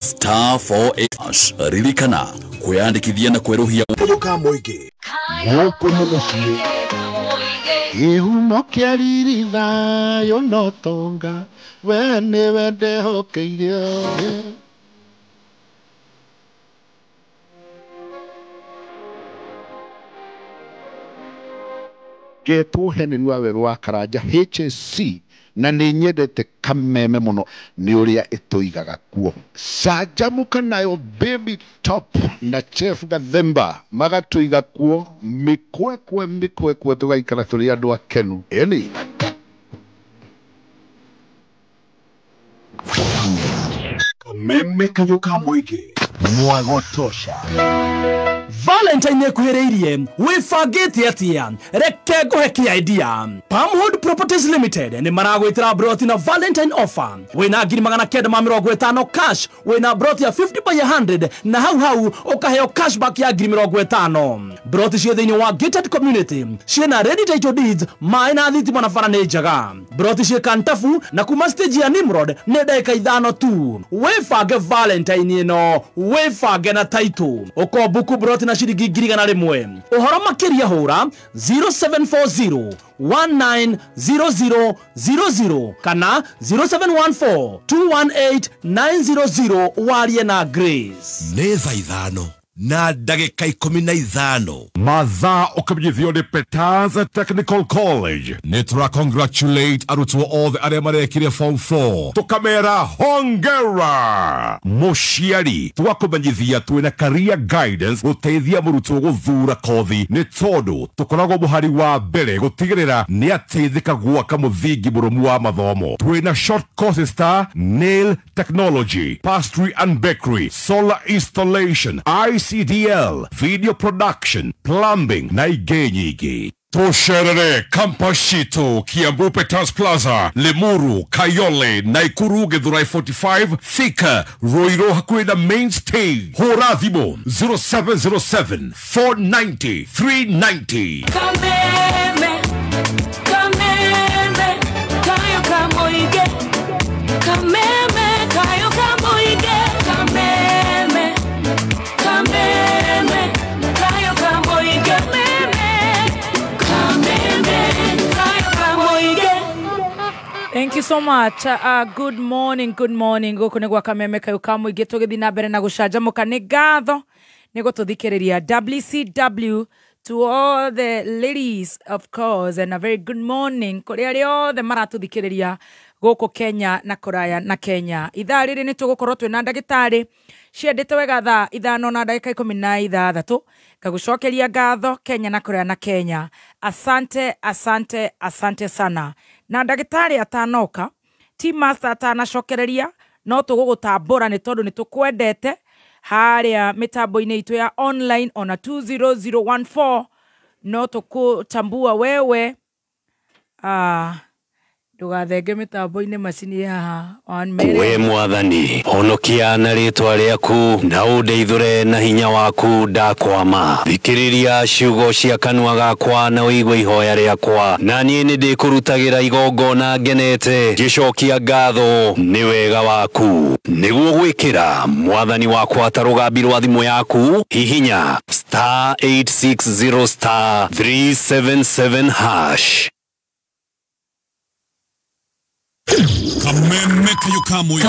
Star 48 ririkana kuyandikithia na kweruhia Kayuka Moige Goko muguci Ihumo kiaririra yo notonga we niwe ndehokeire Getu Henry wawe wa Karanja HSC na ni nyendete kameme muno ni uria itoigaga kuo Sajamuka nayo Baby Top na Chef Gathemba magatuiga kuo mikwekwe tugaikara turi andu akenu eni Kameme Kayuka Moige mwagotosha Valentine kuhereirie wifagite atia reke guhekia idea Palmwood Properties Limited ni maragwitira broti na Valentine offer wina 950 cash wina broti ya 50 by 100 na hau ukaheo cashback ya 50 broti cio thiini wa gated community ciina ready title deeds maina thitima na farane jaga broti cio kantafu na kuma stage ya Nimrod ne dakika 5 tu wifage Valentine no wifage na title ukobuku broti na shiringi 1,000 uhoro makiria hura 0740 190000 kana 0714 218 900 warie na Grace Neza ithano na ndagika 15 Mathaa ukabithio ni Peters Technical College. Nitra congratulate arutwo othe aria marekire form 4. Tukamera hongera. Mushiari twakumenyithia twina career guidance guteithia murutwo guthura kothi ni tondu tukoragwo muhari wa mbere gutigirira ni ateithika gwaka muthingi murumu wa mathomo. Twina short courses ta nail technology, pastry and bakery, solar installation, ICDL, video production, plumbing na ingĩ nyingĩ. Tosherere Kampashito, Kiambu Peters Plaza, Limuru, Kayole, Naikuru, Githurai 45, Thika, Roiro hakuhi na main stage. Hora thimo 0707 490 390. Kameme Kayuka Moige Kameme Kayuka Moige Kameme Kayuka Moige Thank you so much. Good morning. Guku nigwa Kameme Kayuka Moige tugithi na mbere na gucanjamuka ni ngatho nigo tuthikiriria WCW to all the ladies of course and a very good morning kuri ario the maratuthikiriria guku Kenya na kuraya na Kenya. Ithaa riri ni tugukorwo twina ndagitari ciendete wega thaa 5 na dakika 16 kagucokeria ngatho Kenya na kuraya na Kenya. Asante sana. Na ndagitari atanoka team master atanacokereria no tugugutambura ni tondu ni tukwendete haria mitambo-ini itu ya online ona 20014 no tukutambua wewe Ndugathenge mitambo-ini macini haha we mwathani honokia na ritwa riaku na undeithure na hinya waku ndakwama thikiriria ciugo cia kanua gakwa na uigwe ihoya riakwa na nie ni ndikurutagira igongona ngenete gicokia ngatho ni wega waku niguo gwikira mwathani wakwa tarugambi rwa thimu yaku hihinya *860 *377#. Kameme Kayuka Moige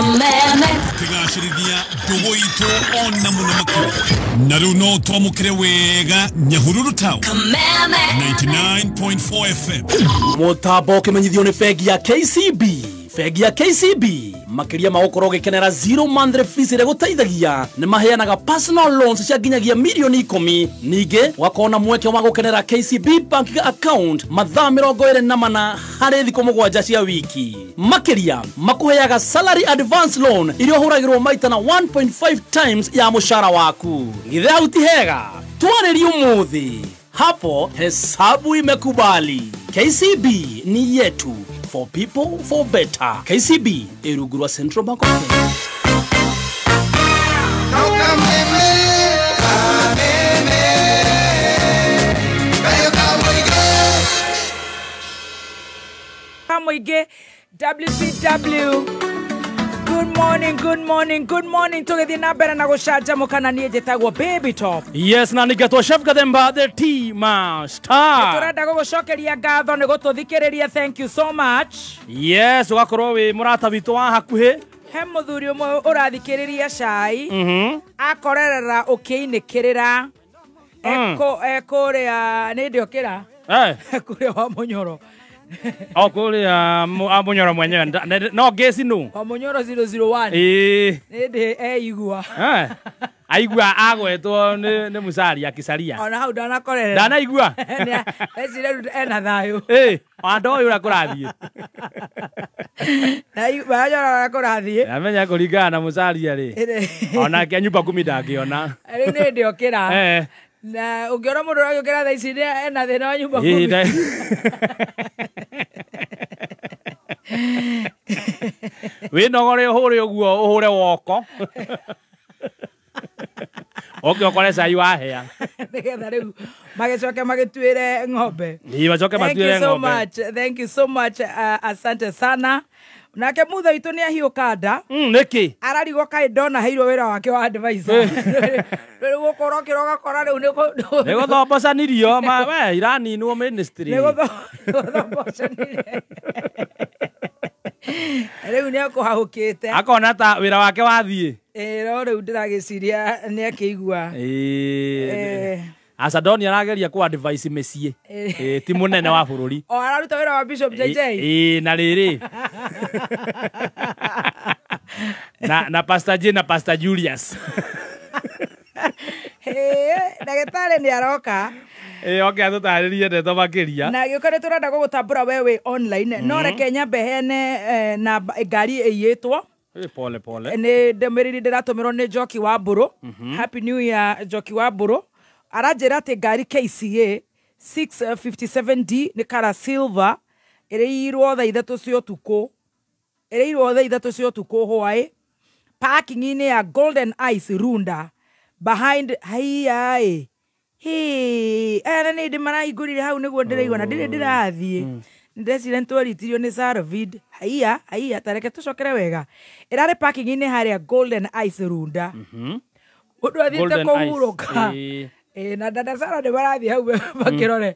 tigashirithia ndugu itu ona muno makuru na riu no twamukire wega Nyahururu Town 99.4 FM mutambo kimenyithio ni fegi ya KCB. Fegi ya KCB makiria magukoro gikenera 0 monthly fees ire guteithagia ni maheanaga personal loans cia nginyagia milioni 10 ninge wakona mweke wa gukenera KCB bank account mathaa 24 hari thiko 7 cia wiki makiria makuheaga salary advance loan irio huragirwo maita na 1.5 times ya mushara waku githea utihega twaririo muthi hapo hesabu imekubali. KCB ni yetu, for people for better. KCB Irugurwa Central Bank of Kenya. Moige WCW good morning. Tugethi na mbere na gucanjamuka na niĩ njĩtagwo Baby Top. Yes, na ningetwo Chef Gathemba the T-Master. Turenda gugucokeria ngatho nĩ gũtũthikĩrĩria. Thank you so much. Yes, ugakorwo wi mũrata witũ wa hakuhĩ. He mũthuri ũmwe ũrathikĩrĩria cai akorerera ũkĩinĩkĩrĩra ekũrĩa nĩ ndĩokĩra kũrĩa wa Mũnyoro. Kũrĩa Mũnyoro mwenyewe no ngĩci nũ wa Mũnyoro 001 nĩ eigua aigua agwetwo nĩ Musari akicaria ona hau ndanakorera ndanaigua ecire ena thayũ andũ ũyũ ũrĩa kũrathiĩ na kũrathiĩ amenya kũringana na Musari arĩ onake nyumba kumi ndangĩona rĩu nĩ ndĩokĩra na ũngĩona mũndũ ũragĩũkĩra thaa ici ena thĩna wa nyumba kumi wĩnogore ũhũre ũguo ũhũre woko ũkĩokore cai wahĩa nĩgetha rĩu magĩcoke magĩtuĩre ng'ombe. Thank you so much asante sana. Nake mutha witũ nĩ ahiũka nda nĩkĩ ararigwo kaĩ ndona heirwo wĩra wake wa advisor rĩu gũkorwo kĩrogakora rĩu nĩ gũthombocanirio iraninwo ministry rĩu nĩ akũhahũkĩte akona ta wĩra wake wathiĩ no rĩu ndĩragĩciria nĩ akĩigua Asadoni arageria ku advice mĩciĩ ti mũnene wa bũrũri araruta wĩra wa Bishop JJ na rĩrĩ na Pastor J na Pastor Julius ndagĩtarĩ nĩ aroka okay atũtarĩrie ndeto makĩria na gĩũka nĩ tũrenda gũgũtambũra wewe online no reke nyambe hene na ngari ĩiyĩtwo pole nĩ ndũmĩrĩri ndĩratũmĩrwo nĩ Njoki wa Mbũrũ. Happy New Year Njoki wa Mbũrũ. Aranjĩra atĩ ngari KCA 657D nĩ kara silver ĩrĩirwo thaa ithatũ cia ũtukũ hwaĩ parking-inĩ ya Golden Ice Runda behind nĩ ndĩ marahingũrire hau nĩguo ndĩraigua na ndĩrĩ ndĩrathiĩ ndĩrecira nĩtwaritirio nĩ Sarvid tareke tũcokere wega ĩrarĩ parking-inĩ harĩa Golden Ice Runda mũndũ athiĩte kũhurũka na dada Sara nĩ marathiĩ hau makĩrore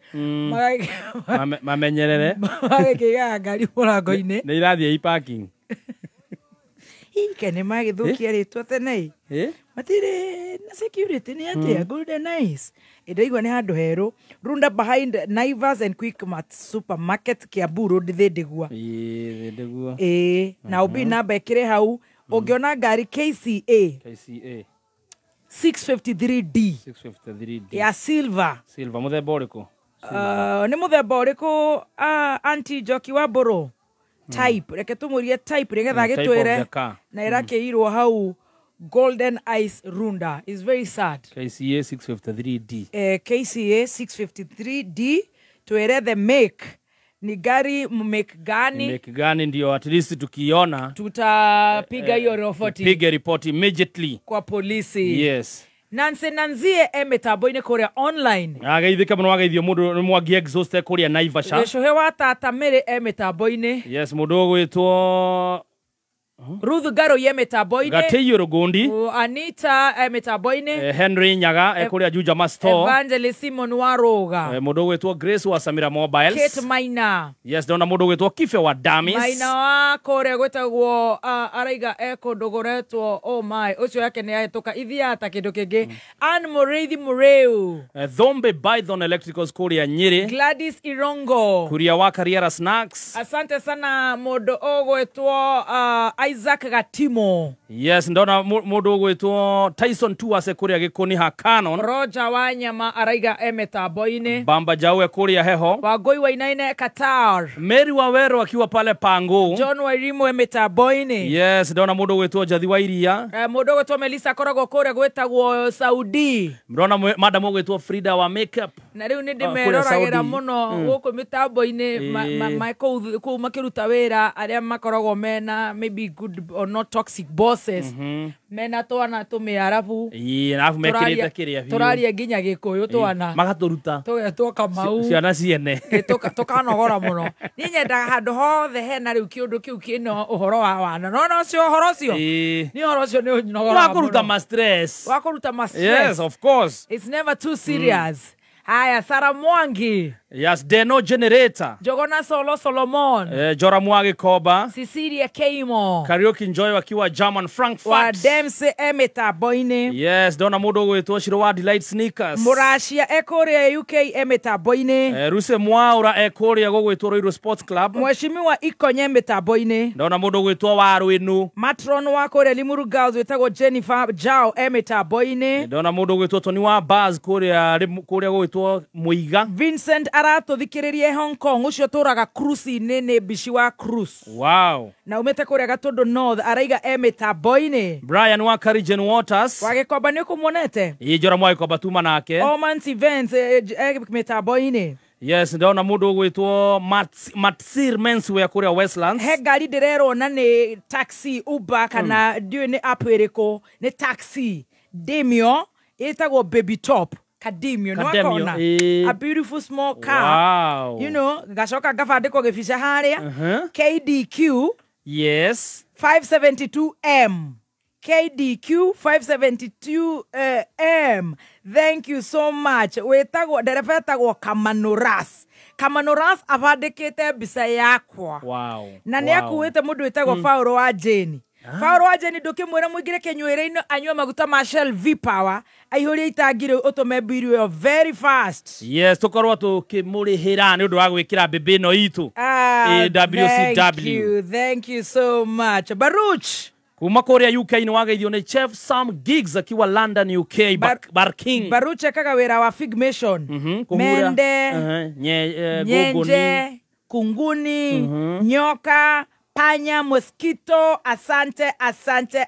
mamenyerere magĩkĩigaga ngari mũrango-inĩ nĩ irathiĩ parking nĩ magĩthũkia rĩtwa tene matirĩ na security nĩ atĩa Golden Ice ndaigua nĩ handũ herũ Runda behind Naivas and Quickmart supermarket Kiambu Road Thĩndigua na ũbi namba ĩkĩrĩ hau ũngĩona ngari KCA 653D ya silver mũthemba ũrĩkũ nĩ mũthemba ũrĩkũ anti Njoki wa Mbũrũ type reke tũmũrie type nĩgetha agĩtwĩre na ĩrakĩirwo hau Golden Ice Runda is very sad KCA 653D KCA 653D twĩre the make ni gari make gani ndio at least tukiona tutapiga hiyo report immediately kwa polisi. Yes. Nanzie mitambo-inĩ kũrĩa online ageithĩke mũno ageithio mũndũ nĩ Mwangi exhaust kũrĩa Naivasha gĩcũhĩ wa tata Mĩrĩ mitambo-inĩ. Yes, mũndũ ũgwĩtwo Ruth Ngaro mitambo-inĩ Gatĩiyũ Rũgũndi Anita mitambo-inĩ Henry Nyaga kũrĩa Jujama Store Evangelist Simon Waroga mũndũ ũgwĩtwo Grace wa Samira Mobiles Kate Maina. Yes, ndona mũndũ ũgwĩtwo Kife wa Damis Maina wa kũrĩa gwĩtagwo araiga ndũgoretwo oh my ũcio yake nĩ ahĩtũka ithiata kĩndũ kĩngĩ Ann Mũrĩithi Mũrĩu Thombe Python Electricals kũrĩa Nyĩrĩ Gladys Irongo Kuria wa Carriera Snacks. Asante sana mũndũ ũgwĩtwo Isaac Gatimo. Yes, ndona mũndũ ũgwĩtwo Tyson Tuase kũrĩa Gĩkũni ha Canon. Roger Wanyama araiga mitambo-inĩ. Bamba Jawe kũrĩa Heho. Wangui Wainaine Qatar. Mary Wawero akiwa pale Pango. John Wairimu mitambo-inĩ. Yes, ndona mũndũ ũgwĩtwo Njathi wa Iria. Mũndũ ũgwĩtwo Melissa akoragwo kũrĩa gwĩtagwo Saudi. Ndona madam ũgwĩtwo Frida wa Makeup. Na rĩu nĩ ndĩmeroragĩra mũno gũkũ mitambo-inĩ kũu makĩruta wĩra arĩa makoragwo mena maybe good or not toxic bosses mena twana tumiarabu arabu mekirite kiria biu turaria nginya gikuyu twana magaturuta tugetwoka mau ciana ciene tukanogora muno ni nyenda handu hothe hena riu kiundu kiu kino uhoro wa wana no cio uhoro cio ni uhoro cio ni unogora wakuruta ma stress yes of course it's never too serious haya Sara Mwangi yes Deno Generator Jogona Solomon Jora Mwagi Koba Cecilia Keimo Karaoke Enjoy wakiwa German Frankfurt wa Dempsey Emeta Boine yes Dona Mudo gwetwo Shiro wa Delight Sneakers Murashia Ekoria UK Emeta Boine Ruse Mwaura Ekoria gwetwo Royal Sports Club Mheshimiwa Ikonye Emeta Boine Dona Mudo gwetwo Warwinu Matron wa Korea Limuru Girls wetagwo Jennifer Jao Emeta Boine Dona Mudo gwetwo Tony wa Buzz Korea gwetwo Muiga Vincent arathikiririe Hong Kong ucio turaga cruise nene bishi wa cruise wow na umete kuria Gatundu North araiga Emeta Boine Brian wa Carigen Waters wagikomba ni kumonete Jora Mwagi Koba tuma nake Omans Events Emeta Boine yes ndona mundu gwitwo Matsir Menswear kuria Westlands he ngari ndirerwo na ni taxi Uber kana ndiu ni app iriko ni taxi Demio itagwo Baby Top Kadimio no akona a beautiful small car wow you know gacoka gabandiko gibica haria KDQ yes 572M KDQ 572M thank you so much wetagwo ndereba etagwo Kamanoras abandikite mbica yakwa wow na ni akuite mundu wetagwo Paulo wa Jane Paulo wa Jane ndukimwira muigire kenywereinyo anywa maguta ma Shell V Power aihuria itangire utume bill very fast yes tukorwo tukimurihira ni undu wa gwikira bebe no itu WCW thank you so much Baruch kuma kuria UK ni wageithio ni Chef Sam Giggs akiwa London UK Barking Baruch ekaga wira wa Figmation mende nyenje kunguni nyoka panya mosquito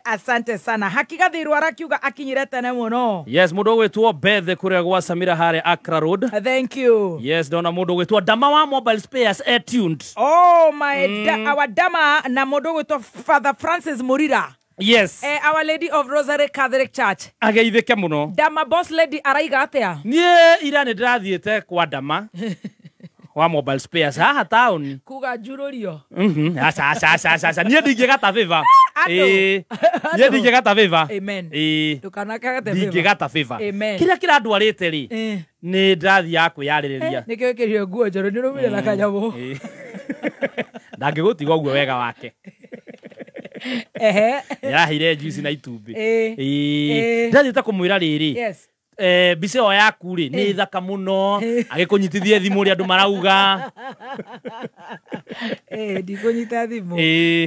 asante sana hakika thiru arakiuga akinyirete ne muno yes mundu gwetwo Beth kuria gwa Samira hare Accra Road thank you yes dona mundu gwetwo Dama wa Mobile Spares tuned oh my our Dama na mundu gwetwo Father Francis Murira yes Our Lady of Rosary Catholic Church ageithike muno Dama boss lady araiga atia nie ira ni ndirathiete kwa Dama wa Mobile Spares haha town kuga jururio asa nie ndingigata favor nie ndingigata favor amen tukanaka gata favor ndingigata favor amen kira ndwarite ri ni ndathi ya kwiyaririria nikiokirio nguo njoro ni rumire na kanyamu ndangigutiga uguo wega wake yarahire juice na itumbi ndathite kumwira riri yes bice o yaku ri ni thaka muno agikunyitithie thimu ri andu marauga ndikunyita thimu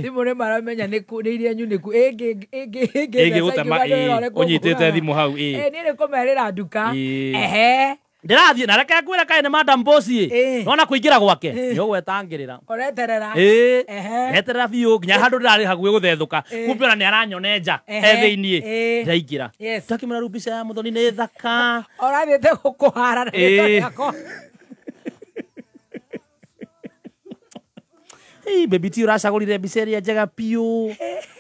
thimu ni maramenya ni iria nyu niku ege gutama unyitite thimu hau ni kumerira nduka ndirathie na reke ngwira kae ni Madam Bossy nona kuingira gwake ni ugwetangirira oreterera eterera biu nginya handu ndirari haguye guthethuka kumbe ona ni aranyoneja thiini ndaingira takimira rubica ya muthoni ni thaka orathiete gukuhara na yako baby ti uracagurire mbica iria njega piu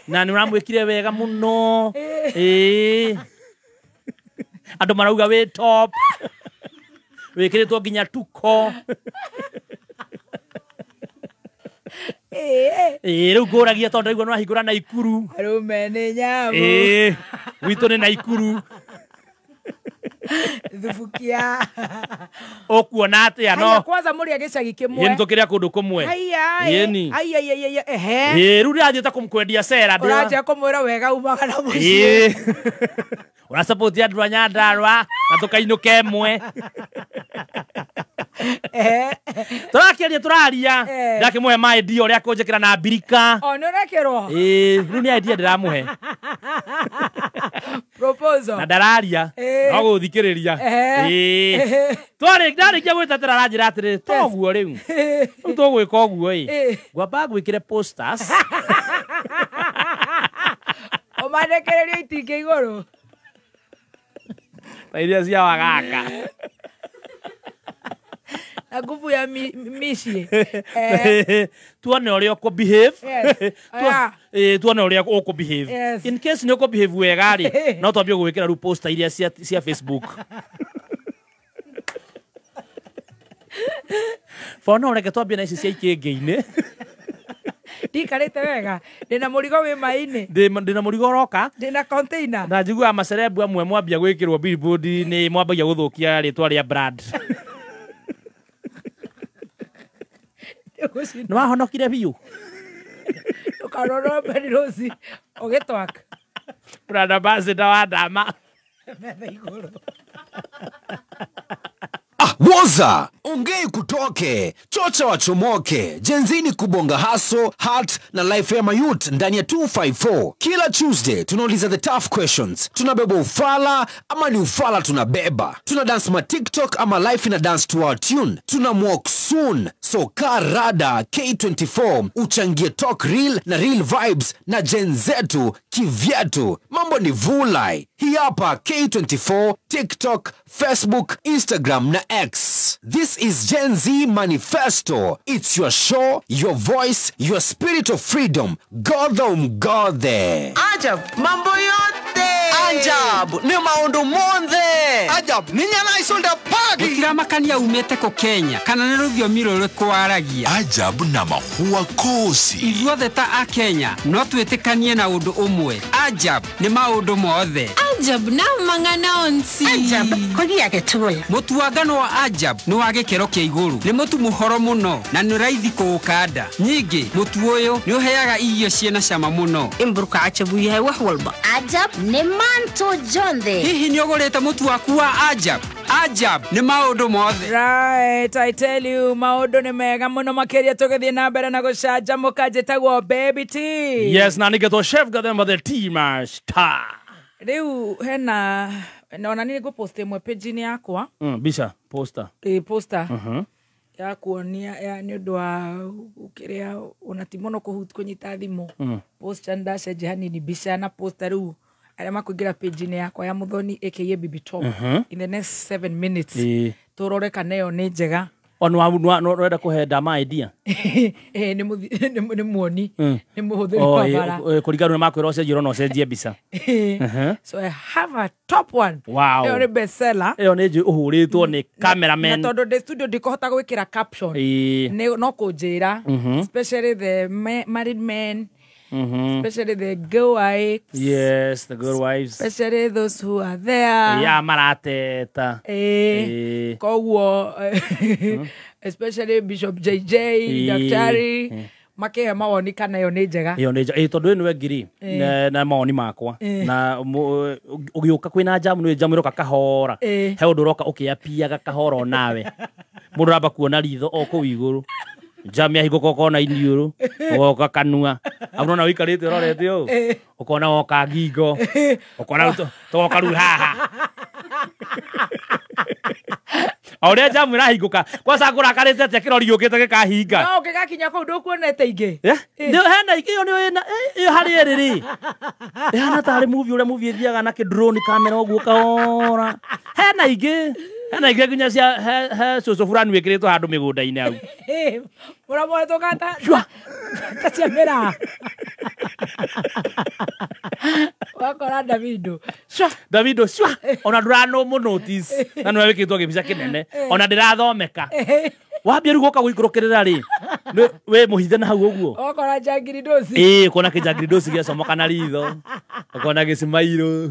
na ni uramwikire wega muno andu marauga wi top wikiritwo nginya tuko riu nguragia tondu ndaigua nurahingura Naikuru rume ni nyamu witu ni Naikuru thubukia okuona atia no kwanza muri agicagi kimwe yeni tukiria kundu kumwe yeni riu ndirathiete kumkwendia cera uraja kumwira wega umaga na muciĩ urasupport andu a Nyandarua na tukainuke mwe turakiaria turaria ndakimuhe my deal uria kunjikira na birika onorekerwo riu ni idea ndiramuhe proposal na ndararia no guthikiriria ndarikia gwitetera aranjira atiri toguo riu tugwika uguo ngwamba gwikire posters omanekereria itinge iguru iria cia wagaka na nguvu ya mishi tuone uria uko behave yes tuone uria uko behave yes. In case ni uko behave wega ri no twambie gwikira ru poster iria cia Facebook Fono reke twambie na ici cia ikenge-ini ndikarite wega ndina murigo wi mai-ini ndina murigo roka ndina container na njigua macerebu amwe mwambia gwikirwo billboard ni mwambagia guthukia ritwa ria brand no ahonokire biu ukaroro beri rosi ogitwaka brand ambassador wa dama metha iguru Woza, ongei kutoke, chocha wachomoke, jenzini kubonga haso, heart na life ya mayut ndani ya 254. Kila Tuesday, tunauliza the tough questions. Tunabeba ufala, ama ni ufala tunabeba. Tuna dance ma TikTok, ama life ina dance to our tune. Tuna walk soon. So karada K24, uchangie talk real na real vibes na jenzetu kivyetu. Mambo ni vulai. Hii hapa K24, TikTok, Facebook, Instagram na X. This is Gen Z Manifesto. It's your show, your voice, your spirit of freedom. Godhe. Ajab, mambo yote. Ajab, ni maundu monde. Ajab, ni nyana isolda pagi. Gutira makania umete ko Kenya. Kana ni ruviomi rũrũ kwaragia. Ajab na mahua kosi. Ithuothe ta a Kenya, no twĩtĩkanie na ũndũ ũmwe. Ajab, ni maundu mothe. Ajab na mangana onsi. Ajab, kogia getula. Mutuagano wa Ajab ni wa gĩkĩro kĩa igũrũ. Ni mutu muhoro muno na ni raithi kũũkanda. Nyingĩ, mutu ũyũ ni ũheaga irio ciena cama muno. Imburuka Ajabu ihe wax walba. Ajab ni manto jonde. Hihi ni ũgũrĩte mutu waku wa Ajab? Ajab ni maundu mothe. Right, I tell you, maundu ni mega muno makiria tugithie na mbere na gucanjamũka njĩtagwo Baby T. Yes, na nigetwo chef gathemba the team star. Riu hena naona nini go post imwe page ni yakwa. Bisha poster. Poster. Ya kuonia ya ni undu wa ukiria unatimono kunyita thimu. Poster ndashe jehani ni bisha na poster riu arema kuingira page ni yakwa ya Muthoni aka Bibi Top in the next 7 minutes. Turore kaneo ni njega. No reda kuhe dama idea. Ni muoni. Ni muhuthiri wa bara. Kurigana na makwira ocenjiro no cenjie bisa. So I have a top one. Wow. Eyo ni bestseller. Eyo ni uhuritwo ni cameraman. Na todo the studio dikohota gwikira caption. No kujira. Especially the married men. Especially the girl wives. Yes, the girl wives. Especially those who are there. Yeah, marateta. Kowo. Especially Bishop JJ, Daktari. Make mawoni kana yo ni njega. Yo ni njega. Tondu ni wengiri na mawoni makwa. Na ugiuka kwina jamu ni jamu roka kahora. He undu roka ukiapia kahora nawe. Mundu ramba kuona ritho oko iguru. Jamia higo kokona iniuru oka kanua abona wikarite rorete o ukona oka ngingo ukona to karu haha Auria jamu na higuka kwa sagura karite ate kirori yukite gikahinga no gigakinya ko ndukuonete ingi ndio hena ikio ni hari riri hena tari movie thiaga na ki drone camera oguo kaora hena ingi ginya cia soso fulani wikiritwo handu migunda-ini au Mura to kata kacia mera wakora Davido shwa ona ndurano mo notice na no wikitwo gibica kinene ona ndirathomeka wambia rugoka guikurukirira ri we muhithe na hau uguo wakora jangiri dosi kona kijangiri dosi gia somoka na ritho kona gisimairo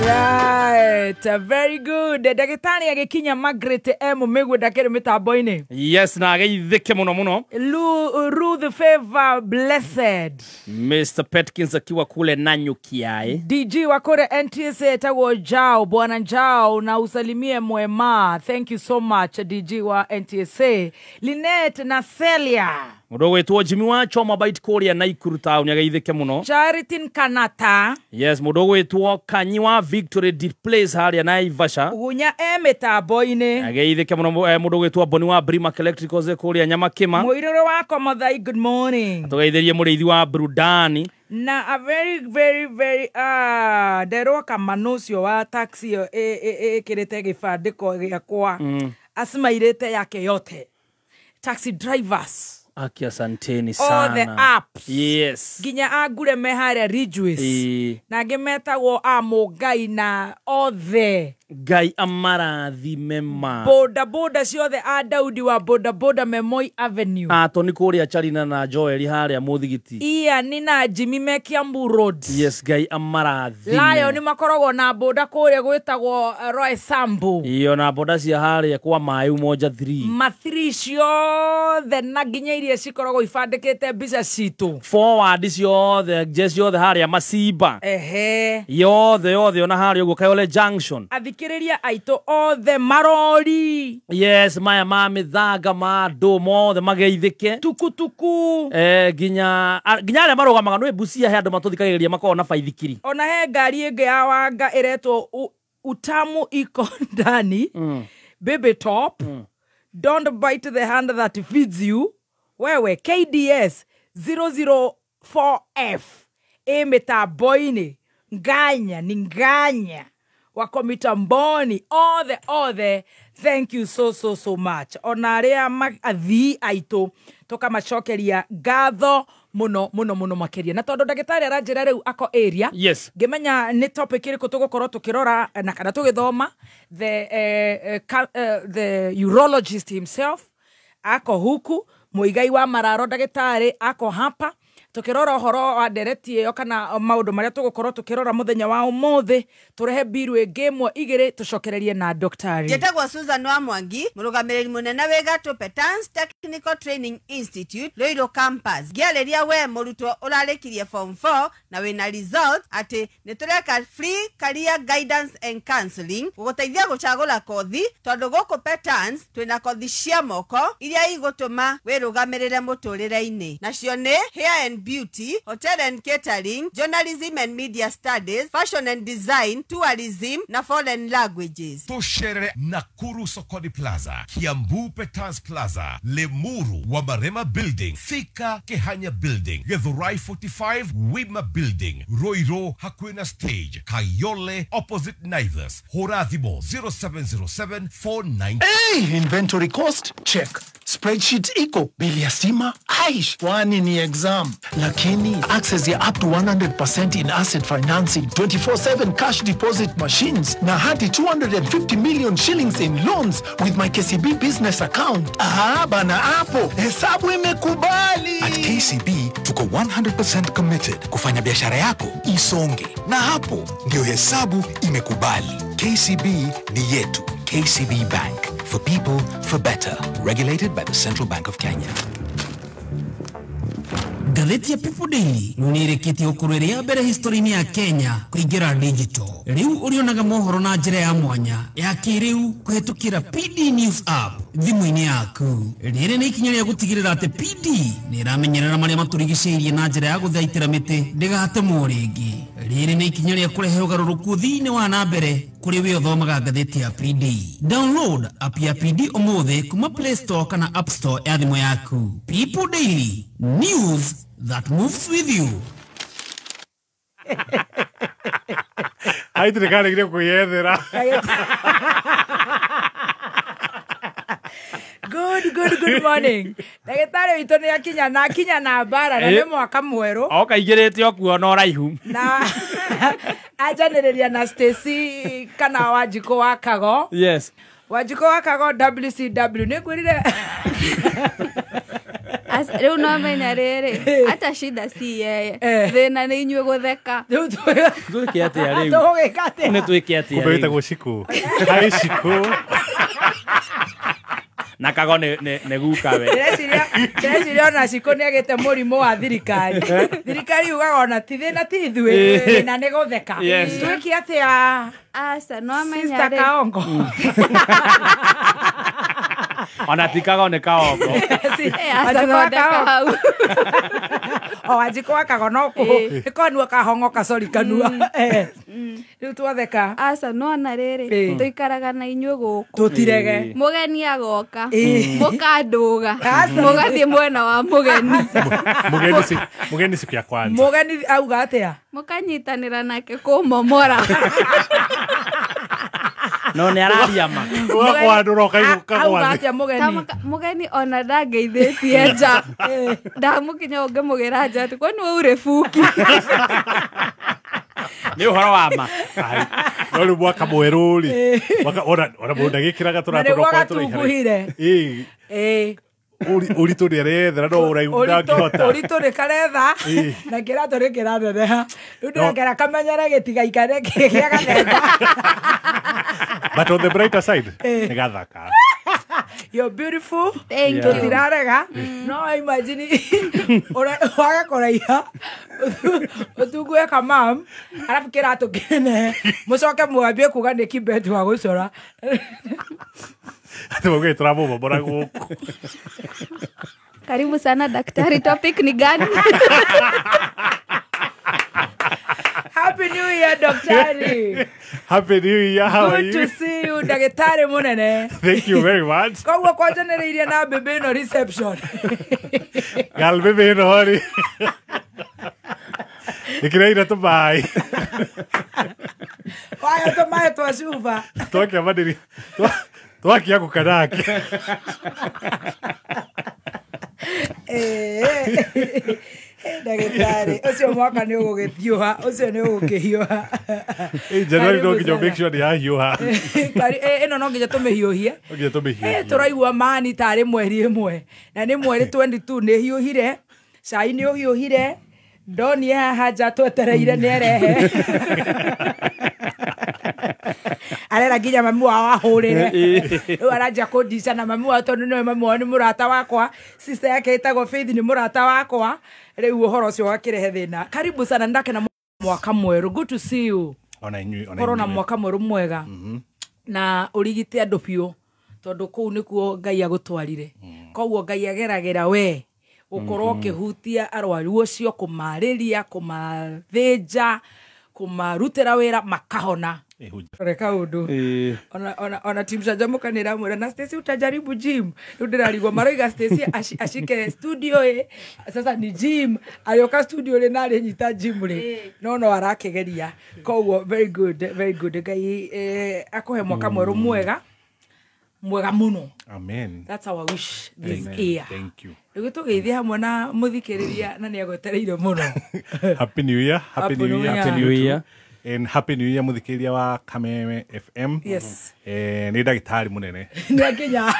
Right, very good. Dagitani agikinya Margaret M Migunda kere mitambo-ini. Yes, na ageithike muno. Rule the favor blessed. Mr. Petkins akiwa kule Nanyukiae. DG wa kule NTSA tawo Jao, Bwana Jao na usalimie mwema. Thank you so much DG wa NTSA. Lynette na Celia. Mudo wetu Jimmy wa Choma Bite Korea Naikuru town ageithike muno. Charity Kanata. Yes, mudo wetu Kanyiwa Victory Displays haria na Ivasha Gunya mitambo-ini ageithike muno mundu gwitwa Boni wa Brimac Electricals kuria Nyamakima Muiriro wako Mathai good morning tugeithirie muriithi wa Brudani na a very nderwo kamanucio wa taxi kirite gibandiko giakwa asimairite yake yote taxi drivers Aki asanteni sana. All the apps. Yes. Ginya agure meharia Ridgeways. Na gemetagwo Amogai na othe. Gai amarathi mema. Boda ciothe a Daudi wa boda Memoi Avenue. Toni kuria Charina na Joel haria muthigiti. Iya ni na Jimmy Mekiambu Road. Yes, gai amarathi. Layo ni makoragwo na boda kuria gwitagwo Roy Sambu. Iyo na boda cia haria kwa mai umoja 3. Mathricio the na ginya iria cikoragwo ifandikite mbica citu. Forward ciothe ciothe haria Masiba. Ehe. Yothe ona haria uguo Kayole Junction. Athikiriria aito othe marori. Yes, maya ma mithanga ma ndo mothe mageithike. Tukutuku. Ginya aria marugamaga no Busia he andu matuthikagiriria makoro na baithikiri. Ona he ngari ingi ya wanga iretwo utamu iko ndani. Baby top. Don't bite the hand that feeds you. Wewe KDS 004F mitambo-ini nganya wako mitamboni all the thank you so much ona aria athii aitu tukamacokeria ngatho muno makeria na tondu ndagitari aranjira riu ako area yes ngimenya ni topic iriku tugukorwo tukirora na kana tugithoma the urologist himself ako huku muigai wa mararo ndagitari ako hapa tukirora horo wa dereti yo kana maundu maria tugukorwo tukirora muthenya wa umuthi turehe biru ingemwe igire tucokererie na daktari Jetagwa Susan wa Mwangi murugamiriri munene wegatu Petans Technical Training Institute Loiro Campus gialeria we murutwo urarikirie form 4 na wina result ati nitureka free career guidance and counseling guguteithia gucagura kothi tondu guku Petans twina kothi cia moko iria igutuma wirugamirire muturire-ini nacio ni hair and beauty, hotel and catering, journalism and media studies, fashion and design, tourism na foreign languages. Toshere Nakuru Sokoni Plaza, Kiambu Petans Plaza, Lemuru Wamarema Building, Thika Kehanya Building, Githurai 45 Wima Building, Roiro Hakwena Stage, Kayole opposite Naivas, Horadhibo 070749. Hey, inventory cost? Check. Spreadsheet iko. Bili ya stima? Aish, wani ni exam. Lakini, access ya up to 100% in asset financing, 24/7 cash deposit machines, na hadi 250 million shillings in loans with my KCB business account. Bana hapo, hesabu imekubali. At KCB, tuko 100% committed kufanya biashara yako isonge. Na hapo, ndio hesabu imekubali. KCB ni yetu. KCB Bank. For people, for better. Regulated by the Central Bank of Kenya. Ngatheti ya People Daily nunireketie ukururia mbere historia ya Kenya kuingira digital. Riu urionaga mohoro na njira ya mwanya ya kiriu kuhetukira PD News app thimu-ini yaku. Riri ni ikinya ria gutigirira ati PD ni iramenyerera maria maturigiceirie na njira ya guthaitira miti ndigatemwo ringi. Riri ni ikinya ria kurehe ugaruruku thiini wa na mbere kuri wi uthomaga ngatheti ya PD. Download app ya PD umuthi kuma Play Store kana App Store ya thimu yaku. People Daily, news that moves with you. Ai turekane kile kuyethera. Good morning. Ndagitari witũ ni akinya na bara na ni mwaka mweru. Oka igirite okuo no raihu. Na ajaniriria na Stacy kana Wanjiko wa Kago. Yes. Wanjiko wa Kago WCW ni kwirire. Riu no menya riri ata shida si yeye thina ni inyue gutheka twike atia riu tugika atia ne twike atia kubeta guciku hai ciku na Kago ne guka we Ndeciria ona ciko ni agite murimu wa thirikari ugaga ona ti thina ti ithui na ni gutheka twike atia asa no menya Sister Kaongo ona ti Kago ne Kaongo Wanjiko wa Kago no ku ikonua kahongo kacori kanua Riu twatheka. Aca no na riri tuikaraga na inyuĩ gũkũ. Tutirege. Mũgeni agoka. Mũkanduga. Mũgathie mwena wa mũgeni. Mũgeni siku ya kwanza. Mũgeni auga atia? Mũkanyitanĩra nake kũmomora. No nĩ araria ma. Auga atia mũgeni? Mũgeni ona ndangeithĩtie nja. Ndamũkinya ũngĩmũgĩra nja atĩ kwani waure buki. Nĩ ũhoro wa ma. No rĩu mwaka mwerũ rĩ. Ona mũndũ agĩkĩraga tũratũ tũraihare. Ũritũ nĩ arethera no ũrangĩhota. Ũritũ nĩ karetha na kĩratũ nĩ kĩraneneha. Rĩu ndĩrakera kamenyere gĩtigaikare gĩa gathetha. But on the brighter side, nĩ gathaka. You're beautiful. Thank you. Tutirarega. No imagine waga kũraiha ũtungue kamam arabu kĩratũ kĩnene mũcoke mwambie kuga nĩ kibeti wa gũcora. Ati mauge turamũmomora gũkũ. Karibu sana daktari, topic ni gani? Happy New Year, daktari. Happy New Year, how are you? Good to see you, daktari munene. Thank you very much. Koguo kwanjanĩrĩirie na bebe no reception. Gal bebe no hori. Nikiraira tubai. Waya tumaye twacuba. Twakia madiri. Twakia kukanaki. Ndagĩtarĩ ũcio mwaka nĩ ũgũgĩthiũha, ũcio nĩ ũgũkĩhiũha. Januari no nginya make sure yahiũha. Ĩno no nginya tũmĩhiũhie. Tũraigua mani tarĩ mweri ĩmwe na nĩ mweri 22 nĩ hiũhire, cai nĩ ũhiũhire, ndoni haha nja twetereire nĩ erehe. Arera nginya mami wao ahũrĩre. Rĩu aranjia kũndica na mami wao tondũ nĩwe mami wao nĩ mũrata wakwa, sister yake ĩtagwo Faith nĩ mũrata wakwa. Rĩu ũhoro ũcio wakĩrehe thĩna. Karibu sana, ndakena mwaka mwerũ. Good to see you. Ona inyuĩ. Korona mwaka mwerũ mwega. Na ũrigite andũ biũ tondũ kũu nĩkuo Ngai agũtwarire. Koguo Ngai ageragĩra we ũkorwo ũkĩhutia arwaru ũcio, kũmarĩria, kũmathĩnja, kũmarutĩra wĩra makahona. Reka undu ona team Canjamũka nĩ ĩramwĩra na Stacy utajaribu gym. Rĩu ndĩrarigwo maroiga Stacy ashike studio sasa ni gym, arĩoka studio rĩ na nyita gym rĩ no arakĩgeria. Koguo very good Ngai akũhe mwaka mwerũ mwega muno. Amen. That's our wish this year. Thank you. Rĩu tũgeithie hamwe na mũthikĩrĩria na nĩ agwetereire mũno. Happy New Year. Happy New Year. Happy New Year. And Happy New Year mũthikĩrĩria wa Kameme FM. Yes. Nĩ ndagĩtarĩ mũnene. Nĩ kinya.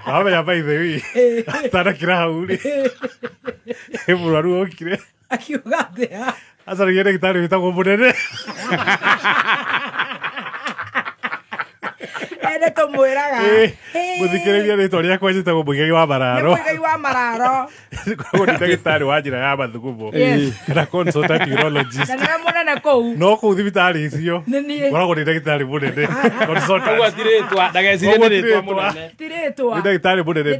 Wamenya by the way. Tarakĩra hau rĩ. Mũrwaru okire. Akiuga atĩa? Acaragia ndagĩtarĩ wĩtagwo mũnene. Ende tũmwĩraga. Mũthikĩrĩria rĩtwa rĩakwa njĩtagwo Mũigai wa Mararo. Mũigai wa Mararo. Koragwo nĩ ndagĩtarĩ wa njĩra ya mathugumo. Kana consultant urologist. Na nĩwe mũnene kũu. No kũu thibitarĩ icio. Koragwo nĩ ndagĩtarĩ mũnene. Consultant. Koguo tirĩtwa, ndagecirie nĩ rĩtwa mũnene. Tirĩtwa. Nĩ ndagĩtarĩ mũnene.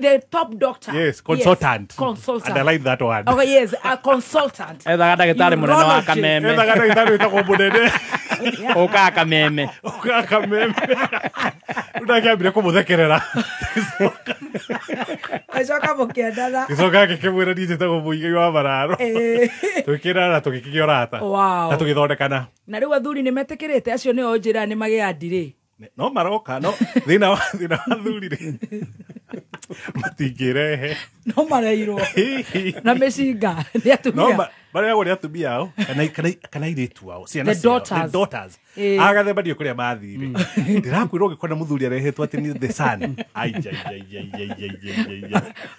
The top doctor. Yes, consultant. Consultant. Underline that one. Okay, yes, a consultant. Ethaga ndagĩtarĩ mũnene wa Kameme. Ethaga ndagĩtarĩ wĩtagwo mũnene. Ũkaga Kameme. Ũkaga Kameme. Ndakĩambire kũmũthekerera. Acoka mũkĩendana. Gĩcoka gĩkĩmwĩra niĩ njĩtagwo Mũigai wa Mararo. Tũgĩkĩrana tũgĩkĩgĩa ũrata. Na tũgĩthondekana. Na rĩu athuri nĩ metĩkĩrĩte acio nĩo njĩra nĩ magĩa ndirĩ. No maroka no thĩna wa athuri rĩ. Matingĩrehe. No mareirwo. Na mĩcinga nĩ atumia. No marĩagwo nĩ atumia ao kana airĩtu ao. The daughters. Agathemba ndio kũrĩa mathire. Ndĩrakwĩrwo ũngĩkona mũthuri arehetwo atĩ nĩ the son.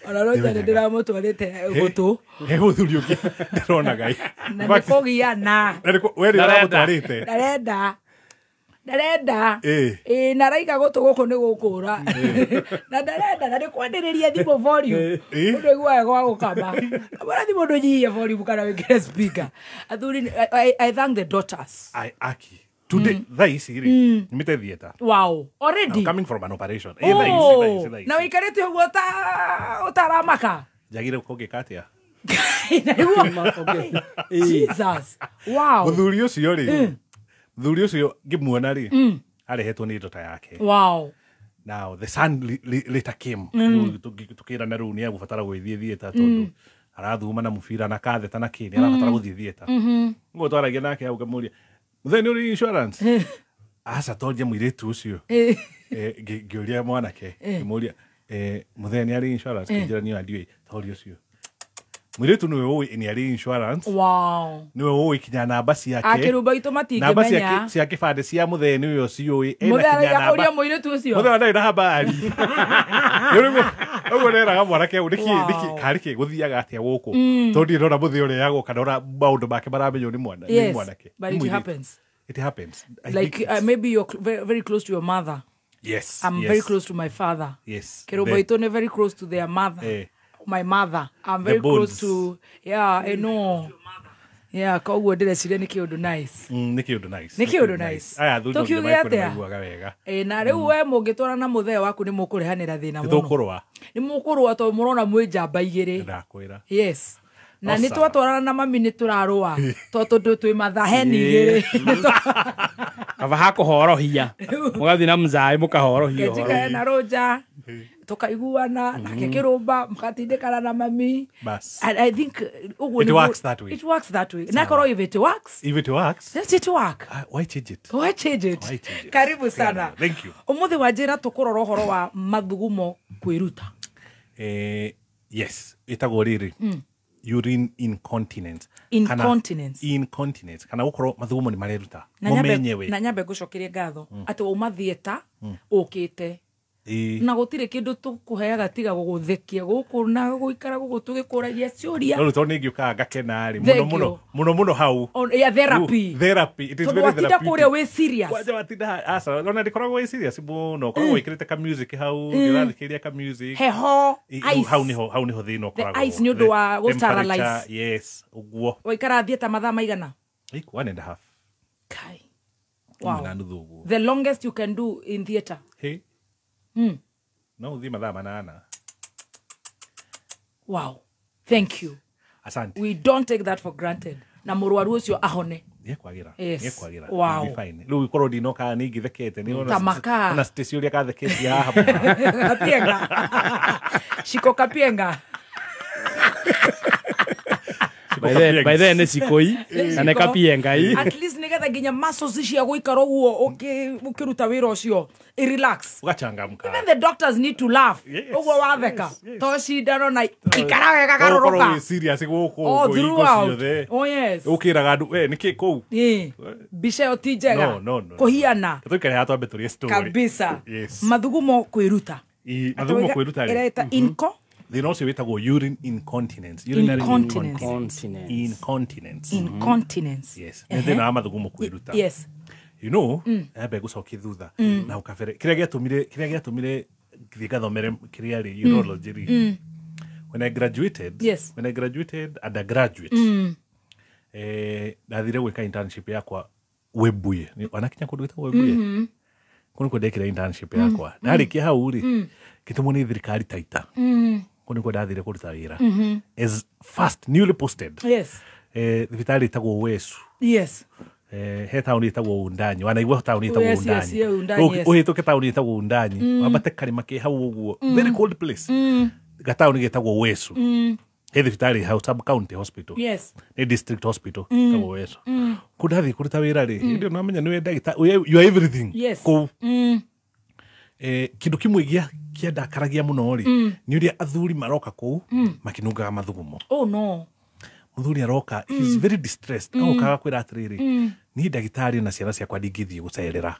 Ona roita ndĩramũtwarĩte gũtũ. He mũthuri ũngĩ ndĩrona Ngai. Na nĩ kũgiana. We nĩ ũramũtwarĩte. Ndarenda na raiga gũtũ gũkũ nĩ gũkũra na ndarenda na nĩ kwandĩrĩria thimũ volume ũndũ iguaga gwa gũkama abara thimũ ũndũ nyihie volume kana wĩkĩre speaker. Athuri, I thank the daughters. Aki today thaisi rĩ nimite theater. Wow, already I'm coming from an operation. Thaisi. Na wĩikarĩte ũguo ũtaramaka. Njagire kũngĩka atĩa? Jesus. Wow. Muthuri ucio ri. Muthuri ucio ngimuona ri. Arehetwo ni ndota yake. Wow. Now the son later came. Tukira na runi ya gufatara gwithie theater tondu arathuma na mufira na katheta na kini arafatara guthie theater. Ngo twaragia nake au kamuria. Mutheni uri insurance. Asa tonje muiretu ucio. Ngioria mwanake ngimuria mutheni ari insurance kinjira ni andiwe tori ucio. Muiretu niwe oi ni ari insurance. Wow. Niwe oi kinya namba ciake. Akiruba itomatique menya. Namba ciake ciake bande cia mutheni uyo ucio oi ena kinya namba. Mutheni muiretu ucio. Mutheni ndai na habari. Yorigo ogo nera ga mwanake u niki karike guthiaga atia guku. Tondi ndona muthi uri yago kana ora maundu make maramenyo ni mwanake. But it happens. It happens. Like maybe you're very close to your mother. Yes. I'm very close to my father. Yes. Keroboitone very close to their mother. My mother. I'm very close to, I know. Yeah, koguo ndirecire niki undu nice. Niki undu nice. Niki undu nice. Aya thundu ndio maiguaga wega. Na riu we mungitwara na muthee waku ni mukurehanira thina muno. Tukurwa. Ni mukurwa to murona mwe njamba igiri. Ndakwira. Yes. Na ni twatwarana na mami ni turarua to tondu twi mathaheni igiri. Kava hako horohia. Mugathi na mzai mukahorohia. Kejika na roja. Tukaiguana na kekirumba mukatindikana na mami. Bas. I think it works that way. It works that way. Na koro if it works. If it works. Let it work. Why change it? Why change it? Karibu sana. Thank you. Umuthi wajira tukurora horo wa mathugumo kwiruta. Yes. Itago riri. Urine incontinence. Incontinence. Kana ukoro mathugumo ni mareruta. Mumenyewe. Na nyambe gucokeria ngatho ati uma thieta ukite. Na gutire kindu tukuheaga tiga guguthekia guku na guikara gugu tugikuragia ciuria. No to ningiuka ngakenari muno hau. Ya therapy. Therapy. It is very therapeutic. Watinda kuria we serious. Waje watinda asa ona ndikoragwo we serious muno koragwo ikirite ka music hau ndirathikiria ka music. Heho. Hau niho thino koragwo. Ice ni undu wa gutaralyze. Yes, uguo. Waikara thieta mathaa maigana? 1.5. Kai. Wow. The longest you can do in theater. Hey. No, dhima dha manana. Wow. Thank you. Asante. We don't take that for granted. Na murwaru ucio ahone. Yekwagira. Yes. Yekwagira. Wow. Be fine. Lu koro dino ka ni githekete ni Tamaka. Ona station ya ka thekete ya hapo. Kapienga. Shiko kapienga. By then sikoi na ne kapienga i. At least nigetha nginya muscles cia guikara uguo ukiruta wira ucio relax. Ugachangamka. Even the doctors need to laugh. Uguo watheka. To shindano na ikara wega garoroka. Oh, serious guku. Oh yes. Ukiraga andu niki kou. Bice otijega. No. Kuhiana. Tuikare hato ambe turi story. Kabisa. Yes. Mathugumo kwiruta. Mathugumo kwiruta. Ireta inco. They also witagwo urine incontinence. Urinary incontinence. Yes. And then amathugumo kwiruta. Yes. You know, abe gucokia thutha na ukabere kiria giatumire thikathomere kiria ri urology ri. When I graduated undergraduate. Ndathire gwika internship yakwa Webuye. Wanakinya kundu gwitagwo Webuye. Kuni ndekira internship yakwa. Ndarikia hau ri. Kitumwo ni thirikari taita. Kuni ndathire kuruta wira. As first newly posted. Yes. Thibitari itagwo Wesu. Yes. He tauni itagwo Undanyi. Wanaigua tauni itagwo Undanyi. Uhituke tauni itagwo Undanyi. Wambate karima ki hau uguo. Very cold place. Gatauni gitagwo Wesu. He thibitari hau sub county hospital. Yes. He district hospital. Itagwo Wesu. Kudathi kuruta wira ri. Ndio namenya niwe ndagitari. You are everything. Yes. Kindu kimwe kia ndakaragia muno ri ni uria athuri maroka ku makinungaga mathugumo. Oh no. Muthuri aroka he's very distressed. Aroka kwira atiriri ni ndagitari na ciana ciakwa ndingithie gucerera.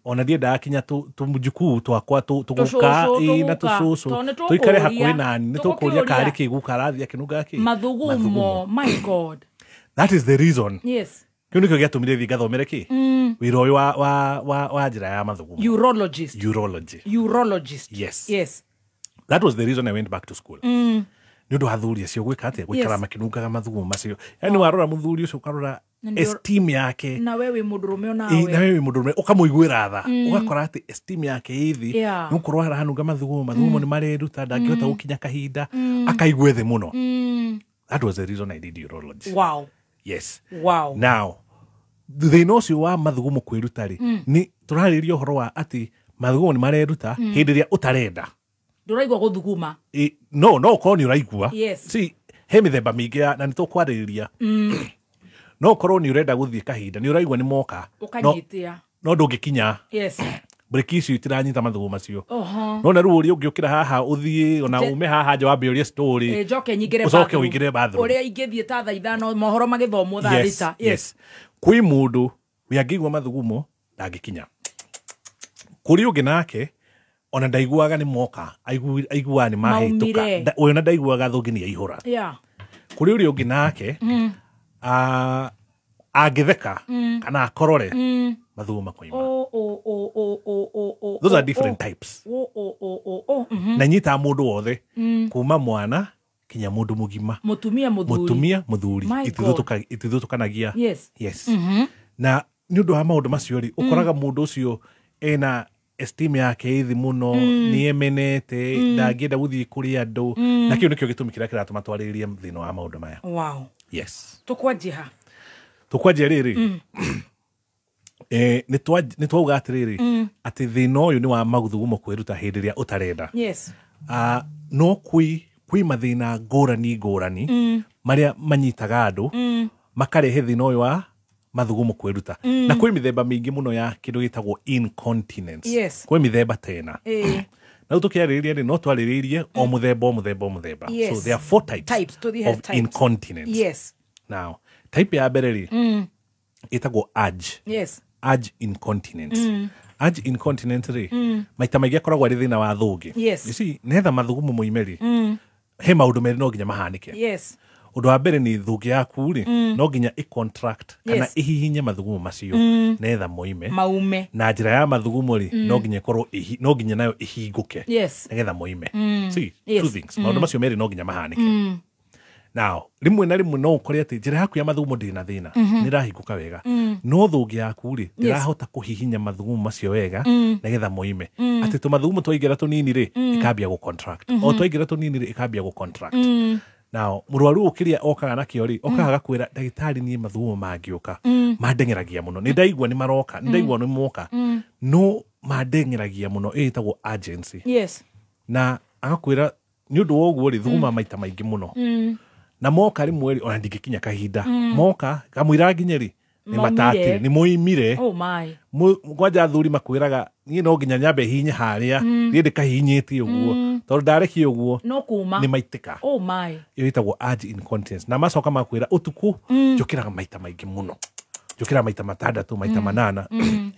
Ona ndie ndakinya tumujuku twakwa tuguka na tususu tuikare hakuhi nani ni tukuria kari kiguka rathia kinunga ki mathugumo. My God. That is the reason. Yes. Kyo nikyo giatumire thi gathomere ki wira uyu wa njira ya mathugumo. Urologist. Yes. That was the reason I went back to school. Ni undu athuri acio gwika atia gwikara makinungaga mathugumo macio. Yani warora muthuri ucio ukarora esteem yake. Na wewe mudurume ukamuiguira tha. Ugakora ati esteem yake ithi nukorwo arahanunga mathugumo ni mareruta ndangihota gukinya kahinda akaigwe the muno. That was the reason I did urology. Wow. Yes. Wow. Now, thina ucio wa mathugumo kwiruta ri ni turariria uhoro wa ati mathugumo ni mareruta hindi ria utarenda. Nduraigwa guthuguma. No ko ni uraigua. Yes. See, he mithemba mingi na ni tukwariria. No korwo ni urenda guthie kahinda ni uraigua ni moka. Ukanyitia. No ndungikinya. Yes. Breki icio itiranyita mathugumo macio. No na ruo uri ungiukira haha uthie ona ume haha nja wambe uria story. Njoke nyingire bathroom. Ucoke uingire bathroom. Uria ingithie ta thaa ithano mohoro magithomo thaa rita. Yes. Kwi mundu wiangigwa mathugumo ndangikinya. Kuri ungi nake ona ndaiguaga ni moka aigua ni mahituka. Uyu na ndaiguaga thungi ni ihura. Yeah. Kuri uri ungi nake agitheka kana akorore mathugumo makoima. Those are different types. Na nyita mundu wothe kuma mwana kinya mundu mugima. Mutumia muthuri itithutukanagia. Yes. Na ni undu wa maundu macio ri ukoraga mundu ucio ena esteem yake ithi muno ni emenete ndagienda guthii kuri andu na kiu nikio gitumi kiria kiratuma twaririe thina wa maundu maya. Wow. Yes. Tukwanjiha riri ni twauga atiriri ati thina uyu ni wa maguthugumo kwiruta hindi ria utarenda. Yes. No kwi mathina ngurani maria manyitaga andu makarehe thina uyu wa mathugumo kwiruta. Na kwi mithemba mingi muno ya kindu gitagwo incontinence. Yes. Kwi mithemba tena. Na tukiaririria ni no twariririe o muthemba. Yes. So there are 4 types of incontinence. Yes. Now, type ya mbere ri itagwo urge. Yes. Urge incontinence. Urge incontinence ri maita maingi akoragwo ari thina wa thungi. Yes. You see, netha mathugumo moimeri he maundu meri no nginya mahanike. Yes. Undu wa mbere ni thungi yaku ri no nginya i-contract kana ihihinye mathugumo macio netha moime maume na njira ya mathugumo ri no nginya korwo no nginya nayo ihinguke nigetha moime. See, two things. Maundu macio meri no nginya mahanike. Now, rimwe na rimwe no ukore ati njira yaku ya mathugumo ndina thina ni rahinguka wega no thungi yaku ri ndirahota kuhihinya mathugumo macio wega nigetha moime ati tu mathugumo twaingira tunini ri ikambia gu contract o twaingira tunini ri ikambia gu contract. Now, murwaru ukiria okaga na kiori okaga gakwira ndagitari ni mathugumo mangiuka mandengeragia muno ni ndaigua ni maroka ni ndaigua ni moka no mandengeragia muno itagwo urgency. Yes. Na agakwira ni undu woguo ri thuguma maita maingi muno na moka rimwe ri ona ndingikinya kahinda moka kamwira nginyeri ni matatire ni moimire. Oh my. Kwanja athuri makwiraga ni no nginya nyambe hinya haria ndi kahinyiti uguo tondu ndareki uguo no kuma ni maitika. Oh my. Iyo itagwo urge incontinence na macoka makwira utuku njukiraga maita maingi muno njukira maita matandatu maita manana.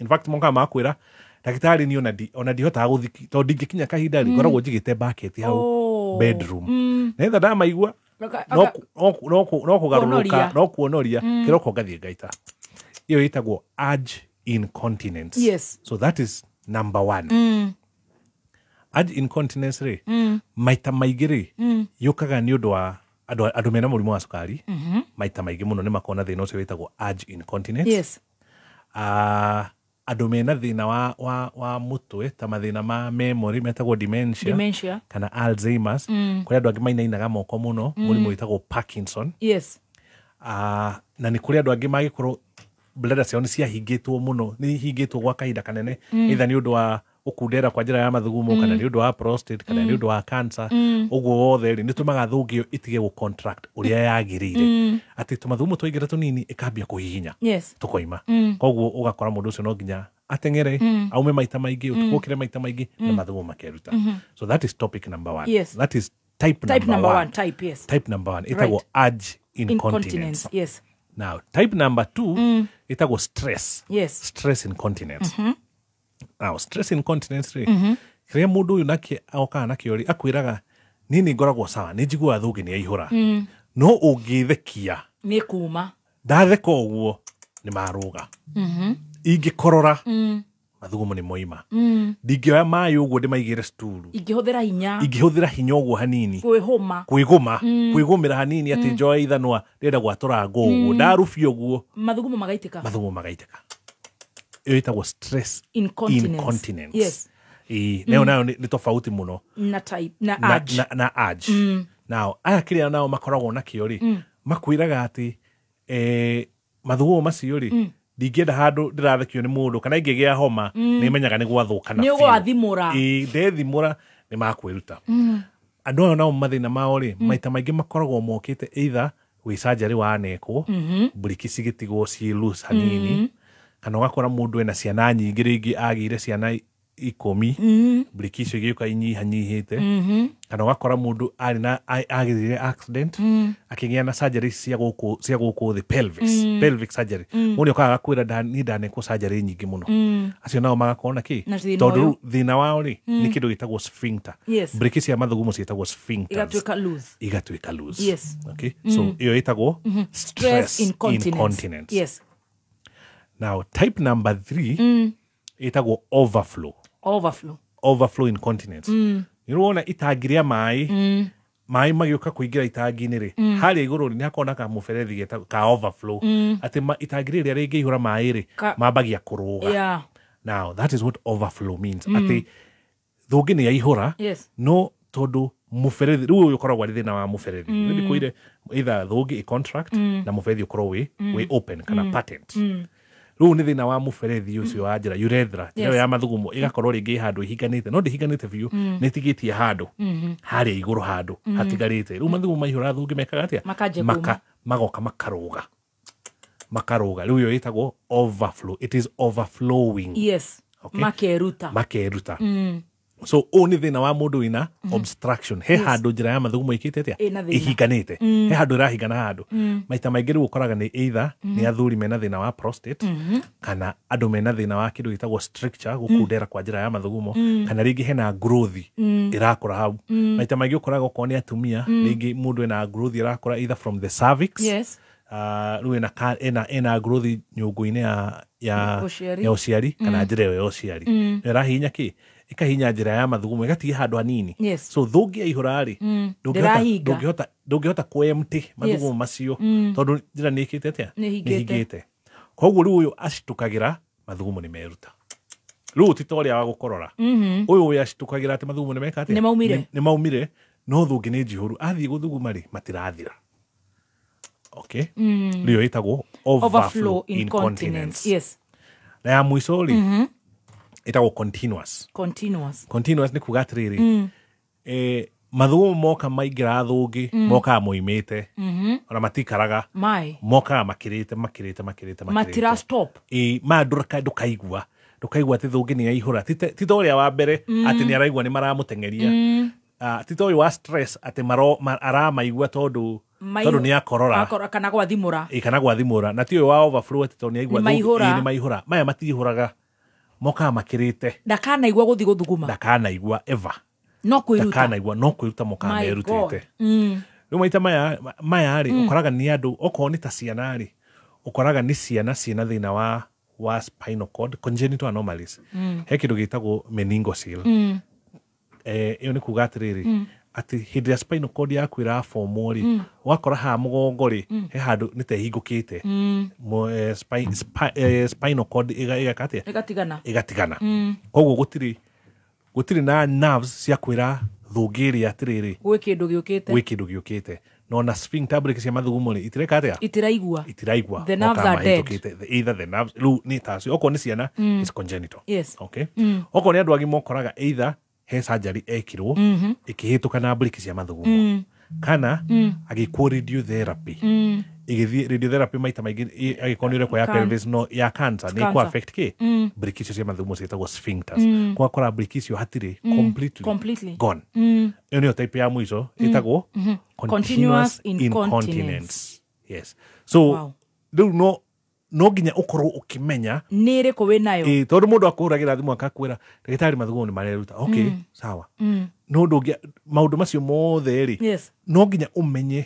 In fact monka makwira ndagitari ni ona ndihota guthiki tondu ndingikinya kahinda ri ngoragwo njigite bucket hau bedroom netha ndamaigua no kugaruruka no kuonoria kiroko ngathie ngaita. Iyo itagwo urge incontinence. Yes. So that is number 1. Urge incontinence ri maita maingi ri yukaga ni undu wa andu mena murimu wa sukari maita maingi muno ni makona thina ucio witagwo urge incontinence. Yes. Andu mena thina wa mutwe ta mathina ma memory metagwo dementia kana Alzheimer's kuri andu angi mainainaga moko muno murimu witagwo Parkinson. Yes. Na ni kuri andu angi magikorwo bladder ciao ni ciahingitwo muno ni hingitwo gwa kahinda kanene either ni undu wa ukundera kwa njira ya mathugumo kana ni undu wa prostate kana ni undu wa cancer uguo wothe ri ni tumaga thungio itige gu contract uria yagirire ati tumathugumo twaingira tunini ikambia kuhihinya tukoima koguo ugakora mundu ucio no nginya atengere aume maita maingi utukukire maita maingi na mathugumo makeruta. So that is topic number 1. Yes. That is type number 1. Yes. Type number 1 itagwo urge incontinence. Yes. Now, type number 2 itagwo stress. Yes. Stress incontinence. Now, stress incontinence ri kiria mundu uyu nake aoka na kiori akwiraga nini ngoragwo sawa ni njigua thungi ni aihura no ungithekia ni kuma ndatheka uguo ni maruga ingikorora mathugumo ni moima ndingioya mai uguo ndimaigire sturu ingihũthĩra hinya uguo hanini kwĩgũmĩra hanini ati njoya ithanwa ndĩrenda gwatura ngũguo ndarubia uguo mathugumo magaitĩka. Iyo itagwo stress incontinence. Yes. Nayo ni tofauti muno na type na urge. Na urge. Now aya kiria nao makoragwo na kiori makwiraga ati mathugumo macio ri ndingĩenda handũ ndĩrathekio nĩ mũndũ kana ingĩgĩa homa nĩ menyaga nĩ gwathũkana nĩ gwathimũra ndethimũra nĩ makwĩruta andũ aya nao mathĩna mao rĩ maita maingĩ makoragwo mokĩte either wĩ surgery wanekwo mburiki cigĩtigwo ciĩ loose hanini kana ũgakora mũndũ ena ciana nyingĩ rĩngĩ agĩire ciana 10 mburiki icio igĩũka inyihanyihĩte kana ũgakora mũndũ agĩrire accident akĩgĩa na surgery cia gũkũ the pelvic surgery mũndũ okaga kwĩra ndanekwo surgery nyingĩ mũno acio nao magakorwo na kĩ tondũ thĩna wao rĩ nĩ kĩndũ gĩtagwo sphincter mburiki cia mathugumo ciĩtagwo sphincters igatuĩka loose okay so ĩyo ĩtagwo stress incontinence now type number 3 ĩtagwo overflow incontinence nĩrũona itangi rĩa maĩ magĩũka kũingĩra itangi-inĩ rĩ harĩa igũrũ nĩ hakona ka mũberethi ka overflow atĩ itangi rĩrĩa rĩngĩihũra maĩ rĩ mambagia kũrũga now that is what overflow means atĩ thũngĩ nĩ yaihũra no tondũ mũberethi rĩu ũyũ ũkoragwo arĩ thĩna wa mũberethi nĩ kwĩre either thũngĩ contract na mũberethi ũkorwo wĩ open kana patent rĩu nĩ thĩna wa mũberethi ũcio wa njĩra urethra njĩra ya mathugumo ĩgakorwo rĩngĩ handũ ihinganĩte no ndĩhinganĩte biũ nĩ ĩtigĩtie handũ harĩa igũrũ handũ hatigarĩte rĩu mathugumo maihũra thũngĩ mekaga atĩa magoka makarũga rĩu ĩyo ĩtagwo overflow it is overflowing makeruta so ũũ nĩ thĩna wa mũndũ wĩna obstruction he handũ njĩra ya mathugumo ĩkĩte atĩa ĩhinganĩte he handũ ĩrahingana handũ maita maingĩ rĩu ũkoraga nĩ either nĩ athuri mena thĩna wa prostate kana andũ mena thĩna wa kĩndũ gĩtagwo stricture gũkundera kwa njĩra ya mathugumo kana rĩngĩ hena growth ĩrakũra hau maita maingĩ ũkoraga okorwo nĩ atumia rĩngĩ mũndũ ena growth ĩrakũra either from the cervix rĩu ena growth nyũngũ-inĩ ya ũciari kana njĩra ĩyo ya ũciari nĩ ĩrahinya kĩ ikahinya njĩra ya mathugumo igatiga handũ hanini so thũngĩ yaihũra rĩ ndũngĩhota kuempty mathugumo macio tondũ njĩra nĩ ĩkĩte atĩa nĩ hingĩte koguo rĩu ũyũ acitũkagĩra mathugumo nĩ meruta rĩu ti ta ũrĩa wa gũkorora ũyũ acitũkagĩra atĩ mathugumo nĩ meka atĩa nĩ maumire no thũngĩ nĩ njihũru athiĩ gũthuguma rĩ matirathira okay rĩu ĩtagwo overflow incontinence na ya mũico rĩ ĩtagwo continuous nĩ kuga atĩrĩrĩ mathugumo moka maingĩra thũngĩ mokaga moimĩte ona matikaraga mokaga makĩrĩte matira stop maya ndũkaigua atĩ thũngĩ nĩ yaihũra ti ta ũrĩa wa mbere atĩ nĩ araigua nĩ maramũteng'eria ti ta ũyũ wa stress atĩ aramaigua tondũ nĩ akorora kana gwathimũra na ti ũyũ wa overflow atĩ tondũ nĩ aigua nĩ maihũra maya matihũraga mokaga makĩrĩte ndakanaigua gũthiĩ gũthuguma ndakanaigua ever no kwĩruta mokaga merutĩte rĩu maita maya rĩ ũkoraga nĩ andũ okorwo nĩ ta ciana rĩ ũkoraga nĩ ciana ciĩna thĩna wa spinal cord congenital anomalies he kĩndũ gĩtagwo meningocele ĩyo nĩ kuga atĩrĩrĩ atĩ hĩndĩ ya spinal cord yaku ĩrabomo rĩ ũgakora haha mũgongo rĩ he handũ nĩ ta ĩhingũkĩte spinal cord ĩgatigana koguo gũtirĩ na nerves cia kwĩra thũngĩ ĩrĩa atĩrĩrĩ gwĩ kĩndũ gĩũkĩte no na sphincter break cia mathugumo rĩ itireka atĩa itiraigua the nerves are dead either the nerves rĩu nĩ tacio okorwo nĩ ciana is congenital okay okorwo nĩ andũ agima ũkoraga either he surgery ekirwo ikihĩtũka na mburiki cia mathugumo kana agĩkwo radiotherapy igĩthiĩ radiotherapy maita maingĩ agĩkorwo nĩ ũrekwo ya pelvis no ya cancer nĩ ĩkũ affect kĩ mburiki icio cia mathugumo ciĩtagwo sphincters gwakora mburiki icio hatirĩ completely gone ĩyo nĩyo type ya mũico ĩtagwo continuous incontinence yes so rĩu no nginya ũkorwo ũkĩmenya nĩ ĩrĩkũ wĩ nayo tondũ mũndũ akũhũragĩra thimũ akakwĩra ndagĩtarĩ mathugumo nĩ mareruta okay sawa no maũndũ macio mothe rĩ no nginya ũmenye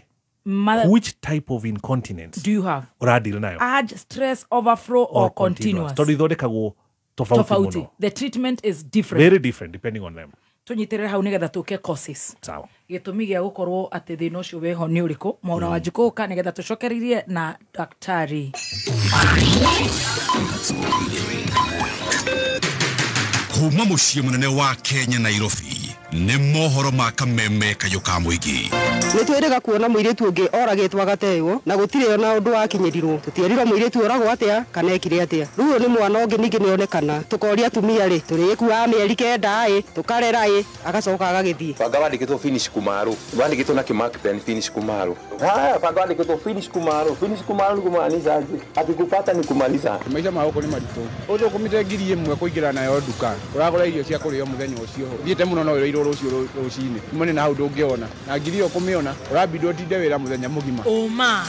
which type of incontinence do you have ũradeal nayo urge stress overflow or continuous tondũ ithondekagwo tofauti mũno the treatment is different very different depending on them tunyiterera hau nigetha tuke causes sawa gitumi gia gukorwo ati thina ucio weho ni uriku Mwaura wa Njikuka nigetha tucokeririe na daktari kuma muciĩ mũnene wa Kenya Nairobi nĩ mohoro ma kameme kayũ ka mũingĩ. Nĩ twĩrĩga kuona mũirĩtu ũngĩ oragĩtwo agateyo na gũtirĩ ona ũndũ wakinyĩrirwo. Tũtierirwo mũirĩtu oragwo atĩa kana ekire atĩa. Rĩu nĩ mwana ũngĩ ningĩ nĩonekana. Tũkoria atumia rĩ tũrĩkuaga mĩeri kenda tũkarera agacoka agagĩthiĩ. Banga wandĩkĩtwo finish Kumaro. Wandĩkĩtwo na Kimark pen finish Kumaro. Banga wandĩkĩtwo finish Kumaro. Finish Kumaro ni kumaanisha aje? Atikupata ni kumaliza. Maisha mako ni maritũ. Ũndũ kumite ngiri ĩmwe kũingĩra nayo nduka. Ũragũra irio cia kũrĩo mũthenya ũcio. Thiĩte mũno no wĩrĩirwo rũciũ rũcinĩ. Kumane na hau ndũngĩona. Na ngiri ĩyo kũmĩona ũrabidi ũtinde wĩra mũthenya mũgima. Ũma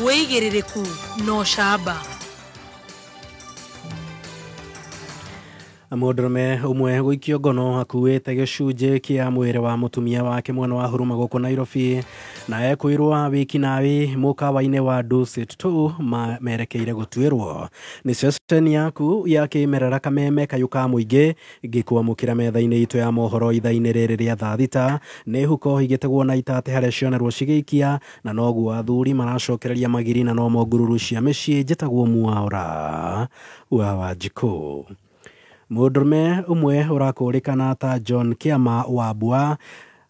wĩigĩrĩrĩku no camba. Mũndũrũme ũmwe gũikio ngono akuĩte gĩcunjĩ kĩa mwĩrĩ wa mũtumia wake mwena wa Huruma gũkũ Nairobi, na ekwĩrwo wiki nawe mũkawa-inĩ wa Dusit tu merekeire gũtuĩrwo. Nĩ ceceni yaku ya kĩmerera kameme kayũ ka mũingĩ ngĩkwamũkĩra metha-inĩ itũ ya mohoro ithaa-inĩ rĩrĩ rĩa thaa thita. Nĩ huko igĩtegwo na itate harĩa cionerwo cigĩikia, na noguo athuri maracokereria magiri na no ngururu cia mĩciĩ njĩtagwo Mwaũra wa Wanjikũ. Mũndũrũme ũmwe ũrakũrĩkana ta John Kiama wa Mbua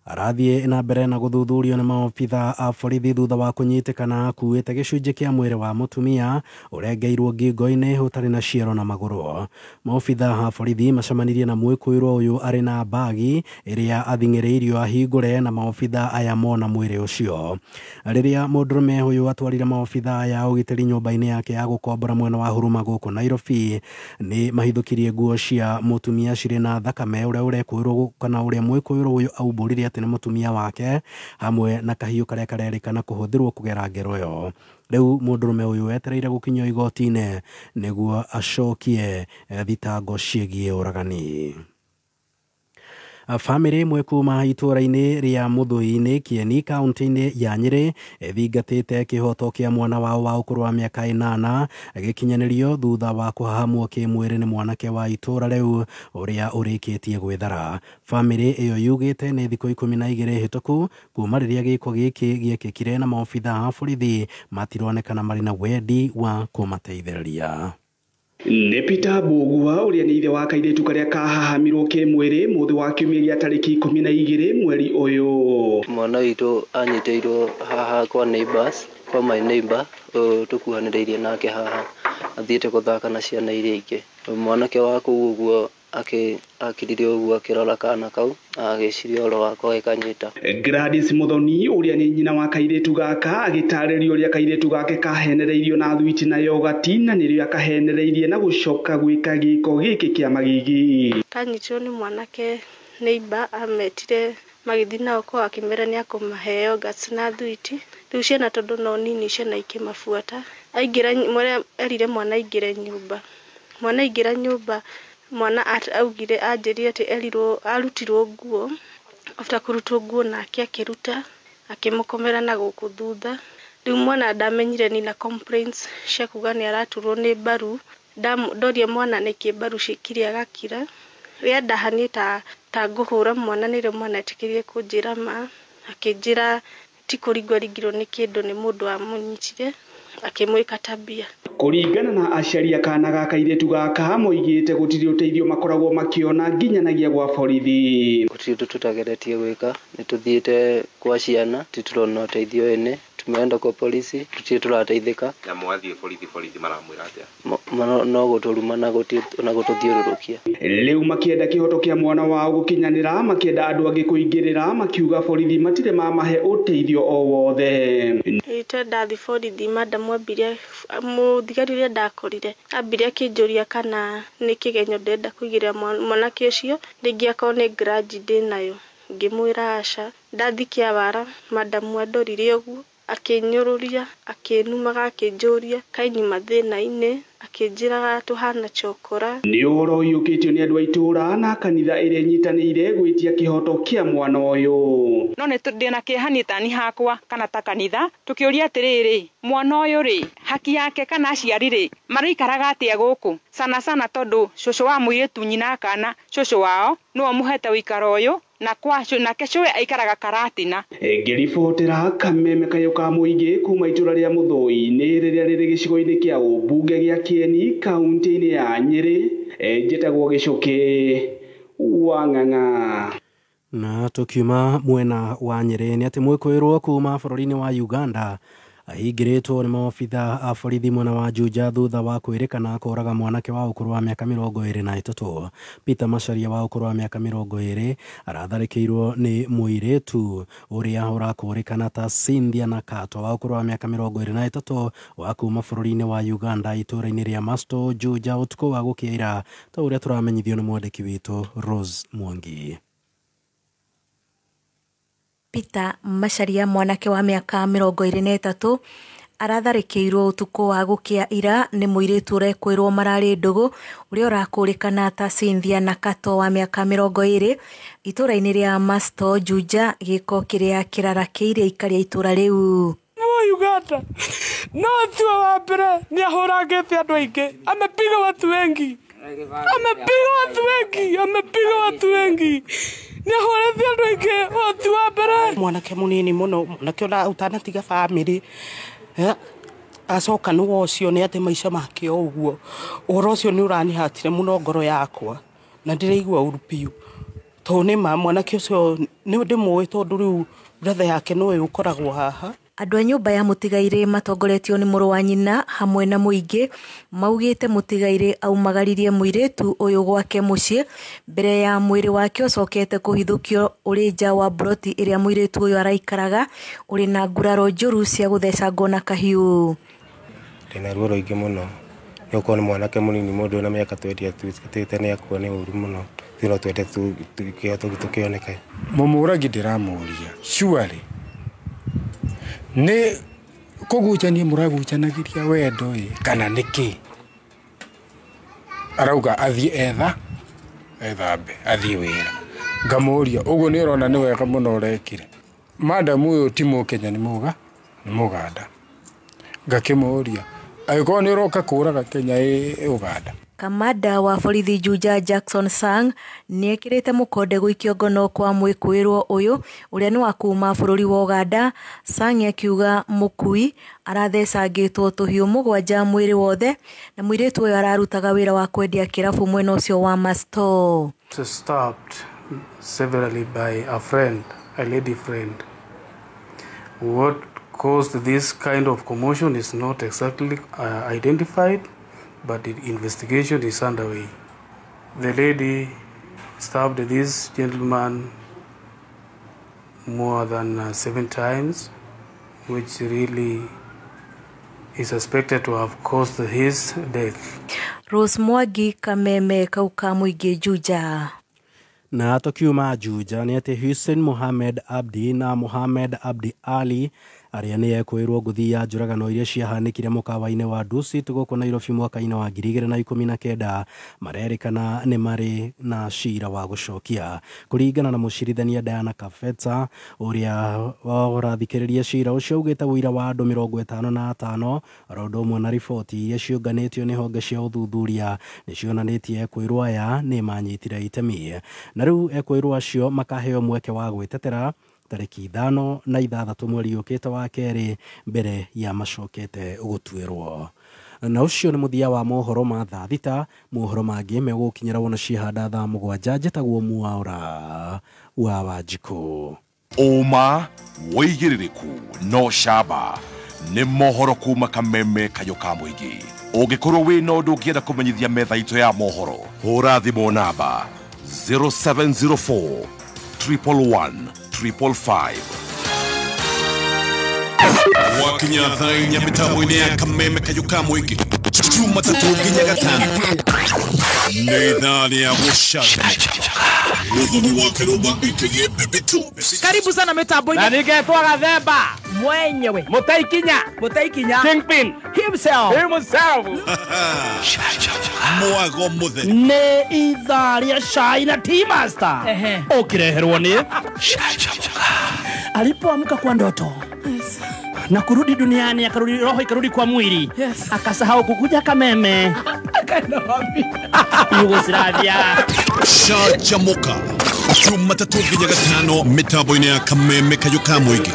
arathiĩ na mbere na gũthuthurio nĩ maobitha a borithi thutha wa kũnyitĩkana akuĩte gĩcunjĩ kĩa mwĩrĩ wa mũtumia ũrengeirwo ngingo-inĩ ũtarĩ na ciero na magũrũ. Maobitha a borithi macemanirie na mwĩkũĩrwo ũyũ arĩ na bagi ĩrĩa athing'ĩrĩirio ahingũre, na maobitha aya mona mwĩrĩ ũcio. Rĩrĩa mũndũrũme ũyũ atwarire maobitha aya ũgitĩri nyũmba-inĩ yake ya gũkombora mwena wa Huruma gũkũ Nairobi, nĩ mahithũkirie nguo cia mũtumia cirĩ na thakame ũrĩa ũrekũĩrwo kana ũrĩa mwĩkũĩrwo ũyũ aumbũrire atĩ nĩ mũtumia wake, hamwe na kahiũ karĩa karerĩkana kũhũthĩrwo kũgera ngero ĩyo. Rĩu mũndũrũme ũyũ wetereire gũkinyio igoti-inĩ nĩguo acokie thitango ciĩgiĩ ũragani. Famĩlĩ ĩmwe kuma itũũra-inĩ rĩa Mũthũi-inĩ Kieni kaunti-inĩ ya Nyĩrĩ thingatĩte kĩhoto kĩa mwana wao wa ũkũrũ wa mĩaka 8 gĩkinyanĩrio thutha wa kũhahamwo kĩmwĩrĩ nĩ mwanake wa itũũra rĩu ũrĩa ũrĩkĩtie gwĩthara. Famĩlĩ ĩyo yugĩte nĩ thikũ 12 hĩtũku kuma rĩrĩa gĩko gĩkĩ gĩekĩkire, na maobitha a borithi matironekana marĩ na wendi wa kũmateithĩrĩria. Nĩ Peter Mbũgua ũrĩa nĩ ithe wa kairĩtu karĩa kahahamirwo kĩmwĩrĩ mũthĩ wa kiumia gĩa tarĩki 12 mweri ũyũ. Mwana witũ anyitĩirwo haha kwa neighbors, kwa my neighbor tũkuhanĩrĩirie nake haha athiĩte gũthaka na ciana iria ingĩ. Mwanake wa kũu ũguo akirire ũguo akĩrora kana kau agĩciria ũhoro wako gĩkanyita. Gladys Muthoni ũrĩa nĩ nyina wa kairĩtu gaka agĩtarĩria ũrĩa kairĩtu gake kahenereirio na thwiti na yogati, na nĩrĩo akahenereirie na gũcoka gwĩka gĩko gĩkĩ kĩa magigi. Kanyitirwo nĩ mwanake neighbor ametire magĩthiĩ nao kwa akĩmera nĩ akũmahe yogati na thwiti. Rĩu ciana tondũ no nini ciana ikĩmabuata, aingĩra erire mwana aingĩre nyũmba. Mwana aingĩra nyũmba, mwana augire anjĩrire atĩ arutirwo nguo, after kũrutwo nguo nake akĩruta akĩmũkomera na gũkũ thutha. Rĩu mwana ndamenyire ni na complaints cia kuga nĩ araturwo nĩ mbaru. Ndoria mwana nĩkĩ mbaru cikire agakira. Rĩrĩa ndahanie ta ngũhũra mwana, nĩrĩo mwana etĩkĩrire kũnjĩra ma, akĩnjĩra ti kũringwo nĩ kĩndũ nĩ mũndũ amũnyitire akĩmwĩka tabia. Kũringana na aciari a kana ga kairĩtu gaka moigĩte gũtirĩ ũteithio makoragwo makĩona nginyanagia gwa borithi. Gũtirĩ ũndũ tũtageretie gwĩka, nĩ tũthiĩte kwa ciana, tũtirona ũteithio ene, tumeenda kwa polisi, tutirĩ tũrateithĩka. Na mwathiĩ borithi maramwĩra atĩa? No gũtũruma na gũtũthiũrũrũkia. Rĩu makĩenda kĩhoto kĩa mwana wao gũkinyanĩra, makĩenda andũ angĩ kũingĩrĩra, makiuga borithi matirĩ mamahe ũteithio o wothe. Ite ndathi borithi madamu ambirie mũthigari ũrĩa ndakorire ambirie akĩnjũria kana nĩ kĩgenyo ndenda kũigĩrĩra mwanake ũcio, rĩngĩ akorwo nĩ grudge ndĩnayo. Ngĩmwĩra aca. Ndathi Kĩawara madamu andorire ũguo akĩnyũrũria, akĩnumaga, akĩnjũria kainima thĩna-inĩ, akĩnjĩraga tũhana chokora. Nĩ ũhoro ũiyũkĩtio nĩ andũ a itũũra na kanitha ĩrĩa inyitanĩire gwĩtia kĩhoto kĩa mwana ũyũ. No nĩ ndĩna kĩehani tani hakwa kana ta kanitha tũkĩũria atĩrĩrĩ, mwana ũyũ rĩ, haki yake kana aciari rĩ maraikaraga atĩa gũkũ? Sana tondũ cũcũ wa mũirĩtu nyina kana cũcũ wao nĩwe mũhete ũikaro ũyũ, na kwacio nake cũwe aikaraga Karatina. Ngĩribotera kameme kayũ ka mũingĩ kuma itũũra rĩa Mũthũi-inĩ rĩrĩa rĩrĩ gĩcigo-inĩ kĩa ũmbunge gĩa Kieni kaunti-inĩ ya Nyĩrĩ, njĩtagwo Gĩcũkĩ wa Ng'ang'a. Na tukiuma mwena wa Nyeri ni ati mwikuirwo kuma bũrũri-inĩ wa Uganda ahingĩrĩtwo nĩ maobitha a borithi mwena wa Juja thutha wa kwĩrĩkana kũraga mwanake wa ũkũrũ wa mĩaka 23. Peter Macharia wa ũkũrũ wa mĩaka 20 aratharĩkĩirwo nĩ mũirĩtu ũrĩa ũrakũrĩkana ta Cynthia Nakato wa ũkũrũ wa mĩaka 23 wa kuma bũrũri-inĩ wa Uganda itũũra-inĩ rĩa Masto Juja ũtukũ wa gũkĩira ta ũrĩa tũramenyithio nĩ mwandĩki witũ Rose Mwangi. Peter Macharia mwanake wa mĩaka 23 aratharĩkĩirwo ũtukũ wa gũkĩa ira nĩ mũirĩtu ũrekwĩrwo mararĩ ndũgũ ũrĩa ũrakũrĩkana ta Cynthia Nakato wa mĩaka 20 itũũra-inĩ rĩa Masto Juja gĩko kĩrĩa kĩrarakĩire ikaria itũũra rĩu. Uganda no tuwa wa mbere nĩ ahũrangĩte andũ aingĩ, amepiga watu wengi, amepiga watu wengi ni ahũrĩte andũ aingĩ watu wa mbere. Mwanake mũnini mũno, mwanake ũtanatiga family acoka nĩwe ũcio nĩ atĩ maica make ũguo. Ũhoro ũcio nĩ ũranihatire mũno ngoro yakwa na ndĩraigua ũru biũ tondũ nĩ mwanake ũcio nĩ ndĩmũĩ tondũ rĩu brother yake nĩwe ũkoragwo haha. Andũ a nyũmba ya mũtigairĩ matongoretio nĩ mũrũ wa nyina hamwe na mũingĩ maugĩte mũtigairĩ aumagaririe mũirĩtu ũyũ gwake mũciĩ mbere ya mwĩrĩ wake ũcokete kũhithũkio ũrĩ nja wa broti ĩrĩa mũirĩtu ũyũ araikaraga ũrĩ na nguraro njũru cia gũthecangwo na kahiũ. Ndĩna ruo rũingĩ mũno nĩ ũkorwo nĩ mwanake mũnini mũndũ na mĩaka 20 atwĩte nĩ akuo nĩ ũru mũno thĩno twende tukĩoneke. Mũmũragi ndĩramũria surely nĩ kũgucania mũragucanagĩria wendo kana nĩkĩ? Arauga athiĩ ethambe athiĩ wĩra. Ngamũria ũguo nĩ ũrona nĩ wega mũno ũrekire. Madam ũyũ ti Mũkenya nĩ Mũganda. Ngakĩmũria agĩkorwo nĩ ũroka kũraga Kenya Uganda. Kamanda wa borithi Juja Jackson Sang nĩ ekĩrĩte mũkonde gũikio ngono kwa mwĩkũĩrwo ũyũ ũrĩa nĩ wa kuma bũrũri wa Uganda. Sang akiuga mũkui arathecangĩtwo tũhiũ 7 mwĩrĩ wothe na mũirĩtu ũyũ ararutaga wĩra wa kwendia kĩrabu mwena ũcio wa Masto. Stopped severally by a lady friend. What caused this kind of commotion is not exactly identified, but the investigation is underway. The lady stabbed this gentleman more than 7 times, which really is suspected to have caused his death. Rose Mwangi, Kameme Kauka Muingi Juja. Na tukiuma Juja ni ati Hussein Mohamed Abdi na Mohamed Abdi Ali arĩa nĩ ekwĩrwo ngũthi ya njũragano iria ciahanĩkire mũkawa-inĩ wa Dusit gũkũ Nairobi mwaka-inĩ wa 2019 marerĩkana nĩ marĩ na cira wa gũcokia. Kũringana na mũcirithania Diana Kafetsa ũrĩa ũrathikĩrĩria cira ũcio augĩte ũira wa andũ 55 oro ũndũ ũmwe na riboti iria ciũnganĩtio nĩ honge cia ũthuthuria nĩ cionanĩtie ekwĩrwo aya nĩ manyitire itemi. Na rĩu ekwĩrwo acio makaheo mweke wa gwĩtetera tarĩki 5 na 6 mweri ũkĩte wa kerĩ mbere ya macokete gũtuĩrwo. Na ũcio nĩ mũthia wa mohoro ma thaa thita. Mohoro mangĩ megũkinyĩra wona ciahanda thaa 7 njĩtagwo Mwaũra wa Wanjikũ. Ũma wĩigĩrĩrĩku no camba nĩ mohoro kuma Kameme kayũ ka mũingĩ. Ũngĩkorwo wĩna ũndũ ũngĩenda kũmenyithia metha itũ ya mohoro hũra thimũ namba 0704 111 555. Wakinya thainya mitambo-inĩ ya Kameme kayũ ka mũingĩ Jumatatu nginya Gatano nĩ ithaa rĩa gũcanjamũka. Karibu sana mitambo-inĩ na ningetwa Gathemba mwenyewe Mutaikinya Kingpin himself mwago muthe nĩ ithaa rĩa Shai na T-Master ũkĩreherwo nĩ alipoamka kwa ndoto na kurudi duniani akarudi roho ikarudi kwa mwili akasahau kukuja Kameme akaenda wapi Yugoslavia. Chanjamũka Jumatatu nginya Gatano mitambo-inĩ ya Kameme kayũ ka mũingĩ.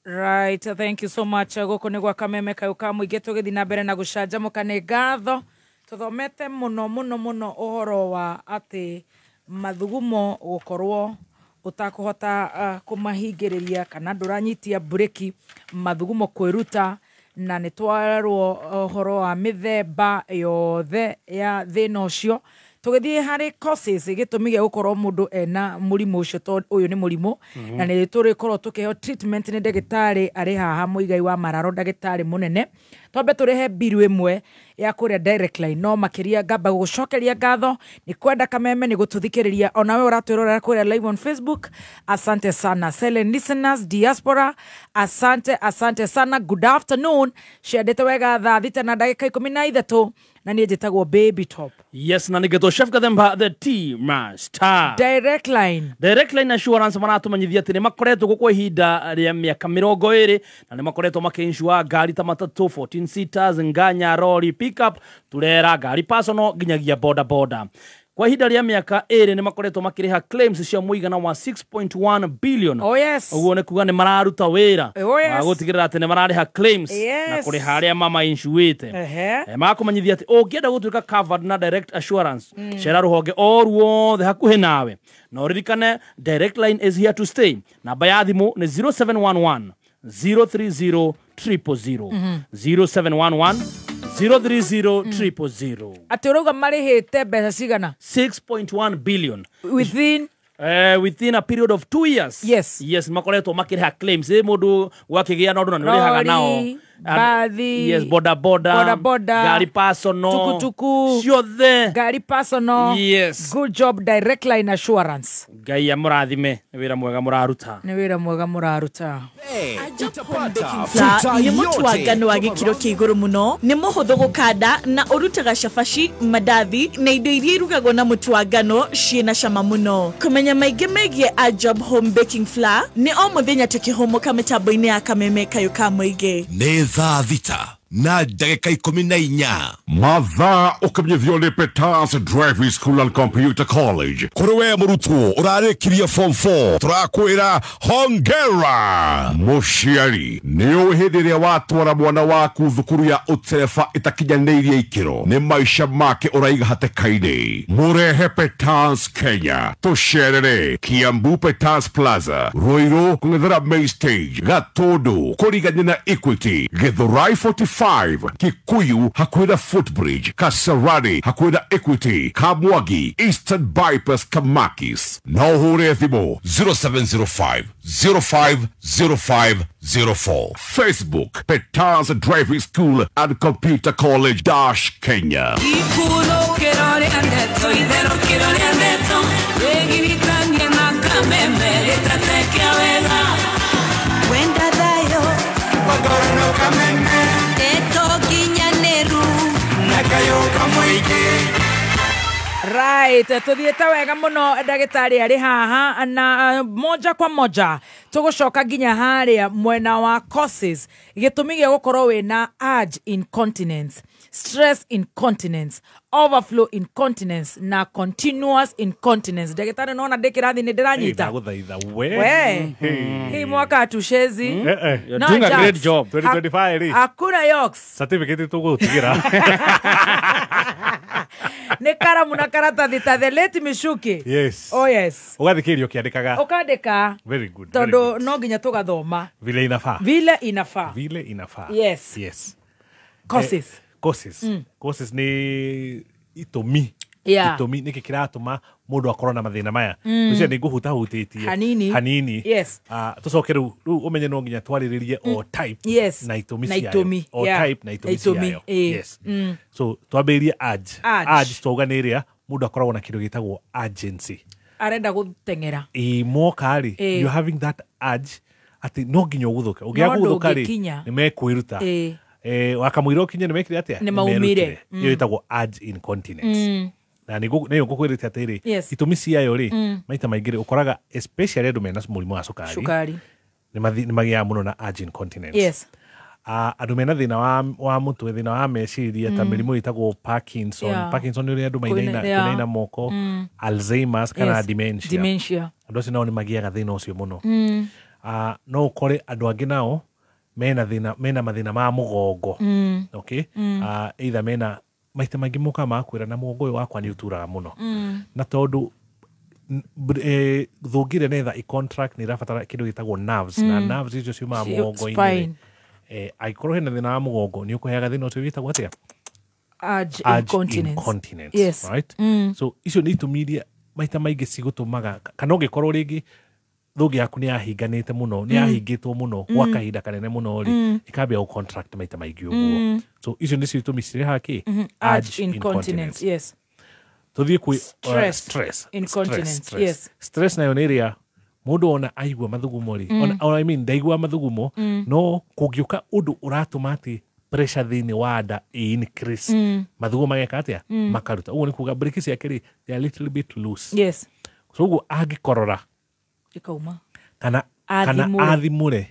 Right, thank you so much. Gũkũ nĩ gwa Kameme kayũ ka mũingĩ tũgĩthiĩ na mbere na gũcanjamũka. Nĩ ngatho tuthomete muno uhoro wa ati mathugumo gukorwo utakuhota kumahingiriria kana nduranyitia breki mathugumo kwiruta na nitwarwo uhoro wa mithemba yothe ya thina ucio tugithie hari causes gitumige gukorwo mundu ena murimu ucio to uyu ni murimu na ni turikorwo tukiheo treatment ni ndagitari ari haha muigai wa Mararo ndagitari munene tombe turihe biru imwe ya kuria direct line no makiria ngamba gucokeria ngatho ni kwenda kameme ni gututhikiriria ona we uratwirora kuria live on Facebook. Asante sana silent listeners diaspora, asante sana. Good afternoon, shedete wega thaa thita na ndagika 13 na nie njitagwo Baby Top. Yes, na nigeto chef Gathemba the T Master. Direct line assurance maratumanyithia ati ni makoretwo gukwa ihinda ria miaka 20 na ni makoretwo makinsure ngari ta matatu 14 seaters nganya lorry pickup turera ngari personal ginyagia boda kwa ihinda ria miaka 2 ni makoretwo makiriha claims cia muigana wa 6.1 billion. Oh yes. Uguo ne kuga ni mararuta wira wa gutigirira ati ni marariha claims na kuri haria mama insuite makumanyithia ati ungienda gutuika covered na direct assurance shera ruhonge oruo the hakuhe nawe no ririkane direct line is here to stay. Namba ya thimu ni 0711 030 000 0711 030 ati uruga marihite mbeca cigana 6.1 billion within a period of 2 years. Yes, makoretwo makiriha claims mundu gwakigia na undu na nurihaga nao bathi yes boda gari personal tukutuku ciothe gari personal. Yes, good job direct line assurance. Ngai amurathime ni wira mwega muraruta ni mutu wa ngano wa gikiro kia iguru muno ni muhuthu gukanda na urutaga cabaci mandathi na indo iria irugagwo na mutu wa ngano ciina cama muno. Kumenya maingi megie Ajob home baking flour ni o muthenya tukihumuka mitambo-ini ya Kameme Kayuka Muingi ni thaa thita na ndagika 14 mathaa ukamenyithio ni Peters Driving School and Computer College. Kuri we murutwo urarikiria form 4 turakwira hongera muciari ni uhidiria watwara mwana waku thukuru ya uterefa itakinyaneirie ikiro ni maisha make uraiga hatekaini murehe Peters Kenya tusherere Kiambu Peters Plaza Ruiru kungethera main stage Gatundu kurigania na Equity Githurai 45 Kikuyu hakwenda Footbridge Kasarani hakwenda Equity Kamwagi Eastern Bypass Kamakis na uhure thimo 0705 050504 Facebook Peters Driving School and Computer College Kenya. Right, tuthiete wega muno ndagitari ari haha na moja kwa moja tugucoka nginya haria mwena wa causes gitumi gia gukorwo wina urge incontinence, stress incontinence, overflow incontinence na continuous incontinence. Ndagitari nona ndikirathi ni ndiranyita ndaguthaitha we hii mwaka atushezi you're doing a great job 2025 akura yoks certificate tugutugira ne karamu na karatathi ta the late Mishuki. Yes. Oh yes. Ugathikirio kiandikaga. Ukandika. Very good. Tondo no nginya tugathoma. Vile inafaa. Yes. Causes. Causes ni itumi. Itumi ni kikiratuma mundu akorwo na mathina maya. Ucio ni nguhutahutitie. Hanini. Yes. Tucokeru umenye no nginya twariririe o type. Yes. Na itumi ciayo. O type na itumi ciayo. Yes. So twambĩrĩrie urge twaũga nĩ ĩrĩa mũndũ akoragwo na kĩndũ gĩtagwo urgency. Arenda gũteng'era. Moka rĩ you having that urge ati no nginya ũgũthũke. Ũngĩaga gũthũka rĩ nĩ mekwĩruta. Wakamũira ũkinye nĩ mekire atĩa? Nĩ maumire. Iyo ĩtagwo urge incontinence. Na nĩyo ngũkwĩrĩte atĩrĩ itũmi ciayo rĩ maita maingĩ ũkoraga especially andũ mena mũrimũ wa cukari nĩ magĩaga mũno na urge incontinence. Yes. Andũ mena thĩna wa mũtwe thĩna wa meciria ta mĩrimũ ĩtagwo Parkinson nĩ ũrĩa andũ mainaina moko, Alzheimer's kana dementia. Andũ acio nao nĩ magĩaga thĩna ũcio mũno. No ũkore andũ angĩ nao mena mathĩna ma mũgongo. Okay? Either mena maita maingĩ mũka makwĩra na mũgongo ũyũ wakwa nĩ ũturaga mũno na tondũ thũngire netha i-contract nĩ irabatara kĩndũ gĩtagwo nerves na nerves icio ciumaga mũgongo-inĩ angĩkorwo hena thĩna wa mũgongo nĩ ũkũheaga thĩna ũcio wĩtagwo atĩa urge incontinence yes. Right? So icio nĩ itũmi iria maita maingĩ cigũtũmaga kana ũngĩkorwo rĩngĩ thũngĩ yaku nĩ yahinganĩte mũno nĩ yahingĩtwo mũno gwa kahinda kanene mũno rĩ ĩkambia gũ-contract maita maingĩ ũguo so icio nĩcio itũmi cirehaga kĩ urge incontinence yes tuthiĩ kwĩ stress incontinence yes stress nayo nĩ ĩrĩa mũndũ ona aigua mathugumo rĩ I mean ndaigua mathugumo no kũngĩũka ũndũ ũratũma atĩ pressure thĩinĩ wa nda increase mathugumo mageka atĩa makaruta ũguo nĩ kuga breki ciake rĩ they are a little bit loose yes so ũguo angĩkorora ikauma kana athimũre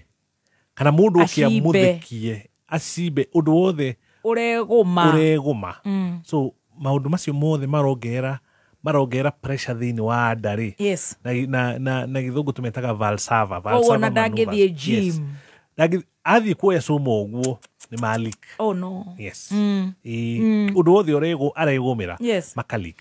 kana mũndũ ũkĩa mũthekie acimbe ũndũ wothe ũregũma so maũndũ macio mothe marongerera pressure thĩinĩ wa nda rĩ yes na gĩthũngũ tũmetaga valsava na ndangĩthiĩ gym athiĩ kuoya cuma ũguo nĩ malik oh no yes ũndũ wothe aregũmĩra makalik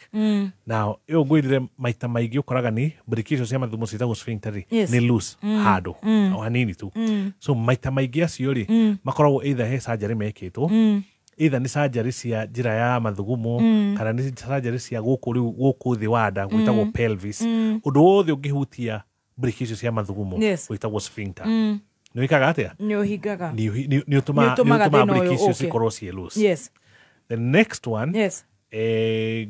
now ĩyo ngwĩrire maita maingĩ ũkoraga nĩ breki icio cia mathugumo ciĩtagwo sphincter nĩ loose handũ o hanini tu so maita maingĩ acio rĩ makoragwo either he surgery mekĩtwo either nĩ surgery cia njĩra ya mathugumo kana nĩ surgery cia gũkũ thĩ wa nda gwĩtagwo pelvis ũndũ wothe ũngĩhutia breki icio cia mathugumo gwĩtagwo sphincter nĩ wĩkaga atĩa nĩ ũhingaga nĩ ũtũmaga breki icio cikorwo ciĩ loose yes the next one yes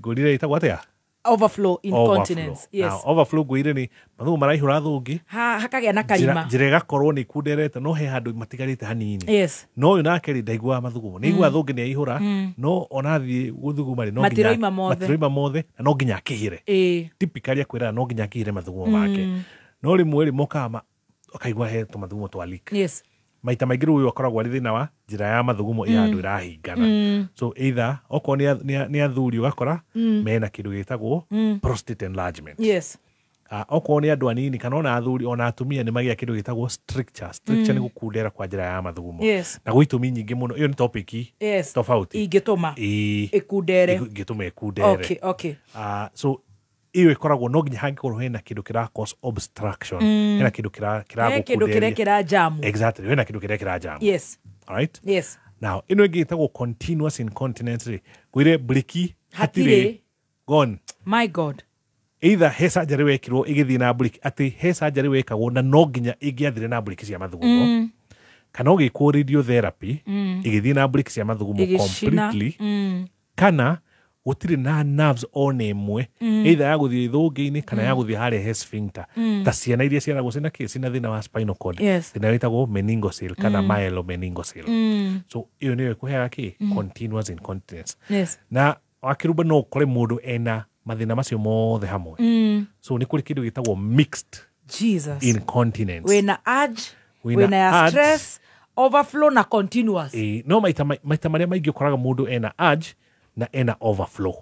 ngwĩrire ĩtagwo atĩa overflow incontinence yes now overflow ngwĩire nĩ mathugumo maraihũra thũngĩ hakagĩa na karima njĩra ĩgakorwo nĩ ikunderete no he handũ matigarĩte hanini yes no ũyũ nake rĩ ndaiguaga mathugumo nĩ igua thũngĩ nĩ aihũra no ona athiĩ gũthuguma rĩ matiroima mothe na no nginya akĩhĩre typically akwĩraga no nginya akĩhĩre mathugumo make no rĩmwe rĩ mokaga akaigua he tũmathugumo twa leak yes maita maingĩ rĩu ũyũ akoragwo arĩ thĩna wa njĩra ya mathugumo handũ ĩrahingana so either okorwo nĩ athuri ũgakora mena kĩndũ gĩtagwo prostate enlargement yes okorwo nĩ andũ anini kana ona athuri ona atumia nĩ magĩa kĩndũ gĩtagwo stricture nĩ gũkundera kwa njĩra ya mathugumo na gwĩ itũmi nyingĩ mũno ĩyo nĩ topic tofauti ingĩtũma ĩkundere okay so iyo ikoragwo no nginya hangĩkorwo hena kĩndũ kĩra cause obstruction hena kĩndũ kĩragũkunderia kĩra jamu exactly hena kĩndũ kĩra jamu yes alright yes now ĩno ĩngĩ ĩtagwo continuous incontinence rĩ gwĩre breki hatirĩ gone my god either he surgery wekirwo igĩthiĩ na breki atĩ he surgery wekagwo na no nginya ĩngĩathire na breki cia mathugumo kana ũgĩkwo radiotherapy igĩthiĩ na breki cia mathugumo completely kana gũtirĩ na nerves ona ĩmwe either ya gũthiĩ thũngĩ-inĩ kana ya gũthiĩ harĩa he sphincter ta ciana iria ciaragwo cina thĩna wa spinal cord thĩna wĩtagwo meningocele kana myelomeningocele so ĩyo nĩyo ĩkũheaga kĩ continuous incontinence na wakĩrumba no ũkore mũndũ ena mathĩna macio mothe hamwe so nĩ kũrĩ kĩndũ gĩtagwo mixed incontinence wĩna urge wĩna ya stress overflow na continuous no maita marĩa maingĩ ũkoraga mũndũ ena urge na ena overflow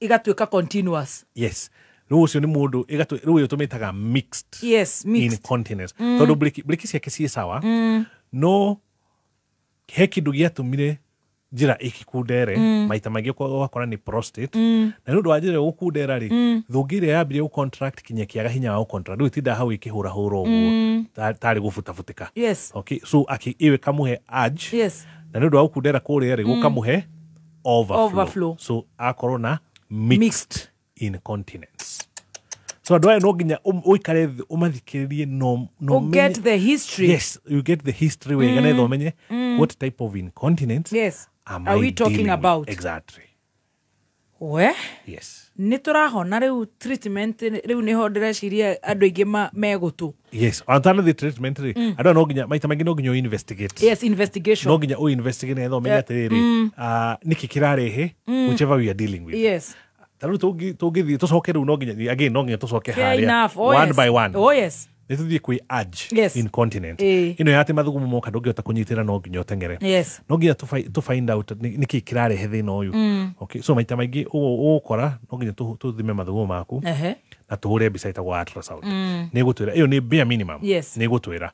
igatuĩka continuous yes rĩu ũcio nĩ mũndũ rĩu ũyũ tũmĩtaga mixed incontinence tondũ breki ciake ciĩ sawa no he kĩndũ gĩatũmire njĩra ĩkikundere maita maingĩ ũgakora nĩ prostate na nĩ ũndũ wa njĩra gũkundera rĩ thũngĩ ĩrĩa yambirie gũcontract kinya kĩaga hinya wa gũcontract rĩu itinda hau ĩkĩhũrahũra ũguo tarĩ gũbutabutĩka okay so ĩyo ĩkamũhe urge na nĩ ũndũ wa gũkundera kũrĩa rĩ gũkamũhe overflow so akorwo na mixed incontinence so andũ aya no nginya ũikare ũmathikĩrĩrie no get the history yes you get the history wega na ũmenye what type of incontinence are we talking about exactly yes nĩ tũrahona rĩu treatment rĩu nĩho ndĩreciria andũ aingĩ megũtũ yes alternative treatment rĩ andũ no nginya maita maingĩ no nginya investigation no nginya investigate na ũmenye atĩrĩrĩ nĩkĩ kĩrarehe whichever we are dealing with yes tarĩu tũngĩthiĩ tũcoke rĩu no nginya again no nginya tũcoke harĩa one by one yes nĩ tũthiĩ kwĩ urge incontinent ĩno ya atĩ mathugumo moka ndũngĩhota kũnyitĩra no nginya ũteng'ere no nginya to find out nĩkĩ kĩrarehe thĩna ũyũ okay so maita maingĩ ũgũkora no nginya tũthime mathugumo maku na tũhũre mbica ĩtagwo ultrasound nĩ ĩgũtwĩra ĩyo nĩ bare minimum nĩ ĩgũtwĩra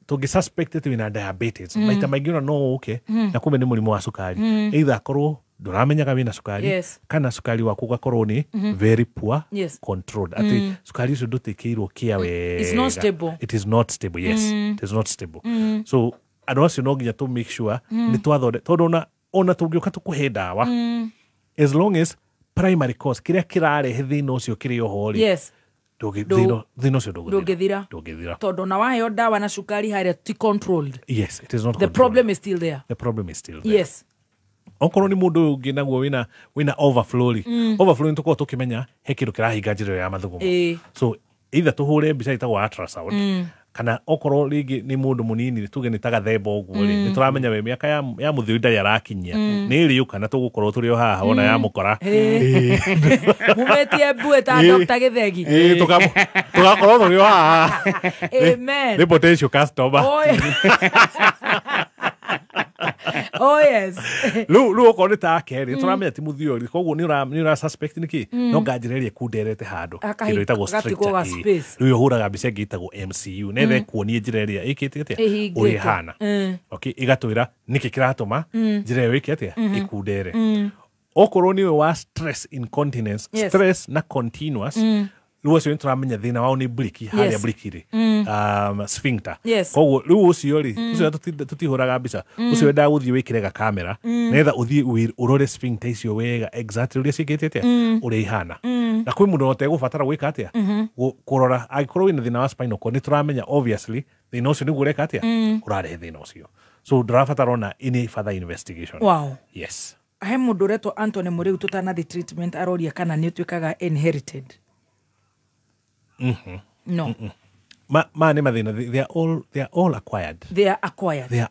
tũngĩ suspect atĩ wĩna diabetes maita maingĩ ona no ũke na kumbe nĩ mũrimũ wa cukari either akorwo nduramenyaga wina sukari Yes. kana sukari waku gakorwo ni very poor Yes. controlled ati sukari ucio ndutikirwo kia wega It's not stable. it is not stable yes it is not stable so andu acio no nginya to make sure ni twathonde tondu ona tungioka tukuhe ndawa as long as primary cause kiria kirarehe thina ucio kiri ohori Yes. thina ucio ndungithira tondu na waheo ndawa na sukari haria ti controlled. yes it is not The problem is still there. the problem is still there. Yes. Okorwo ni mundu ungi naguo wina overflow overflow tuko tukimenya he kindu kirahinga njira ya mathugumo so either tuhure mbica itagwo ultrasound kana okorwo ringi ni mundu munini tuge ni taga themba uguo ni turamenya we miaka ya muthio ndari arakinyia ni riu kana tugukorwo turi o haha ona ya mukora mumetie mbu ta Dr. Githegi tugakorwo turi o haha amen ni potential customer oh yes lu okorwo ni ta keri turamenya ti muthio ri koguo ni ura suspect niki no nganjirerie kunderete handu kindu itagwo structure riu huraga mbica ngitagwo MCU nethe kuonie njira iria ikite atia uri hana okay igatwira niki kiratuma njira iyo ikite atia ikundere okorwo ni wa stress incontinence stress na continuous riu ucio ni turamenya thina wao ni briki haria briki ri sphincter koguo riu ucio ri ucio tutihuraga mbica ucio nda guthii wikirega kamera netha uthii urore sphincter icio wega exactly uria cikite atia uri ihana na kwi mundu ote gubatara gwika atia kurora agikorwo wina thina wa spinal cord ni turamenya obviously thina ucio ni gureka atia urarehe thina ucio so ndirabatara ona any further investigation wow yes he mundu retwo Anthony Muriu tutanathi treatment aroria kana ni twikaga inherited no ne mathina they are all acquired they are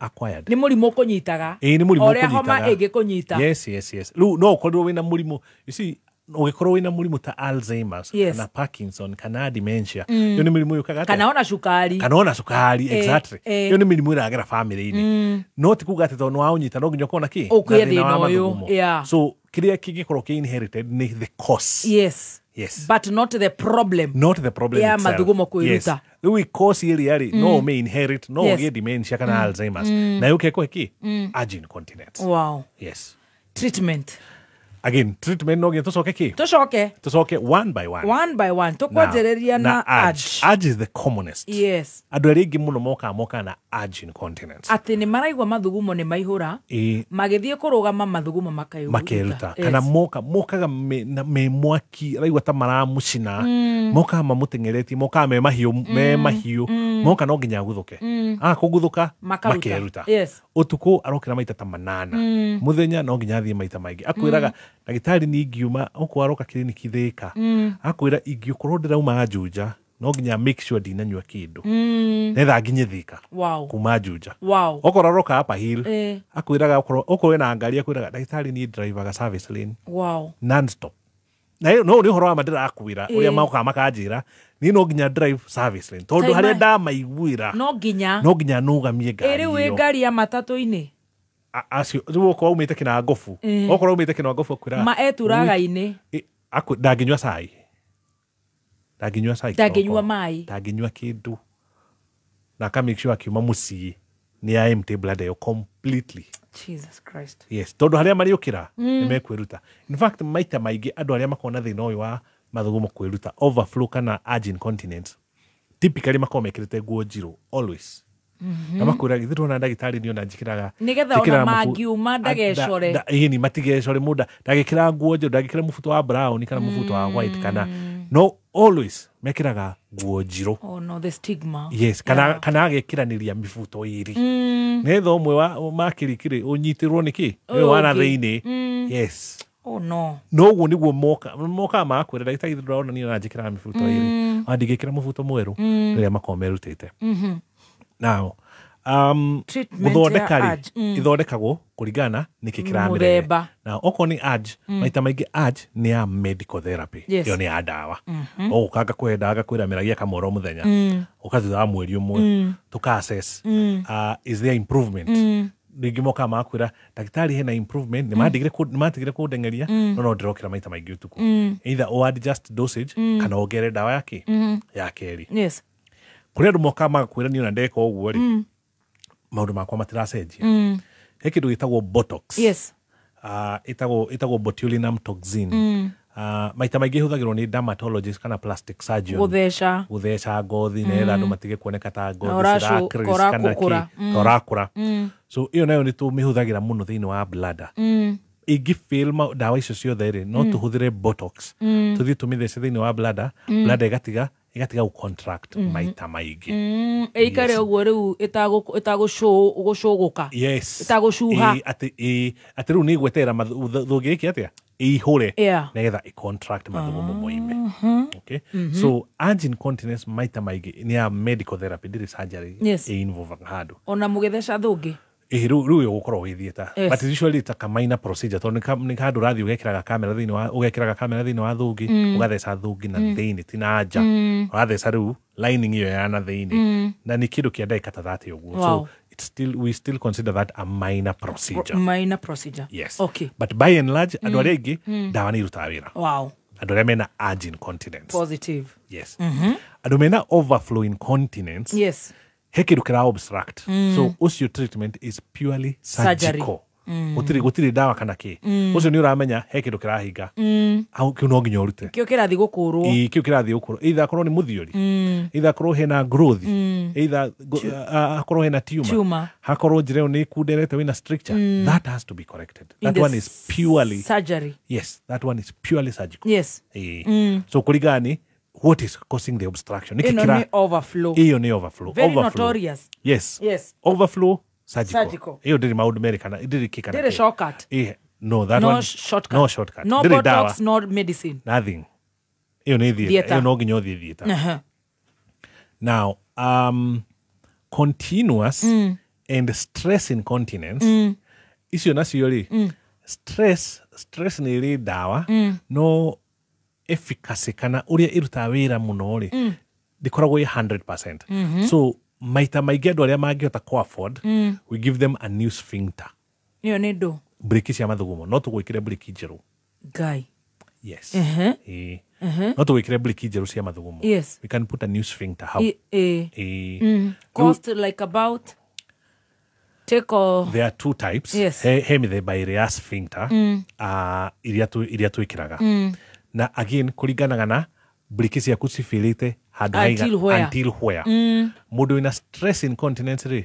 acquired ni murimu kunyitaga ni murimu kunyitaga homa ingikunyita yes lu no korwo wina murimu you see ugikorwo wina murimu ta Alzheimer's kana Parkinson kana dementia yo ni mirimu yukaga kana ona sukari exactly yo ni mirimu iragera family ini no ti kuga ati tondu waunyita no nginya kona ki so kiria kingikorwo ki inherited ni the cause yes but not the problem yeah mathugumo kwiruta we cause iri no may inherit no get dementia kana Alzheimer's na yuke ko ki aging incontinence wow yes treatment again treatment no get tucoke one by one tukwajereria na age is the commonest andu eringi muno moka na age incontinence ati ni maraigwa mathugumo ni maihura magithie kurugama mathugumo makayuruta kana mokaga me mwaki raigwa ta maramucina moka mamutengereti moka me mahiu moka no nginya guthuke kuguthuka makeruta utuku arokira maita ta 8 muthenya no nginya thie maita maingi akwiraga ndagitari ni ingiuma okwaroka kliniki thika akwira ingiukorwo ndirauma Juja no nginya make sure dinanywa kindu netha nginye thika kuma Juja okora roka hapa hill akwiraga okoro na ngari akwiraga ndagitari ni driver ga service lane non stop na no ni horo amadira akwira uria mauka makanjira ni no nginya drive service lane tondu haria ndamaiguira no nginya nugamie ngari eri we ngari ya matatu ini acio uko umite kina ngofu okoro umite kina ngofu kwira ma eturaga ini ndaginywa cai ndaginywa mai ndaginywa kindu na ka make sure akiuma mucii ni ya empty bladder yo completely Jesus Christ yes tondu haria mariukira ni mekwiruta in fact maita maingi andu haria makona thina uyu wa mathugumo kwiruta overflow kana aging incontinence typically makomekirite nguo njiru always na makwira githiro na ndagitari ni ona njikiraga nigetha ona mangiuma ndagecore ni matigecore muda ndagikira nguo njiru ndagikira mufuto wa brown kana mufuto wa white kana no always mekiraga nguo njiru oh no the stigma yes kana agekiraniria mifuto iri netho mwe wa makirikire unyitirwo niki wana theini yes oh no guo niguo moka makwira ndagitari ndona ni ona njikira mifuto iri andigikira mufuto mweru ria makomerutite now guthondeka ithondekagwo kuringana niki kiramire na oko ni age maita maingi age ni ya medical therapy yo ni ya ndawa ukanga kwenda kwira miragia kamoro muthenya ukathutha mweri umwe tuka assess is there improvement ringi moka makwira daktari hena improvement ni matigire kundengeria no ndirokira maita maingi utuku either o adjust dosage kana ogere ndawa yake ya keri yes kuri andu moka makwira ni ona ndeka uguo ri maundu makwa matiracenjia he kindu gitagwo botox ĩtagwo botulinum toxin. Maita maingĩ hũthagĩrwo nĩ dermatologist kana plastic surgeon. Gũtheca ngothi nĩgetha andũ matige kuoneka ta ngothi cirakris kana korakũra. So ĩyo nayo nĩtũmĩhũthagĩra mũno thĩinĩ wa bladder. Ingĩ-fail ndawa icio ciothe rĩ, no tũhũthĩre botox. Tũthiĩ tũmĩthece thĩinĩ wa bladder ĩgatiga gũ-contract maita maingĩ. Ĩikare ũguo rĩu ĩtagũcũgũka. Ĩtagũcuha. Atĩ rĩu nĩ ĩgweterera thũngĩ ĩkĩ atĩa? Ĩihũre nĩgetha ĩ-contract mathugumo moime. Okay? So urge incontinence maita maingĩ nĩ ya medical therapy, ndĩrĩ surgery ĩ-involve handũ. Ona mũgĩtheca thũngĩ? Rĩu ũgũkorwo ũgĩthiĩ but usually it's a minor procedure tondũ nĩ handũ ũrathiĩ ũgekĩraga kamera thĩinĩ wa thũngĩ, ũgatheca thũngĩ na thĩinĩ ti na nja. Ũratheca rĩu lining ĩyo ya na thĩinĩ na nĩ kĩndũ kĩa ndagĩka ta 30 ũguo. So we still consider that a minor procedure. Minor procedure. Yes. Okay. But by and large andũ arĩa aingĩ ndawa nĩ irutaga wĩra. Wow. Andũ arĩa mena urge incontinence. Positive. Yes. Andũ mena overflow incontinence. Yes. He kĩndũ kĩra obstruct. So ũcio treatment is purely surgical. Gũtirĩ ndawa kana kĩ. Ũcio nĩ ũramenya he kĩndũ kĩrahinga. Kĩu no nginya ũrute. Kĩo kĩrathiĩ gũkũrwo. Kĩu kĩrathiĩ gũkũrwo. Either akorwo nĩ mũthiori. Either akorwo hena growth. Either akorwo hena tumor. Hakorwo njĩra ĩyo nĩ kunderete wĩna stricture. That has to be corrected. That one is purely surgery. Yes, that one is purely surgical. Yes. So kũringana ni what is causing the obstruction? Ĩno nĩ overflow. Ĩyo nĩ overflow. Very notorious. Yes. Overflow surgical. Hiyo ndiri maundu merikana, ndiri kikana. Ndiri shortcut. No, that no one shortcut. No shortcut. No ndiri botox, no medicine. Nothing. Hiyo ni theater. Hiyo no nginyo theater. Now, continuous and stress incontinence. Icio nacio ri. Stress ni ri dawa. No efficacy kana uria irutaga wira muno ri. Ndikoragwo 100%. So maita maingĩ andũ arĩa mangĩhota ku-afford, we give them a new sphincter. Nĩyo nĩ ndũ? Breki cia mathugumo, no tũgwĩkĩre breki njerũ. Guy. Yes. No tũgwĩkĩre breki njerũ cia mathugumo. Yes. We can put a new sphincter. How? Cost like about take all. There are two types. Yes. He mĩthemba ĩrĩ ya sphincter iria twĩkĩraga. Na again kũringanaga na breki ciaku cibĩrĩte until where. Mũndũ wĩna stress incontinence rĩ,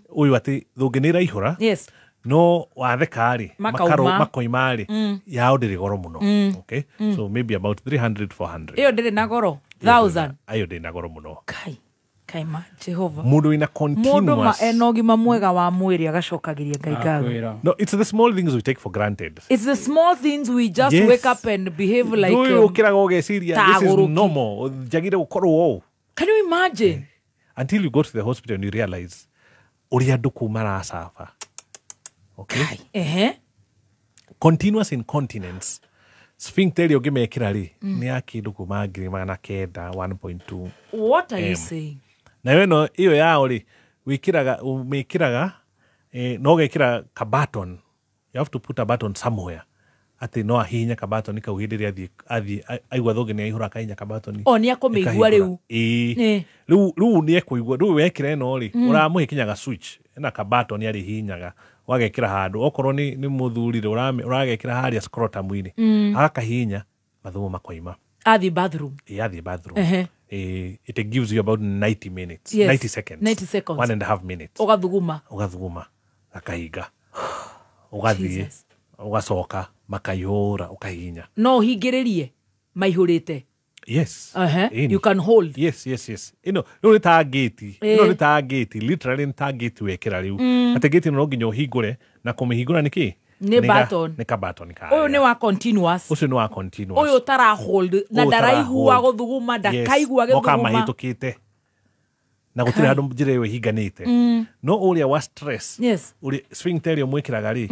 ũyũ atĩ thũngĩ nĩ ĩraihũra. Yes. No watheka rĩ, makoima rĩ, yao ndĩrĩ goro mũno. Okay? So maybe about 300-400. Ĩyo ndĩrĩ na goro 1000. Ĩyo ndĩrĩ na goro mũno. Kaima Jehova. Mũndũ wĩna continuous. Mũndũ ena ũgima mwega wa mwĩrĩ agacokagĩria Ngai ngatho. No, it's the small things we take for granted. It's the small things we just wake up and behave like ũkĩraga ũgeciria this is normal. Njagĩrĩire gũkorwo ũũ. Can you imagine? Until you go to the hospital and you realize ũrĩa andũ kũu maracafa. Okay? Continuous incontinence. Sphincter ĩrĩa ũngĩmekĩra rĩ, nĩ ya kĩndũ kuma 900, 1.2. What are you saying? Na ĩno ĩyo yao rĩ, umĩkĩraga no gekĩra ka button. You have to put a button somewhere. Atĩ no ahihinya ka button kau hĩndĩ ĩrĩa athiĩ aigua thũngĩ nĩ aihũra akahihinya ka button. O nĩ akũmĩigua rĩu. Rĩu nĩ ekũigua. Rĩu wekĩra ĩno rĩ, ũramũhe kinyaga switch. Ĩna ka button arĩhihinyaga. Wagekĩra handũ. Okorwo nĩ mũthuri rĩ, ũragekĩra harĩa scrotum-inĩ. Agakahihinya mathugumo makoima. Athiĩ bathroom. Athiĩ bathroom. It gives you about 90 minutes. Yes. 90 seconds. 90 seconds. 1.5 minutes. Ũgathuguma. Akahinga. Ũgathiĩ. Ũgacoka. Makaihũra. Ũkahihinya. No ũhingĩrĩrie maihũrĩte. Yes. You can hold. Yes. Ĩno nĩ ta gate. Ĩno nĩ ta gate. Literally nĩ ta gate wekĩra rĩu. Atĩ gate no nginya ũhingũre na kũmĩhingũra nĩkĩ? Nĩ button. Nĩ ka button ka. Ũyũ nĩ wa continuous. Ũcio nĩ wa continuous. Ũyũ tara hold na ndaraigua gũthuguma ndakaigua gĩthuguma. Moka mahĩtũkĩte. Na gũtirĩ handũ njĩra ĩyo ĩhinganĩte. No ũrĩa wa stress. Yes. Ũrĩa sphincter ĩyo mwĩkĩraga rĩ,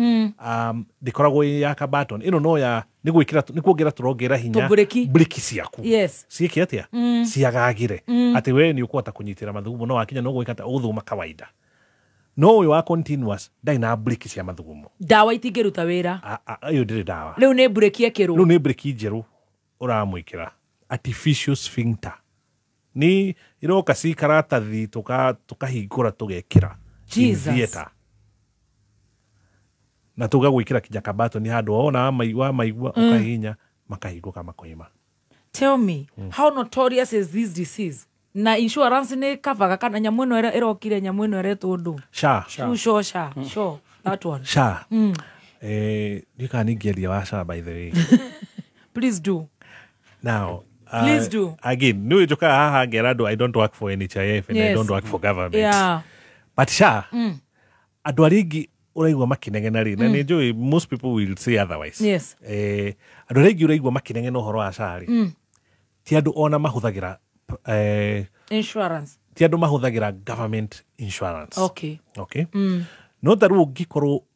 ndĩkoragwo ya ka button. Ĩno no ya nĩ kuongerera tũrongerera hinya breki ciaku. Yes. Ciĩke atĩa? Ciagagĩre. Atĩ we nĩ ũkũhota kũnyitĩra mathugumo no wakinya no gwĩka ta ũthuguma kawaida. No ũyũ wa continuous ndarĩ na breki cia mathugumo. Dawa itingĩruta wĩra. Ĩyo ndĩrĩ dawa. Rĩu nĩ breki ekĩrwo. Rĩu nĩ breki njerũ ũramwĩkĩra. Artificial sphincter. Ni iroka ci karatathi tukahingũra tugekĩra. Jesus. na tugagwikira kinya kabato ni handu ona maigua ukahinya makahingũka makoima. Tell me, how notorious is this disease? Na insurance ni kavaga kana nyamu ino irokire nyamu ino iretwo ndu? SHA. Sure. That one. SHA. You can get your SHA, by the way. Please do. Now, please do. Again, no joka haha gerado, I don't work for NHIF and I don't work for government. Yeah. But SHA, andu arigi uraigua makinengena ri, na nijui most people will say otherwise. Yes. Andu arigi uraigua makinengena uhoro wa SHA ri. Ti andu ona mahuthagira insurance. Ti andu mahuthagira government insurance. Okay. No taru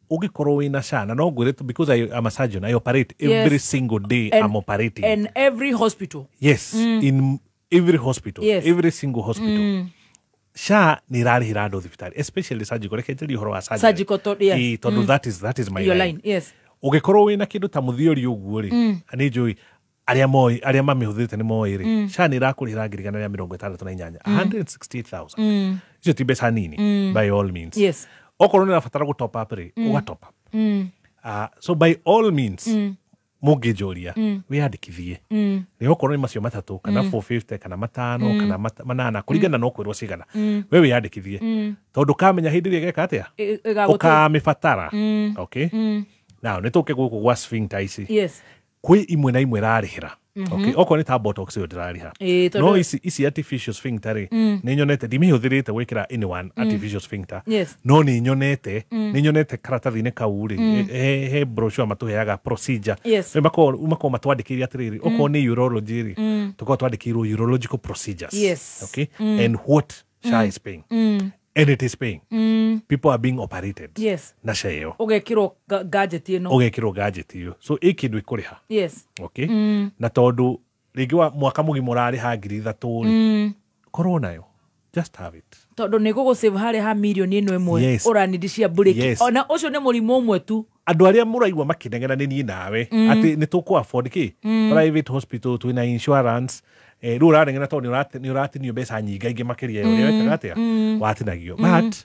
ugikorwo wina SHA na no ngwire because I am a surgeon, I operate every single day. I'm operating in every hospital. Yes, in every hospital. Yes. Every single hospital. SHA ni rarihira andu thibitari, especially surgical. Rekenjeri uhoro wa surgical tondu that is my your line. Yes. Ugikorwo wina kindu ta muthiori uguo ri ani njui aria mamihuthite ni moi ri SHA ni rakurihira ngirigana ya 68 168,000 icio ti mbeca nini by all means. Yes. Okorwo ni rafatara go top up ri uga top up. So by all means mungijoria wiyandikithie ni okorwo ni macio matatu kana 450 kana matano kana manana kuringana no kwirwo cigana we wiyandikithie tondu kamenya hindi ria geka atia ukamifatara. Okay. Now nituke guku gwa sphincter ici. Yes. Kwi imwe na imwe rarihira. Okay, okorwo ni ta botox yo ndirariha. No isi artificial sphincter ni nyonete ndimihuthirite gwikira in one artificial sphincter. No ni nyonete karatathi-ini kau ri he brochure matuheaga procedure. We mako matwandikiria atiriri okorwo ni urology ri tuko twandikirwo urological procedures. Okay, and what SHA is paying. And it is paying. People are being operated. Yes. Na SHA yo. Ugekirwo gadget ino. Ugekirwo gadget iyo. So ikindu ikuriha. Yes. Okay. Na tondu rigi wa mwaka mugima urariha 3,000 corona yo. Just have it. Tondu ni gugu save hari ha million ino imwe uranidishia break. Ona ucio ni murimo umwe tu. Andu aria muraigwa makinengena ni nie nawe ati ni tuku afford ki private hospital twina insurance riu urarengena tondu ni uratinio mbeca nyinga ingi makiria yo ni wekaga atia watinagio but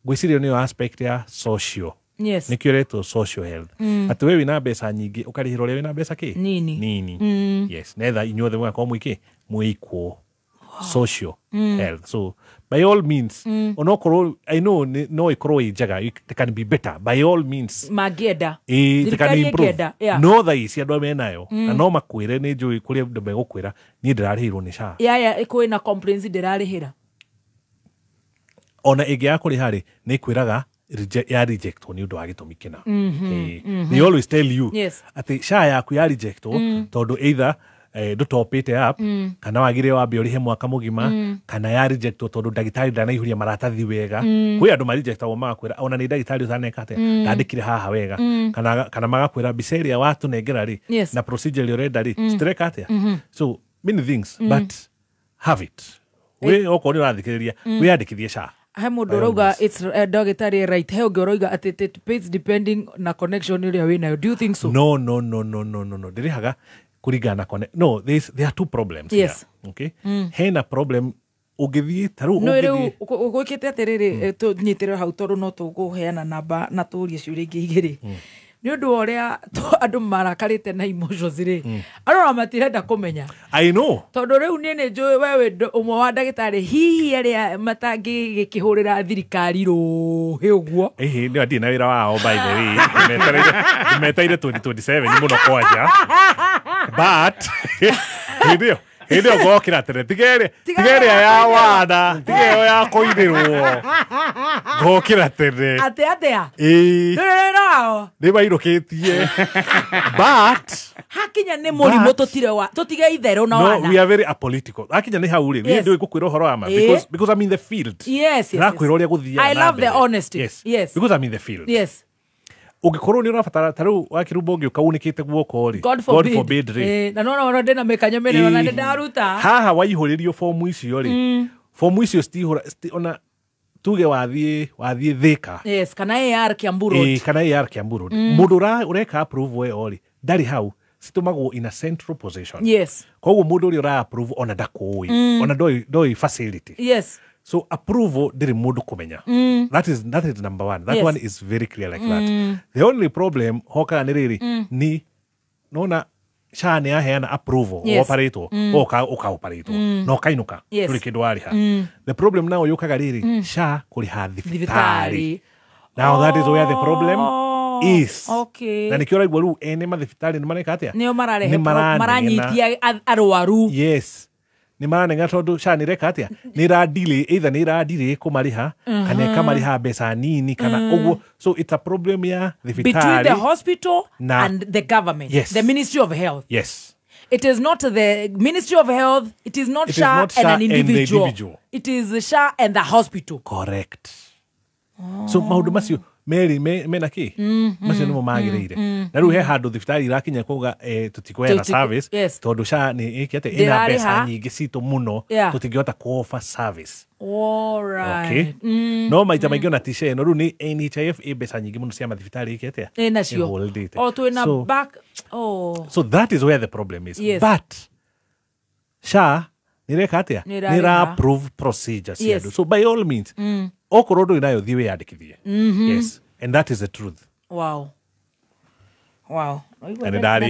gwicirio ni aspect ya social. Yes. Nikio reto social health. Ati we wina mbeca nyingi ukarihira uria wina mbeca ki nini. Yes, nether inyothe mwako mwiki mwiko social health. So by all means onokoro I know no ikorwo injaga it can be better by all means mageda they can improve. No tha isi andu menayo na no makwire ni njui kuri andu megukwira ni ndirarihirwo ni SHA ikuwi na complaints ndirarihira ona ingi ya kuri hari ni kwiraga reject ni undu wa gitumi kina. They always tell you ati SHA yaku ya reject tondu either ndutopite up kana wagire wambe urihe mwaka mugima kana ya reject tondu ndagitari ndanaihũria maratathi wega. Kwi andu ma reject wo makwira ona ni ndagitari utaneka ate ndandikire haha wega kana magakwira biseria watu negera ri na procedure urenda ri streka ate. So many things but have it. We okoni urathikiriria we andikithie SHA. He mundu rauga it's ndagitari right he ungi roiga ati it pays depending na connection uria wina. Do you think so? No ndirihaga kurigana kone. No, there are two problems. Yes. Here, okay. Hena problem ugithie taru no riu gwikite atiriri tunyitire hau toru no tuguheana namba na turie ciuria ingi igiri ni undu uria andu marakarite na emotions ri arora matirenda kumenya. I know tondu riu ni njui wewe umwe wa ndagitari hihi aria matangi gikihurira thirikari ruhi uguo ni andi na wira wao by the way meteire 2027 ni muno kwaja but Hindi gokira tere tigere ya wada tigere ya koidirwo gokira tere atea no ni bairoketie but hakinya ni murimo tutige itherũ na wana. No, we are very apolitical. Hakinya ni hauri we ndio igukwira uhoro ama because I'm in the field. Yes. Rakwira uria guthia. I love the honesty. Yes. Because I'm in the field. Yes. Ugikorwo ni urafatara taru wakirumba ungi ukaunikite guoko ri God forbid ri na no ndena mekanya mene na ndaruta haha waihuririo form icio ri form icio ona tuge wathie thika. Yes, kana AR Kiambu Road. Kana AR Kiambu Road. Mundu ureka approve we ori ndari hau situmagwo in a central position. Yes. Koguo mundu uri ura approve ona ndakui ona doi facility. Yes. So approval ndiri mundu kumenya. That is number one. That one is very clear like that. The only problem hoka ni riri ni nona SHA ni aheana approval operator oka operator no kainuka tuli kindu ariha. The problem now yukaga riri SHA kuriha thibitari. Now that is where the problem is. Okay. Na nikiora igwa ru ene mathibitari ni mareka atia? Nio maranyitia arwaru. Yes. Ni maranenga tondu SHA ni reka atia? Ni radile either ni radile kumariha kana kamariha besa nini kana ogwo. So it's a problem ya thibitari between the hospital and the government. Yes. The Ministry of Health. Yes. It is not the Ministry of Health. It is not SHA and an individual. It is SHA and the hospital. Correct. So maundu macio meri mena ki macio nimo magireire na riu he handu thibitari irakinya kuga tutikoena service tondu SHA ni ikiate ina pesa nyingi citu muno tutingihota ku-offer service. Alright. Okay. No maita maingi ona tishe no riu ni NHIF pesa nyingi muno cia mathibitari ikiate nacio to in a back. So that is where the problem is. But SHA nireka atia nira approve procedures. So by all means okorodo inayo thiwe yandikithie. Yes, and that is the truth. Wow. Nĩ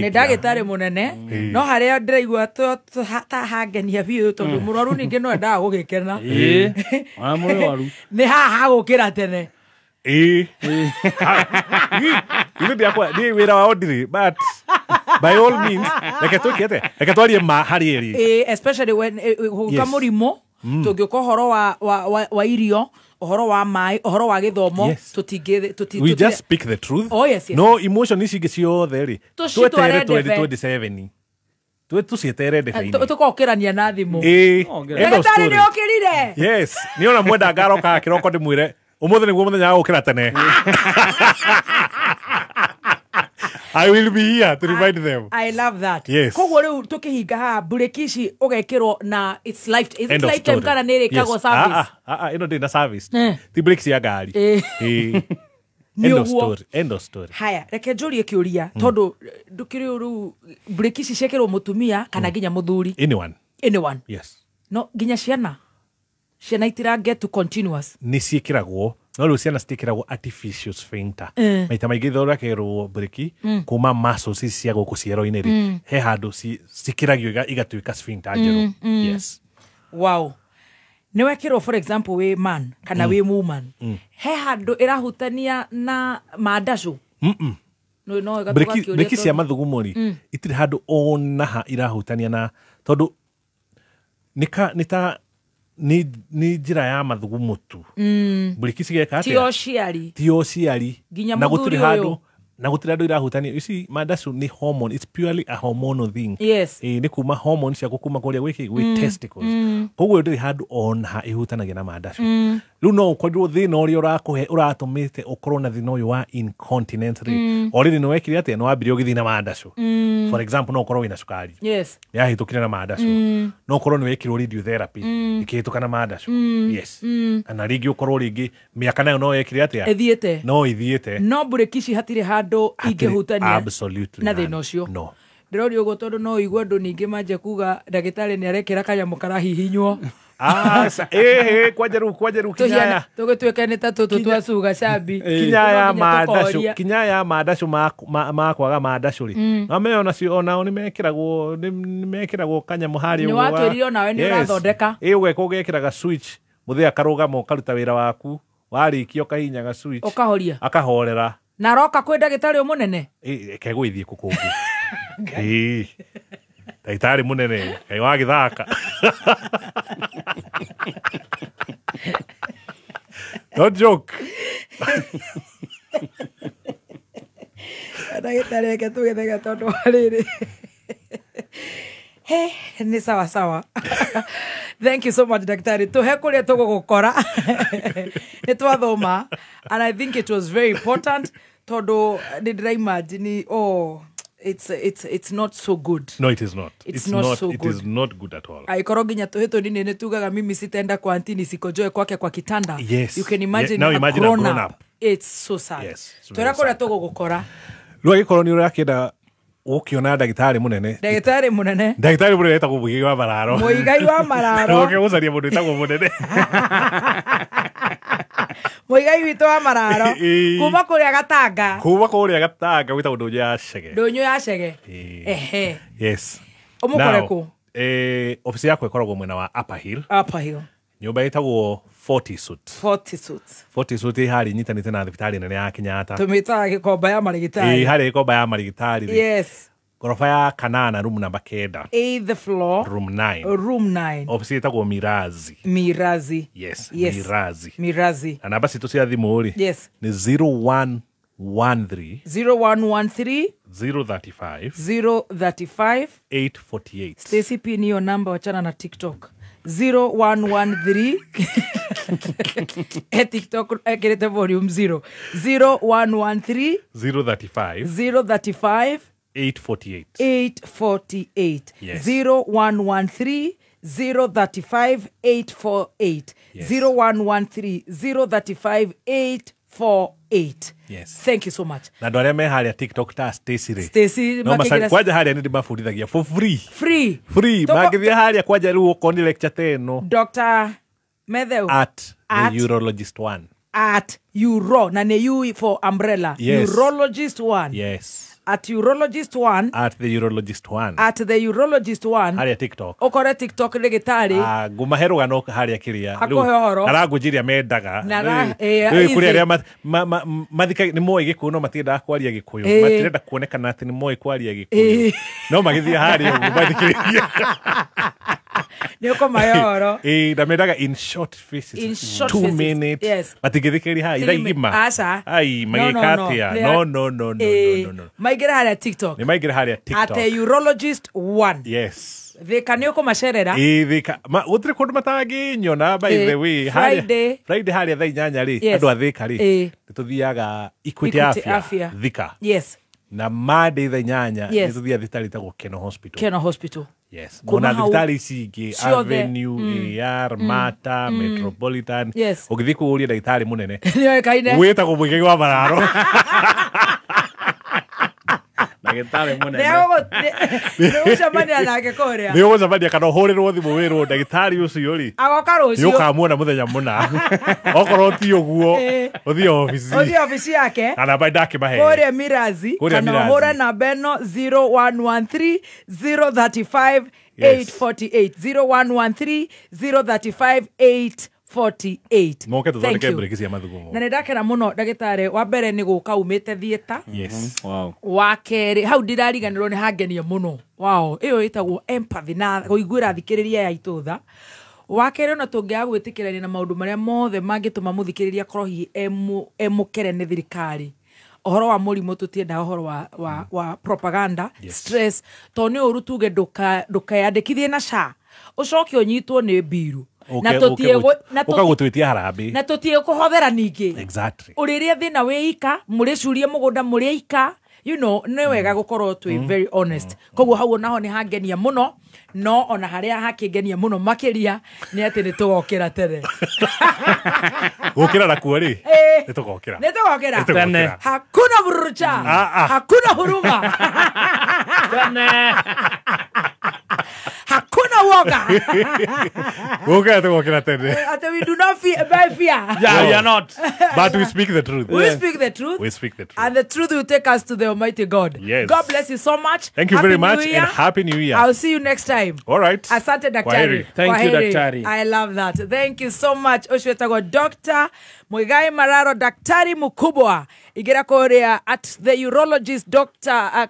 ndagĩtarĩ mũnene no harĩa ndĩraigua ta hangenia biũ tondũ mũrwaru ningĩ no endaga gũgĩkena. Nĩ haha gũkĩra tene. Ni wĩra wa ndiri but by all means reke twarie ma harĩ eri. Especially when gũka mũrimũ tũngĩũka ũhoro wa irio ohoro wa mai ohoro wa githomo we just speak the truth. No emotion ici ingĩ ciothe ri twetere 2027 tucietere ndebe-inĩ tukokĩrania na thimũ. Ndagĩtarĩ nĩ okĩrire. Yes, ni ona mwenda ngaroka kĩroko ndĩmwĩre ũmũthĩ nĩguo mũthenya wa gũkĩra tene. I will be here to remind them. I love that. Yes. Koguo riu tukihinga ha break ici ugekirwo na it's lifetime kana nĩ rĩkagwo service. Ino ndĩ service. Ti break cia ngari. End of story. Haya, reke njũrie kĩũria tondu ndukĩrĩ riu break ici ciekĩrwo mũtumia kana nginya mũthuri. Anyone. Yes. No nginya ciana itira get to continuous. Ni ciĩkĩragwo no rĩu ciana citikĩragwo artificial sphincter. Maita maingĩ thondekagĩrwo breki kuma muscles cia gũkũ ciero-inĩ rĩ he handũ cikĩragio igatuĩka sphincter njerũ. Yes. Wow. Nĩ wekĩrwo for example wĩ man kana wĩ woman he handũ ĩrahutania na maandacũ. Breki cia mathugumo rĩ itirĩ handũ ona ha irahutania na tondu ni njira ya mathugumo tu. Breki cigeka atia ti ociari na gũtirĩ handũ irahutania. You see, maandacũ ni hormone. It's purely a hormonal thing. Yes. Ni kuma hormone cia gũkuma kũrĩa gwĩ testicles. Koguo ndĩrĩ handũ ona ha ihutanagia na maandacũ. Rĩu no ũkorirwo thĩna ũrĩa ũratũmĩte ũkorwo na thĩna ũyũ wa incontinence rĩ already nĩ wekire atĩa nĩ wambirie ũgĩthiĩ na maandacũ. For example no ũkorwo wĩna cukari yahĩtũkire na maandacũ. No ũkorwo nĩ wekirwo radiotherapy ĩkĩhĩtũka na maandacũ. Yes. Kana rĩngĩ ũkorwo rĩngĩ mĩaka nayo no yekire atĩa no ithiĩte. No breki ici hatirĩ handũ ingĩhutania na thĩna ũcio. No. Ndĩrorio ũguo tondũ no igwe andũ ningĩ manje kuga ndagĩtarĩ nĩ arekĩra kanyamũ karahihinywo. Kwajeru kinyaya tũgĩtuĩka nĩ ta tũtũ twa cuga cambi kinyaya maandacũ makwaga maandacũ rĩ na meyo nacio onao nĩ mekĩragwo kanyamũ harĩ ũguo. Nĩ watwĩrire onawe nĩ ũrathondeka. Ũgeka ũgekĩraga switch mũthĩa akarũgama ũkaruta wĩra waku warĩkia ũkahihinyaga switch ũkahoria akahorera na roka kwĩ ndagĩtarĩ mũnene kegũithiĩ kũkũngĩ. Ndagĩtarĩ mũnene Ngai wa gĩthaka. Don't joke. Ndagĩtarĩ reke tũgĩthega tondũ wa rĩrĩ nĩ sawa. Thank you so much Daktari. Tuhe kũrĩa tũgũgũkora nĩ twathoma and I think it was very important tondu ndĩra imagine it's not so good. No, it is not. It's not so good. It is not good at all. Aikoro nginya tũhĩtũ nini tugaga mimi sitaenda kwa antini sikojoe kwake kwa kitanda. Yes. You can imagine, now imagine a grown up. It's so sad. Yes. Twera kũrĩa tũgũgũkora. Rĩu agĩkorwo nĩ ũrakĩenda ukiona ndagitari munene ndagitari munene etagwo Muigai wa Mararo Muigai wa Mararo ukiucaria mundu etagwo munene Muigai witũ wa Mararo kuma kũrĩa Gatanga witagwo Ndũnyũ ya Cege ehe yes ũmũkore kũ ofisi yako ikoragwo mwena wa Upper Hill nyũmba ĩtagwo Forty Suits harĩ nyitanĩte na thibitarĩ nene ya Kenyatta tũmĩtaga gĩkomba ya marigitari harĩ gĩkomba ya marigitari yes gorofa ya kanana room number 9 8th floor room 9 ofisi ĩtagwo Mirazi yes Mirazi na namba citũ cia thimũ rĩ yes nĩ 0113 035 848 Stacy P niyo namba wachana na TikTok 0113 TikTok ekirete volume 0 0113 035 848 yes. 0113 035 848 yes. 0113 035 848 yes. Thank you so much. Na ndo arĩa me harĩa TikTok ta Stacy kwanja harĩa nĩ ndĩmabundithagia for free free mangĩthiĩ harĩa kwanja rĩu ũkoni lecture ta ĩno Dr. Metheu at the urologist 1 at uro na ne u for umbrella yes. urologist 1 yes at urologist 1 at the urologist 1 harĩa TikTok okore TikTok ndagĩtarĩ ngumahe rũgano harĩa kĩrĩa rĩu arangũnjiria mendaga rĩu kũrĩ arĩa mathika nĩ moĩ Gĩkũyũ no matiendaga kwaria Gĩkũyũ matirenda kuonekana atĩ nĩ moĩ kwaria Gĩkũyũ no magĩthiĩ harĩa ũguo mathikĩrĩria nĩ ũkũmahe na mendaga in short faces 2 minutes matingĩthikĩrĩria ha ithaa igima magĩka atĩa no maingĩra harĩa TikTok at the urologist 1 yes thika nĩ ũkũmacerera thika gũtirĩ kũndũ matangĩnyona by the way Friday harĩa thaa 8 rĩ andũ a Thika rĩ nĩtũthiaga Equity Afya Thika yes na Monday thaa 8 nĩtũthiaga thibitarĩ itagwo Keno Hospital yes mona thibitarĩ ici ingĩ Avenue AR Mata Metropolitan ũgĩthiĩ kũũria ndagĩtarĩ mũnene wĩtagwo Muigai wa Mararo ndagĩtarĩ mũnene nĩũgũcemania nake kũrĩa nĩũgũcemania kana ũhũrĩrwo thimũ wĩrwo ndagĩtarĩ ũcio rĩ agoka rũciũ nĩũkamuona mũthenya mũna okorwo ti ũguo ũthiĩ obici yake na namba ndakĩmahe kũrĩa Mirazi kana ũhũre namba ĩno 0113 035 848 0113 035 848 moke tũthondeke break cia mathugumo na nĩndakena mũno ndagĩtarĩ wa mbere nĩ gũka umĩte thieta wa kerĩ hau ndirariganĩrwo nĩ hangenia mũno ĩyo ĩtagwo empathy na kũiguĩra thikĩrĩria ya itũtha wa kerĩ ona tũngĩaga gwĩtĩkĩrania na maũndũ marĩa mothe mangĩtũma mũthikĩrĩria korwo hihi emũkere nĩ thirikari ũhoro wa mũrimũ tũtiendaga ũhoro wa propaganda stress to nĩ ũru tuge ndũkeyandĩkithie na SHA ũcoke ũnyitwo nĩ mbiru ũkagũtwĩtia harambĩ na tũtiĩ kũhothera ningĩ exactly ũrĩrĩa thĩna wĩika mũrĩcurie mũgũnda mũrĩika nĩ wega gũkorwo twĩ very honest koguo hau naho nĩ hangenia mũno no ona harĩa hakĩngenia mũno makĩria nĩ atĩ nĩ tũgokĩra tene gũkĩra nakuo rĩ nĩ tũgokĩra hakuna burucha hakuna huruma hakuna woga gũkĩra tũgokĩra tene we do not fear you are not but we speak the truth and the truth will take us to the Almighty God. Yes. God bless you so much. Thank you very much and Happy New Year. I'll see you next time. All right. Asante daktari. Thank you daktari. I love that. Thank you so much. Oshwetago Dr. Muigai Mararo daktari mukubwa. Igira korea at the urologist doctor at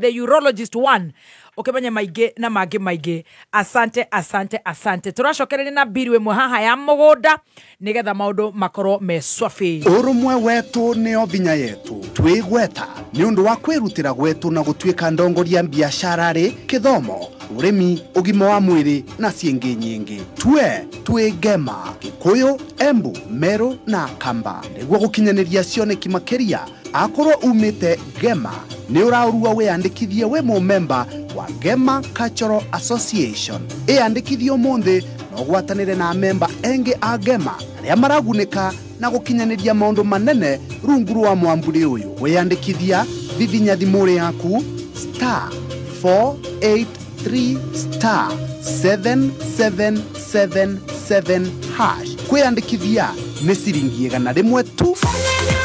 the urologist 1. Ukimenya maingĩ na mangĩ maingĩ asante tũracokereria na biri we haha ya mũgũnda nĩgetha maũndũ makorwo me swafi ũrũmwe wetu nĩo binya yetu twĩgweta nĩ ũndũ wa kwĩrutĩra gwetu na gũtuĩka ndongoria biacara rĩ kĩthomo ũrĩmi ũgima wa mwĩrĩ na ciĩngĩ nyingĩ twĩ Gema Gĩkũyũ Embu Meru na Kamba nĩguo gũkinyanĩria cioneki makĩria akorwo umĩte Gema nĩ ũraurua wĩyandĩkithie we mũmemba wa Gema Cultural Association ĩyandĩkithie ũmũthĩ na ũgwatanĩre na memba engĩ a Gema arĩa maragunĩka na gũkinyanĩria maũndũ manene rungu rwa mwambũrĩ ũyũ wĩyandĩkithia vivinya thimũrĩ yaku star 483 star 7777 hash kwiyandikithia nĩ ciringi 100 tu.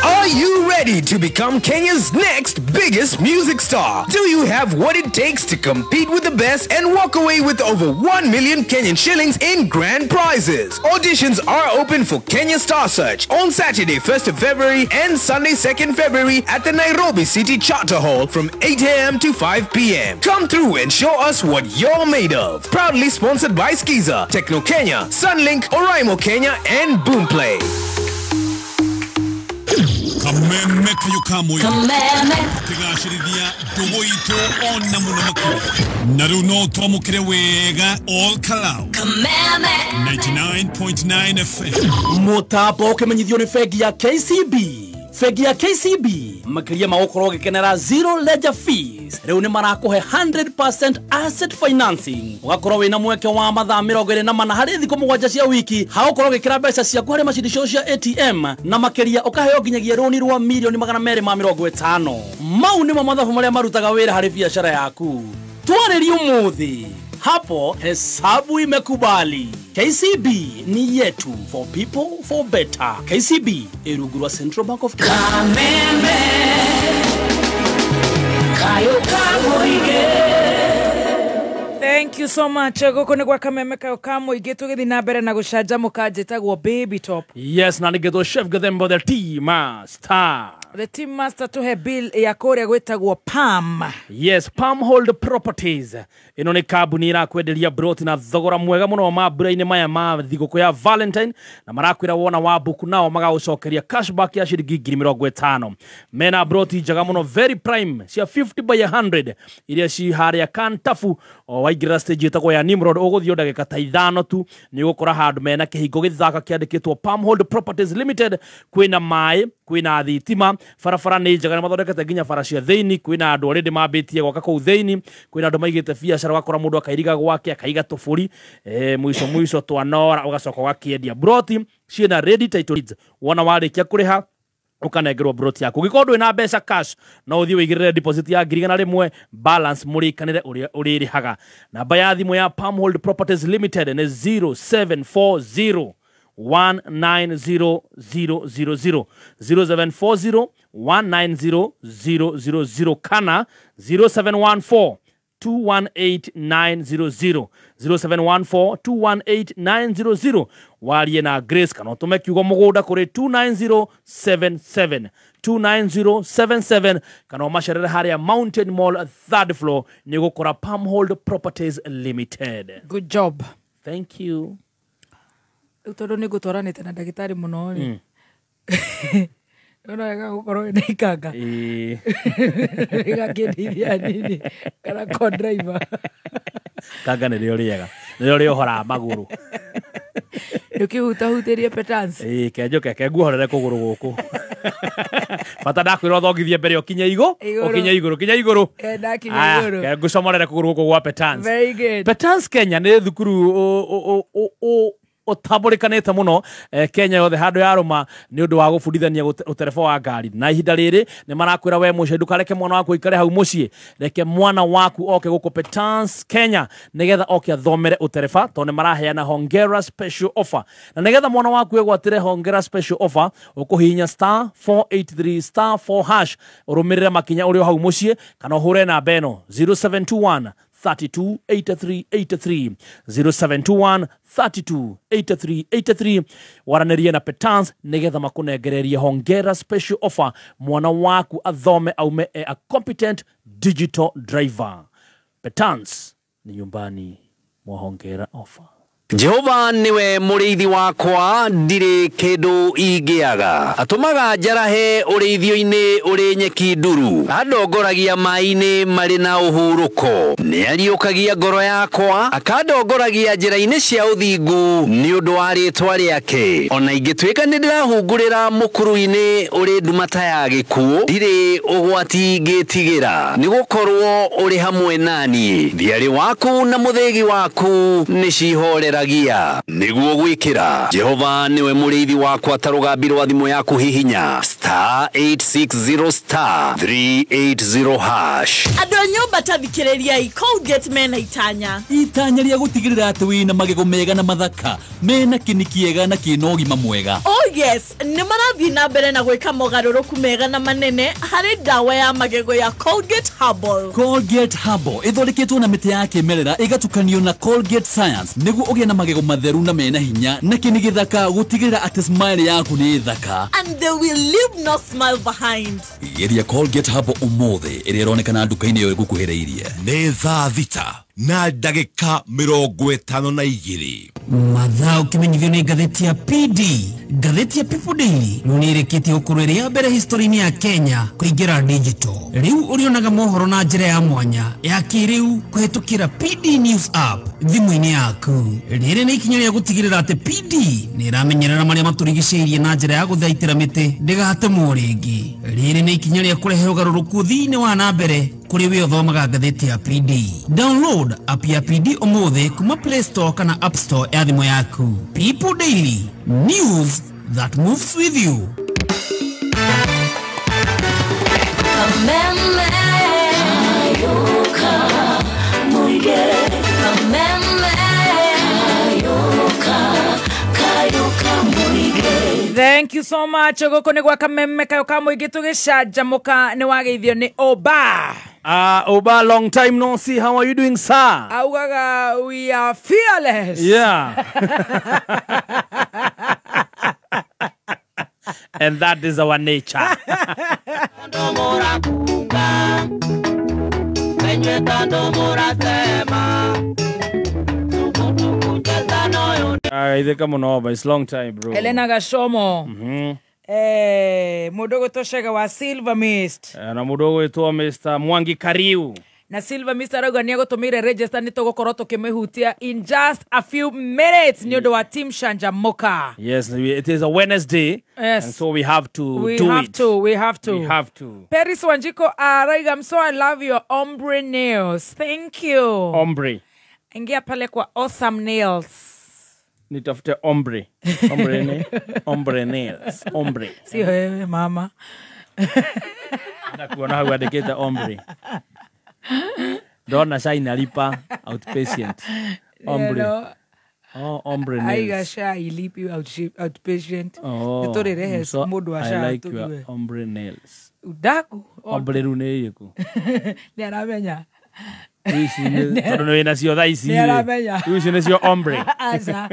Are you ready to become Kenya's next biggest music star? Do you have what it takes to compete with the best and walk away with over 1 million Kenyan shillings in grand prizes? Auditions are open for Kenya Star Search on Saturday 1st of February and Sunday 2nd February at the Nairobi City Charter Hall from 8 a.m. to 5 p.m. Come through and show us what you're made of. Proudly sponsored by Skiza, Techno Kenya, Sunlink, Oraimo Kenya, and Boomplay. Kameme kayukamwe Kameme Tigashiridia Dugoito Onna Munamaku Naruno Tomukire Wega All Kalau Kameme 99.9 FM Mutapo kemenyithio ni fegi ya KCB. Fegi ya KCB makiria maokoro gekenera zero ledger fees. Reu ni marakuhe 100% asset financing. Ugakorwo wina mweke wa mathaa 24 hari thikũ 7 cia wiki. Haũkorwo gĩkĩra mbeca ciaku harĩ macindisho cia ATM na makiria ukaheo nginyagia rũni rwa milioni 250. Mau nĩmo mathabu marĩa marutaga wĩra harĩ biashara yaku. Twarĩrie ũmũthĩ. Hapo hesabu imekubali. KCB ni yetu, for people for better. KCB Irugurwa Central Bank of Kenya. Kameme Kayo Kamuige. Thank you so much. Goko ni kwa Kameme Kayo Kamuige tugithi na mbere na gucanjamũka njĩtagwo Baby Top. Yes, na nĩgetwo Chef Gathembo the Tea Master. The Team Master tuhe bill ya kũrĩa gwĩtagwo Palm. Yes, Palm Hold Properties. Ino ni kambuni irakwenderia broti na thogora mwega muno mambura-inĩ maya ma thigũkũ ya Valentine na marakwĩra wona wa buku nao magagũcokeria cashback ya ciringi 50,000. Mena broti njega muno very prime cia 50 by 100 iria ci harĩa Kantafu o waingĩrĩra stage ĩtagwo ya Nimrod ũgũthiĩ ndagĩka ta 5 tu nĩ ũgũkora handũ mena kĩhingo gĩthaka kĩandĩkĩtwo Palm Hold Properties Limited. Kwĩna maĩ, kwĩna thitima, farafara nĩ njega na mathondekete nginya fara cia thĩini, kwĩna andũ already mambĩtie gwaka kũu thĩini, kwĩna andũ maigĩte biacara wakora mũndũ akairiga gwake akaiga tũbũri mwico twanora ũgacoka ũgakĩendia broti ciĩna ready title deeds. Wona warĩkia kũrĩha ukanengerwo broti yaku. Ũngĩkorwo ndũrĩ na mbeca cash no ũthiĩ ũigĩrĩre deposit ya 100 balance mũrĩkanĩre ũrĩa ũrĩrĩhaga. Namba ya thimũ ya Palm Hold Properties Limited nĩ 0740 190000 0740 190000 kana 0714 218900 0714218900 warie na Grace kana utume kiugo mũgũnda kuri 29077 29077 kana umacerere haria Mountain Mall 3rd floor ni gukora Palm Hold Properties Limited. Good job. Thank you. Utodo ni gutwaranite na ndagitari muno ni. Ona ga gukoro ni ikanga. Igakĩndithia nini kana co-driver. Kanga nĩ rĩo rĩega. Nĩ rĩo hora magũrũ. Ndũkĩhutahutĩrie petans. Kenjoke kenguhorere kũgũrũ gũkũ. Bata ndakwĩra ũthongithie mbere ũkinye igũrũ. Kinya igũrũ. Ndakinya igũrũ. Kengucomorere kũgũrũ gũkũ gwa petans. Very good. Petans Kenya nĩ thukuru otabũrĩkanĩte muno Kenya yothe handũ ya rũma nĩ ũndũ wa gũbundithania ũtereba wa ngari. Na ihinda rĩrĩ nĩ marakwĩra we mũciĩ ndũkareke mwana waku aikare hau mũciĩ, reke mwana waku oke gũkũ Petans Kenya nĩgetha oke athomere ũtereba tondũ nĩ maraheana Hongera special offer. Na nĩgetha mwana waku egwatĩre Hongera special offer ũkũhihinya star 483 star 4 hash ũrũmĩrĩre makinya ũrĩ hau mũciĩ kana ũhũre namba ĩno 0721 328383 0721 328383 waranĩrie na Petans nĩgetha makũnengererie Hongera special offer mwana waku athome aume a competent digital driver. Petans ni nyumbani mwa Hongera offer. Jehova niwe mũrĩithi wakwa ndirĩ kĩndũ ingĩaga. Atũmaga njarahe ũrĩithio-inĩ ũrĩ nyeki nduru, andongoragia maĩ-inĩ marĩ na ũhurũko, nĩ ariũkagia ngoro yakwa, akandongoragia njĩra-inĩ cia ũthingu nĩ ũndũ wa rĩĩtwa rĩake. Ona ingĩtuĩka nĩ ndĩrahungũrĩra mũkuru-inĩ ũrĩ ndumata ya gĩkuũ, ndirĩ ũgwati ngĩtigĩra, nĩ gũkorwo ũrĩ hamwe naniĩ. Thiarĩ waku na mũthĩgi waku nĩ cihorera ndaragia niguo gwikira Jehova niwe muriithi wakwa tarugambirwa thimu yaku hihinya *860*380 hash. Andũ a nyũmba tathikĩrĩriai Colgate mena itanya ria gutigirira ati wina magego mega na mathaka mena kini kiega na kina ũgima mwega. Oh yes, nĩ marathiĩ na mbere na gwĩka mogarũrũku mega na manene harĩ ndawa ya magego ya Colgate Herbal. Colgate Herbal ithondeketwo na mĩtĩ ya kĩmerera ĩgatukanio na Colgate Science nĩguo ũgĩe na magego matheru na mena hinya na kini gĩthaka gutigirira ati smile yaku nĩ thaka. And they will leave no smile behind. Geria Colgate Herbal ũmũthĩ ĩrĩa ĩronekana nduka-inĩ ĩyo ĩgũkuhĩrĩirie. Nĩ thaa thita na ndagĩka 52 mathaa ũkĩmenyithio nĩ ngathĩti ya PD. Ngathĩti ya People Daily rĩu nĩ ĩrĩkĩtie gũkorwo ĩrĩ ya mbere history-inĩ ya Kenya kũingĩra digital. Rĩu ũrĩonaga mohoro na njĩra ya mwanya ya kĩrĩu kũhetũkĩra PD News app thimũ-inĩ yaku. Rĩrĩ nĩ ikinya rĩa gũtigĩrĩra atĩ PD nĩ ĩramenyerera marĩa matũrigicĩirie na njĩra ya gũthaitĩra mĩtĩ ndĩgatemwo rĩngĩ. Rĩrĩ nĩ ikinya rĩa kũrehe ũgarũrũku thĩinĩ wa na mbere kuri we uthomaga ngathĩti ya PD. Download app ya PD ũmũthĩ kuma Play Store kana App Store ya thimũ yaku. People Daily, news that moves with you. Kameme kayuka muige, kameme kayuka muige. Thank you so much. Gũkũ nĩ gwa Kameme kayuka muige tũgĩcanjamũka nĩ wageithio nĩ Oba. Oba, long time no see. How are you doing, sir? Augaga, we are fearless. Yeah. And that is our nature. It's long time, bro. Elena Gashomo. Mudogo Toshega wa Silver Mist. Na mudogo ito Mr. Mwangi Kariu. Na Silver Mist araga niago tumire register nitogokoro tukimehutia in just a few minutes nyodo wa team Shanjamoka. Yes, it is a Wednesday. Yes. And so we have to we do have it. We have to. Paris Wanjiko Araigam, so I love your ombre nails. Thank you. Ombre. Ingia pale kwa awesome nails. Nitafute ombre nails, ombre. Sio wewe mama. Nakuona hau andikite ombre. Dona Shaina lipa outpatient. Ombre. Oh, ombre nails. Aiga Shai lipi outpatient. Oh. Nitorere So mudu wa I Shai like your ombre nails. Udaku. Ombre rune yiku. Ni aramenya. Toro no ina cio thaici. Ni aramenya. Icio nĩ cio ombre. Asa.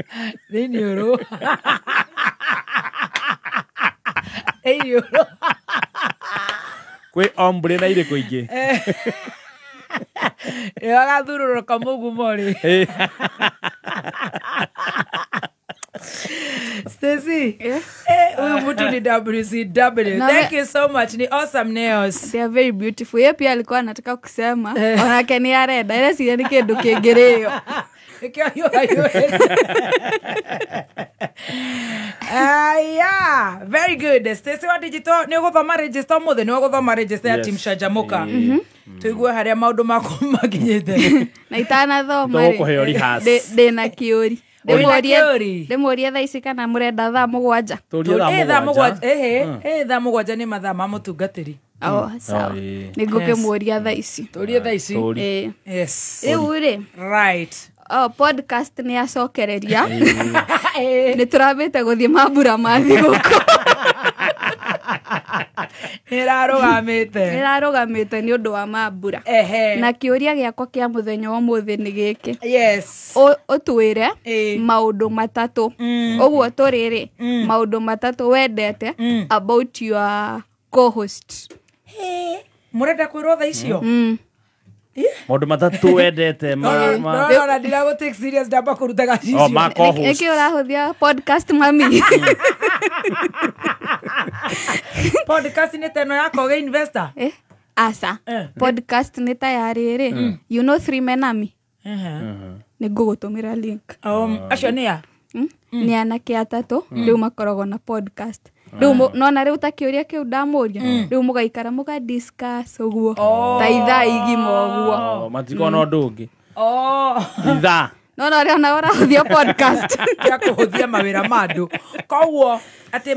Ni euro. Euro. Kwe ombre na ire kuingi. Agathururo kamugu mori. Stacy, we put in the WCW. Thank you so much. Ni awesome nails. They are very beautiful. Yeye pia alikuwa anataka kusema onake ni arenda ile si ni kindu kingirio. Yeah, very good. Stacy wa digital ni uguthoma register muthe ni uguthoma register ya team Shanjamoka. Tuigue haria maundu mako maginyite. Na itana thoma de na kiori. Demoria thaa ici kana murenda thaa mugwanja. Thaa mugwanja ni mathaa ma mutungatiri. Sawa. Niguke muoria thaa ici. Turie thaa ici. Yes. Uri. Right. Podcast ni acokereria. Ni turabite guthie mambura ma thiguku. Irarugamite ni undu wa mambura. Na kiuria giakwa kia muthenya wa muthi ni giki. Yes. Utwire maundu matatu. Uguo turiri maundu matatu wendete about your co-host. Murenda kwirwo thaa icio? Maundu matatu wendete na ndira go take serious ndamba kuruta gacicio. Eki urahuthia podcast mami. Podcast ni teno yako ge investor. Asa. Podcast ni tayari ri. You know 3 Men Army. Ni gugutumira link. Acio ni ya. Ni anake atatu riu makorogo na podcast. Riu nona riu takiuria kiu ndamuria. Riu mugaikara muga discuss uguo. Ta ithaa igima uguo. Matiko no ndungi. Ithaa. no no na ora huthia podcast ya kuhuthia mawira mandu koguo ate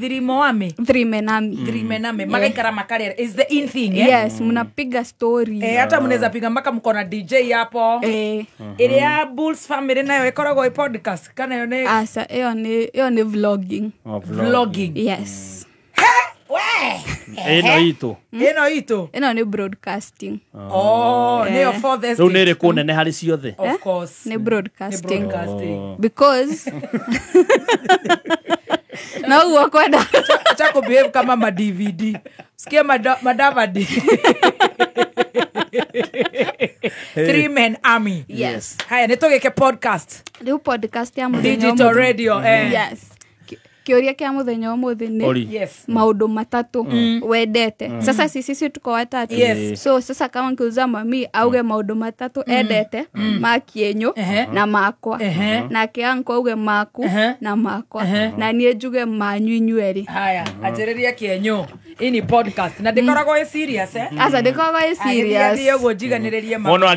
thirimo ame thirimenami magaikara makarera is the in thing yes mnapiga story hata mnaweza piga mpaka mko na DJ hapo ile ya Bulls family nayo ikoragwo podcast kana yo ne asa yo ni vlogging yes eno ni broadcasting ne for this no nere ko nene hari ciothe of course ni broadcasting because na uwa kwenda acha ku behave kama ma DVD sikia madavadi 3 men army yes haya netogeke podcast ni podcast ya muthenya digital radio yes kioria kia muthenya umuthi ni maundu matatu wendete sasa sisi tuko watatu so sasa kama nkiuza mami auge maundu matatu endete makienyo na makwa na kianko auge maku na makwa na nie njuge manywinyweri haya ajereria kienyo ini podcast na ndikoragwo serious asa ndikoragwo serious ndio gojiganiririe ma no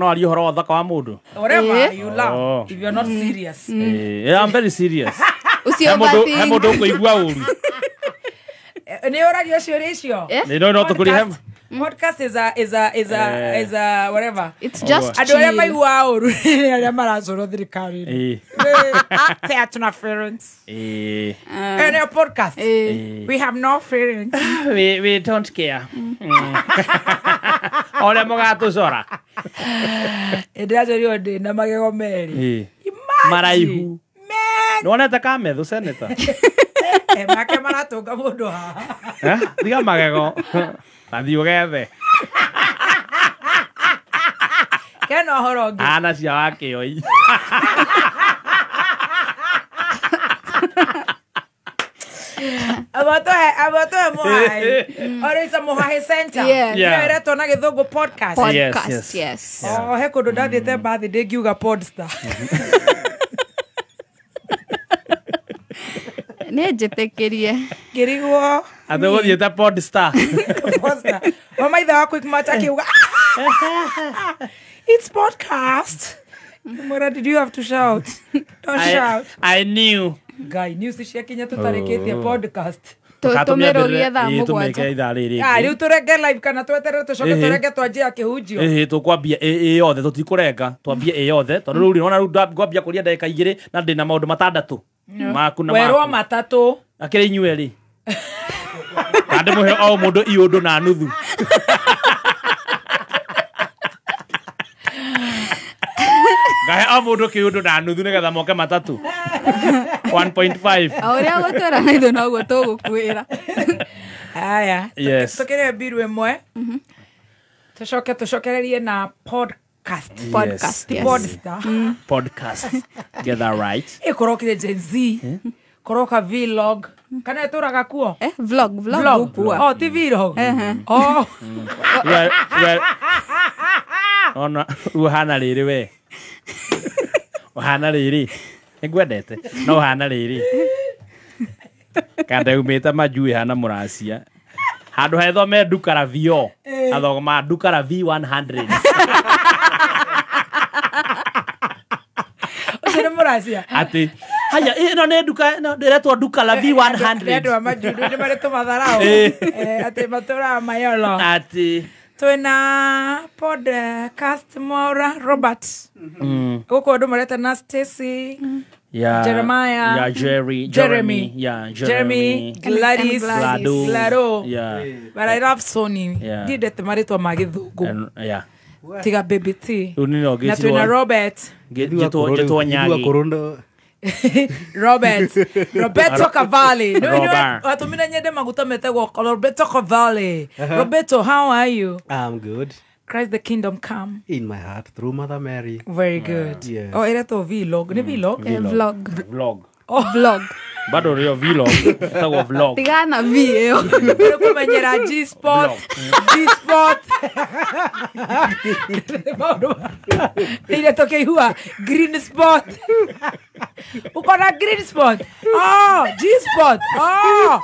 ario horo thaka wa mundu whatever you love if you're not serious I'm very serious Hemodo kuigua uru ni orario cio no tukuri hem podcast is a whatever it's just adoya maigua uru ya maracoro thirikari say tuna parents and a podcast we have no feelings we don't care ole mogatu zora edajorio de na magego meri maraihu noneta kamethu seneta make maratunga mundu ha diga magego athiu gethe keno horongi ana cia wake oi abato mohai orisa mohai center yeah tona githungu podcast yes he kundu ndathite birthday ngiuga podstar nejetekerie kirigwo atho thieta podstar mama itha wako ikmata kiuga it's podcast Mora, did you have to shout? Don't shout. I knew. Guy, news cia Kenya tutareketie podcast. Tumerogia tha mugwanja. Riu turenge live kana tweterere tucoke turenge twanjia kihunjio. Tukwambia yothe tutikurenga twambie yothe tondu riu nona riu ngwambia kuria ndeka 2 na ndina maundu matandatu maku na werwa matatu akire inyueri ande muhe o mundu iundu na nuthu gahe o mundu kiundu na nuthu nigetha moke matatu 1.5 auria gutwara naitho no guo tugukwira haya yes tukire biru emwe tucokererie na podcast get that right ikorokire Gen Z koroka vlog kana eturaga kuo vlog oh ti vlog oh ona uhana riri we uhana riri ngwendete no uhana riri kanda umeta majui hana muracia handu hethome ndukara vio athogoma ndukara V100 Usine muracia ati haya ino ne duka no diretwa duka la V100 ndio majudu ni mare to madharau ati matora mayolo ati twina podcast mora Robert uko ndo mareta na Stacy Jeremiah Jeremy Gladys Glado but I love Sony did it maretwa magithungu tiga baby T na twina Robert getwo nyagi Roberto Cavalli watumina nyende maguta metego Roberto Cavalli Roberto, how are you? I'm good. Christ the kingdom come in my heart through Mother Mary. Very good. Yes. Oh, era to vlog ni vlog vlog oh vlog bado rio vlog tago vlog tigana video pero kumenyera G-Spot ile toke huwa green spot Uko na green spot. Oh, G spot. Oh.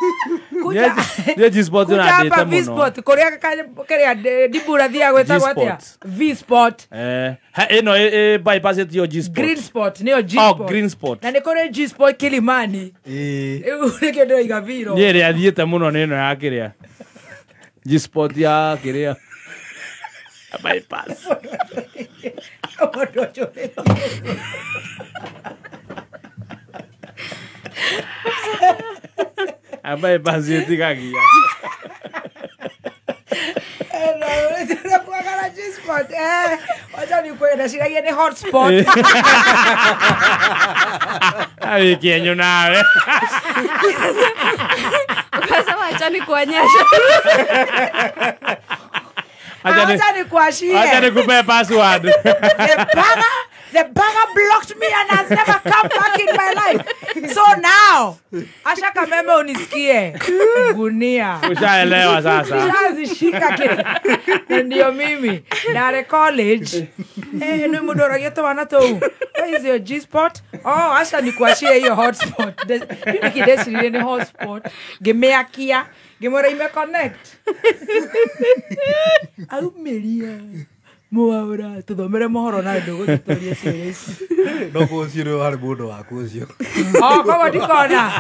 Kuja. Ye G spot na data muno. V spot. Korea kaya dibura dia gweta gwatia. V spot. No bypass it your G spot. Green spot, niyo G spot. Oh, green spot. Na nikore G spot Kilimani. Urekedo igaviro. Yere adhieta muno neno ya kiria. G spot ya kiria. Bypass. Bypass yeti kagia. Kuagala G spot. Wacha ni kwenda shika yene hotspot. Ai kienyo nawe. Kasa wacha ni kuonyesha. Acha ni kuashie. Acha ni kupe password. The bagger blocked me and has never come back in my life. So now, Asha Kameme unisikie. Gunia. Ushaelewa sasa. Ushazishika kile. Ndio mimi. Dare College. Ni mudoro yetu wanato. Where is your G spot? Oh, Asha ni kuashie hiyo hotspot. Mimi kidesi ni hotspot. Gemea kia. Gemora ime connect. Au Maria. Muaura tuthomere mohoro na ndugu tutorie ciũria ici no kucio hari mundu wa kucio koguo ndikona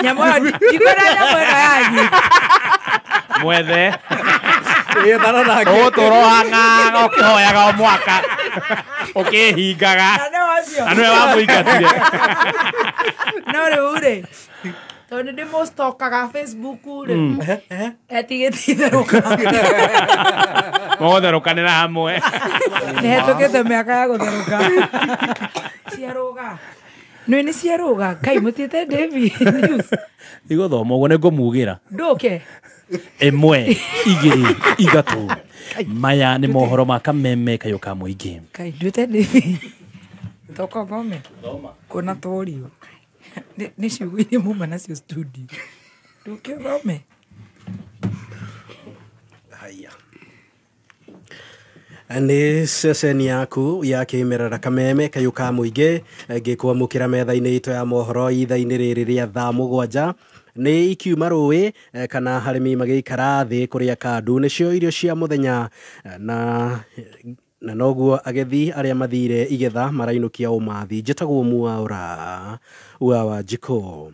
nyamå ndikona nyamå ĩno yanyu mwethe ũgũtũra ũhang'aga ũkĩhoyaga o mwaka ũkĩhingaga na nĩwe wamũingatire no rĩu rĩ tondũ ndĩmũstokaga Facebook rĩ etigĩtitherũka mũgũtherũkanĩra hamwe nĩhetũkĩte mĩaka ya gũtherũka ciarũga nĩ ciarũga Ngai mũtiĩte David News igũthoma ũguo nĩngũmugĩra ndũke ĩmwe igĩrĩ ithatũ maya nĩ mohoro ma kameme kayũ ka mũingĩ Ngai nduĩte David toka thome kuona tũrio nĩ ciugo iria muma nacio studio ndũke thome haya nĩ ceceni yaku ya kĩmerera kameme kayũ ka mũingĩ ngĩkwamũkĩra metha-inĩ itũ ya mohoro itha-inĩ rĩrĩ rĩa thaa mũgwanja nĩ ikiuma rũĩ kana harĩmi magĩikara thĩ kũrĩa kandu nĩcio irio cia mũthenya na noguo agethi arĩa mathire igetha marainũkia ũmathi njĩtagwo Muaura wa Njiko.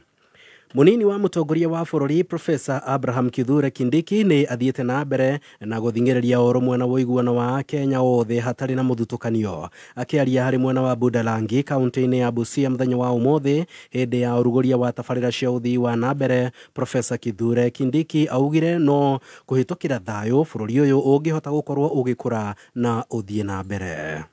Munini wa mũtongoria wa bũrũri Professor Abraham Kithure Kindiki nĩ athiĩte na mbere na gũthingĩrĩria ũrũmwe na ũiguano wa Kenya wothe hatarĩ na mũthutũkanio. Akĩaria harĩ mwena wa Budalangi kaunti-inĩ ya Busia mũthenya wa ũmũthĩ hĩndĩ ya ũrugũria wa tabarĩra cia ũthii wa na mbere, Professor Kithure Kindiki augire no kũhĩtũkĩra thayũ bũrũri ũyũ ũngĩhota gũkorwo ũgĩkũra na ũthiĩ na mbere.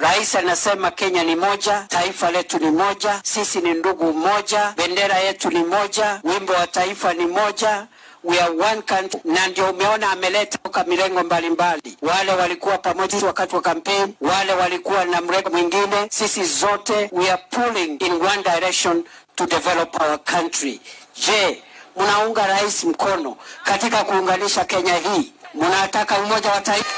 Rais anasema Kenya ni moja, taifa letu ni moja, sisi ni ndugu moja, bendera yetu ni moja, wimbo wa taifa ni moja, we are one country. Na ndio umeona ameleta toka mirengo mbalimbali. Wale walikuwa pamoja wakati wa campaign, wale walikuwa na mrengo mwingine, sisi zote we are pulling in one direction to develop our country. Je, mnaunga rais mkono katika kuunganisha Kenya hii? Mnataka umoja wa taifa?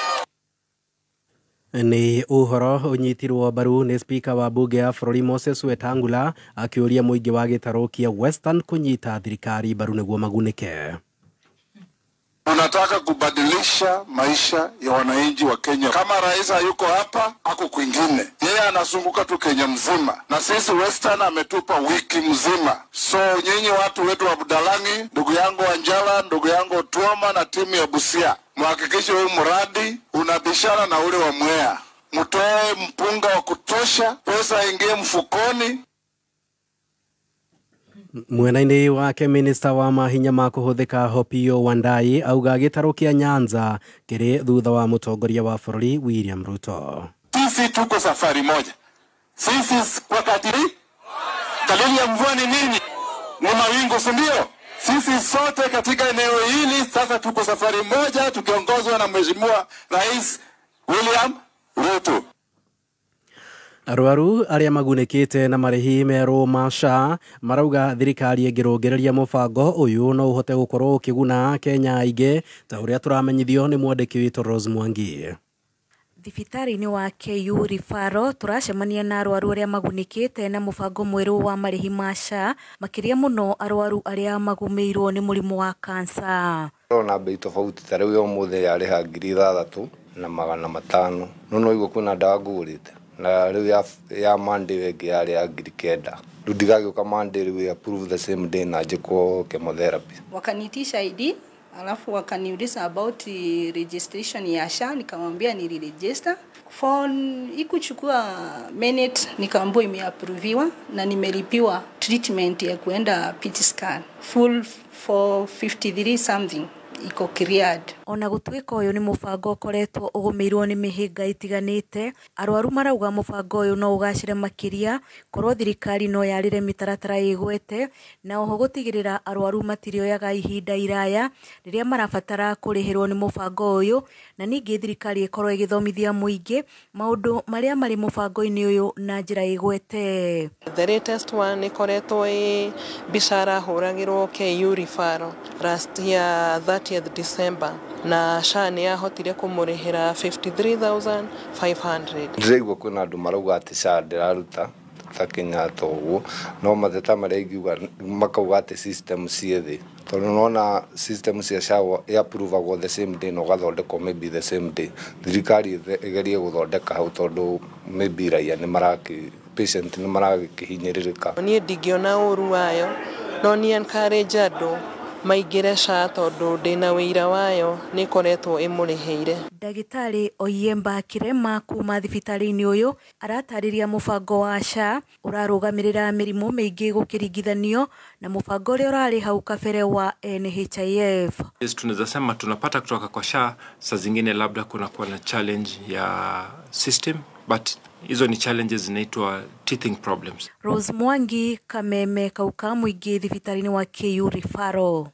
Nĩ ũhoro ũnyitirwo mbaru nĩ spika wa bunge ya bũrũri Moses Wetangula akĩũria mũingĩ wa gĩtarũ kĩa Western kũnyita thirikari mbaru nĩguo magunĩke. Tunataka kubadilisha maisha ya wananchi wa Kenya. Kama rais hayuko hapa, ako kwingine. Yeye anazunguka tu Kenya mzima. Na sisi Western ametupa wiki mzima. So nyinyi watu wetu wa Budalangi, ndugu yangu Wanjala, ndugu yangu Otuoma na timu ya Busia, muhakikishe huu mradi unabishana na ule wa Mwea. Mtoe mpunga wa kutosha, pesa ingie mfukoni. Mwena-inĩ wake minista wa mahinya ma kũhũthĩka Opiyo Wandayi auga gĩtarũ kĩa Nyanza kĩrĩ thutha wa mũtongoria wa bũrũri William Ruto. Sisi tuko safari moja. Sisi wakati dalili ya mvua ni nini? Ni mawingu, si ndio? Sisi sote katika eneo hili sasa tuko safari moja tukiongozwa na Mheshimiwa Rais William Ruto. Arwaru arĩa magunĩkĩte na marĩhi merũ ma SHA marauga thirikari ĩngĩrũngĩrĩria mũbango ũyũ no ũhote gũkorwo ũkĩguna Kenya aingĩ ta ũrĩa tũramenyithio nĩ mwandĩki witũ Rose Mwangi. Thibitari-inĩ wa KU Rifaro turacemania na arwaru arĩa magunikĩte na mũbango mwerũ wa marĩhi ma SHA, makĩria mũno arwaru arĩa magũmĩirwo nĩ mũrimũ wa kansa. Na bei tofauti ta rĩu ũmũthĩ yarĩha 6,500 no igua kuna ndawa ngũrĩte na rĩu ya Monday ĩngĩ yarĩ 9,000 rĩu ndigagĩũka Monday rĩu approve the same day na njĩkwo chemotherapy. Wakanitisha ID alafu wakaniuliza about registration ya SHA, nikamwambia niliregister. Phone ikuchukua minute, nikaambiwa imeapproviwa na nimelipiwa treatment ya kuenda PET scan full for 53 something iko cleared. Ona gũtuĩka ũyũ nĩ mũbango ũkoretwo ũgũmĩirwo nĩ mĩhĩnga itiganĩte, arwaru marauga mũbango ũyũ no ũgacĩre makĩria korwo thirikari no yarĩre mĩtaratara ĩgwete na oho gũtigĩrĩra arwaru matirĩoyaga ihinda iraya rĩrĩa marabatara kũrĩhĩrwo nĩ mũbango ũyũ, na ningĩ thirikari ĩkorwo ĩgĩthomithia mũingĩ maũndũ marĩa marĩ mũbango-inĩ ũyũ na njĩra ĩgwete. The latest one ĩkoretwo bicara hũragĩrwo KU Rifaro last year 30th December na SHA nĩ yahotire kũmũrĩhĩra 53,500. Ndĩraigua kwĩna andũ marauga atĩ SHA ndĩraruta takinyata ũguo, no matheta marĩa ingiuga makauga atĩ system ciĩ thĩ, tondũ nona system cia SHA approvagwo the same day na ũgathondekwo maybe the same day. Thirikari ĩgerie gũthondeka hau tondũ maybe raia patient nĩ maragĩkĩhinyĩrĩrĩka. Niĩ ndingĩona ũru wayo, no niĩ encourage andũ maingĩre SHA tondũ ndĩna wĩira wayo nĩ koretwo ĩmũrĩhĩire. Ndagĩtarĩ Oyemba Kirema kuma thibitarĩ-inĩ ũyũ aratarĩria mũbango wa SHA ũrarũgamĩrĩra mĩrimũ mĩingĩ gũkĩringithanio na mũbango ũrĩa ũrarĩ hau kabere wa NHIF. Tunaweza sema tunapata kutoka kwa SHA, saa zingine labda kunakuwa na challenge ya system, but hizo ni challenges zinaitwa teething problems. Rose Mwangi, Kameme Kauka Muingĩ, thibitarĩ-inĩ wa KU Rifaro.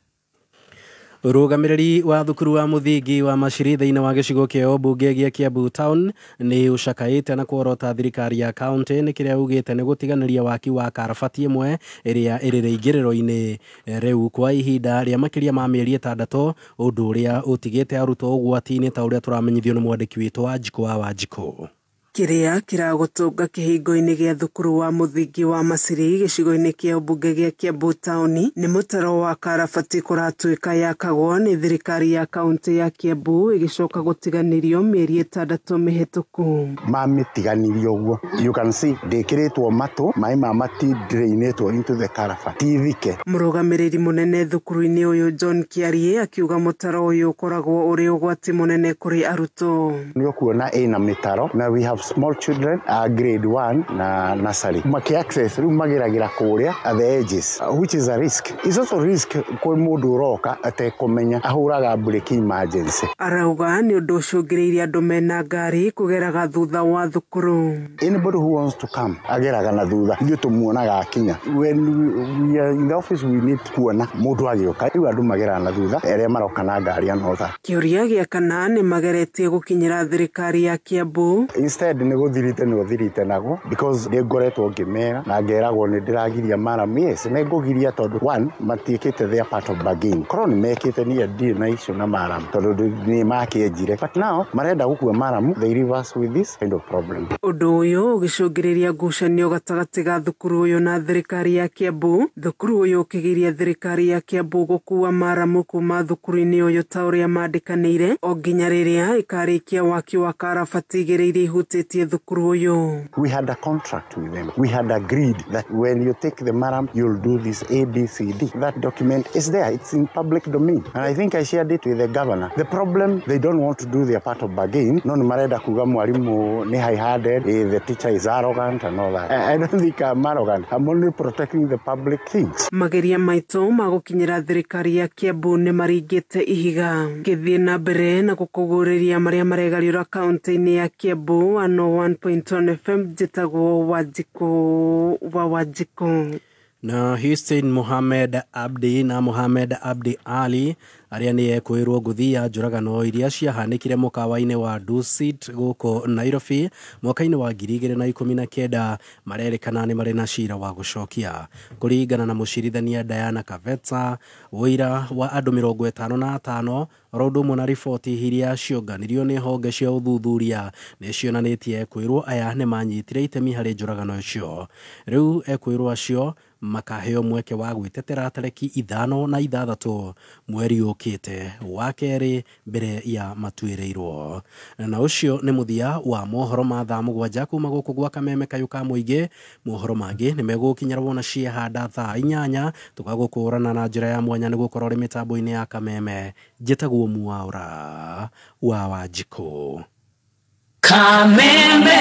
Ũrũgamĩrĩri wa thukuru wa mũthingi wa Machiri thĩinĩ wa gĩcigo kĩa ũmbunge gĩa Kiambu Town nĩ ũcakaĩte na kuorota thirikari ya kaunti nĩ kĩrĩa ugĩte nĩ gũtiganĩria waki wa karabati ĩmwe ĩrĩa ĩrĩ rĩingĩrĩro-inĩ rĩu kwa ihinda rĩa makĩria ma mĩeri 6, ũndũ ũrĩa ũtigĩte arutwo ũgwati-inĩ ta ũrĩa tũramenyithio nĩ mwandĩki witũ Wanjikũ wa Wanjikũ. Kiria kiragũtũnga kĩhingo-inĩ gĩa thukuru wa mũthingi wa Machiri gĩcigo-inĩ kĩa ũmbunge gĩa Kiambu Town nĩ mũtaro wa karabati kũratuĩka yakagwo nĩ thirikari ya kaunti ya Kiambu ĩgĩcoka gũtiganĩrio mĩeri 6 mĩhĩtũku. Mamĩtiganirio ũguo, you can see ndĩkĩrĩtwo matũ, maĩ ma mati drainĩtwo into the karabati ithike. Mũrũgamĩrĩri mũnene thukuru-inĩ ũyũ John Kiarie akiuga mũtaro ũyũ ũkoragwo ũrĩ ũgwati mũnene kũrĩ arutwo. Nĩ ũkuona ĩna mĩtaro na we have small children grade 1 na nursery maki access rĩu mageragira kũrĩa at the edges which is a risk. It's also risk kwĩ mũndũ ũroka atekũmenya ahũraga break emergency. Arauga nĩ ũndũ ũcũngĩrĩirie andũ mena ngari kũgeraga thutha wa thukuru. Anybody who wants to come ageraga na thutha ithuĩ tũmuonaga akinya. When we are in the office we need kuona mũndũ agĩũka rĩu andũ mageraga na thutha arĩa maroka na ngari anotha. Kĩũria gĩa kana nĩ mageretie gũkinyĩra thirikari ya Kiambu. Instead nĩ gũthirite nago because nĩ ngoretwo ngĩmera na ngeragwo nĩ ndĩragiria maram. Yes nĩ ngũgiria tondũ one matiĩkĩte their part of bargain. Korwo nĩ mekĩte niĩ ndirĩ na icio na maram tondũ nĩ makĩenjire, but now marenda gũkua maram, they reverse with this kind of problem. Ũndũ ũyũ ũgĩcũngĩrĩria ngucanio gatagatĩ ga thukuru ũyũ na thirikari ya Kiambu, thukuru ũyũ ũkĩgiria thirikari ya Kiambu gũkua maram kuma thukuru-inĩ ũyũ ta ũrĩa mandĩkanĩire o nginya rĩrĩa ĩkarĩkia waki wa karabati igereirie ihutĩtie thukuru ũyũ. We had a contract with them. We had agreed that when you take the maram, you'll do this ABCD. That document is there. It's in public domain. And I think I shared it with the governor. The problem, they don't want to do their part of bargain. No marenda kuga mwalimu ni high-handed, the teacher is arrogant and all that. I don't think I'm arrogant. I'm only protecting the public things. Mageria maitũ magũkinyĩra thirikari ya Kiambu nĩ maringĩte ihiga. Gĩthiĩ na mbere na gũkũgũrĩria marĩa maregariũra kaunti-inĩ ya Kiambu 101.1 FM jitagwo Wanjikũ. Na Hussein Mohamed Abdi na Mohamed Abdi Ali aria ni ekwirwo nguthi ya njuragano iria ciahanikire mukawa-ini wa Dusit guko Nairobi mwaka-ini wa 2019 marerikana ni mari na cira wa gucokia kuringana na mucirithania Diana Kaveta wira wa andu 55 rodo mona riboti iria cionganirio ni honge cia uthuthuria ni cionanitie ekwirwo aya ni manyitire itemi hari njuragano icio riu ekwirwo acio makaheo mweke wa gwitetera tareki 5 na 6 mweri ukite wa keri mbere ya matuireirwo na ucio ni muthia wa mohoro ma thaa 7 kuma guku gwa Kameme Kayuka Muingi. Mohoro mangi ni megukinyarwo na ciehanda thaa 8 tugagukurana na njira ya mwanya ni gukorwo ri mitambo-ini ya Kameme. Njitagwo Muaura wa Wanjiko Kameme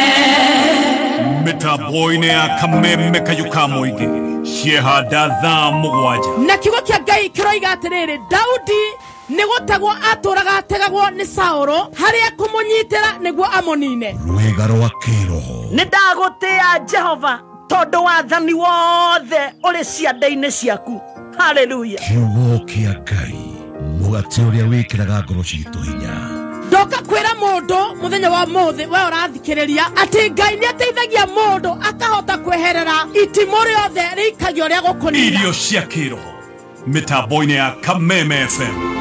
mitambo-ini ya Kameme Kayuka Muingi ciehanda thaa 7 na kiugo kia Ngai kiroiga atiriri Daudi nigutagwo aturaga ategagwo ni Saulo haria kumunyitira niguo amonine rwega rwa kiroho nindagutia Jehova tondu wathani wothe uri cianda-ini ciaku. Haleluya. kiugo kia Ngai mugati uria wikiraga ngoro citu hinya. Ndoka kwira mundu muthenya wa muthi we urathikiriria ati Ngai ni ateithagia mundu akahota kweherera itimo riothe rikagio ria gukunina irio cia kiroho mitambo-ini ya Kameme FM.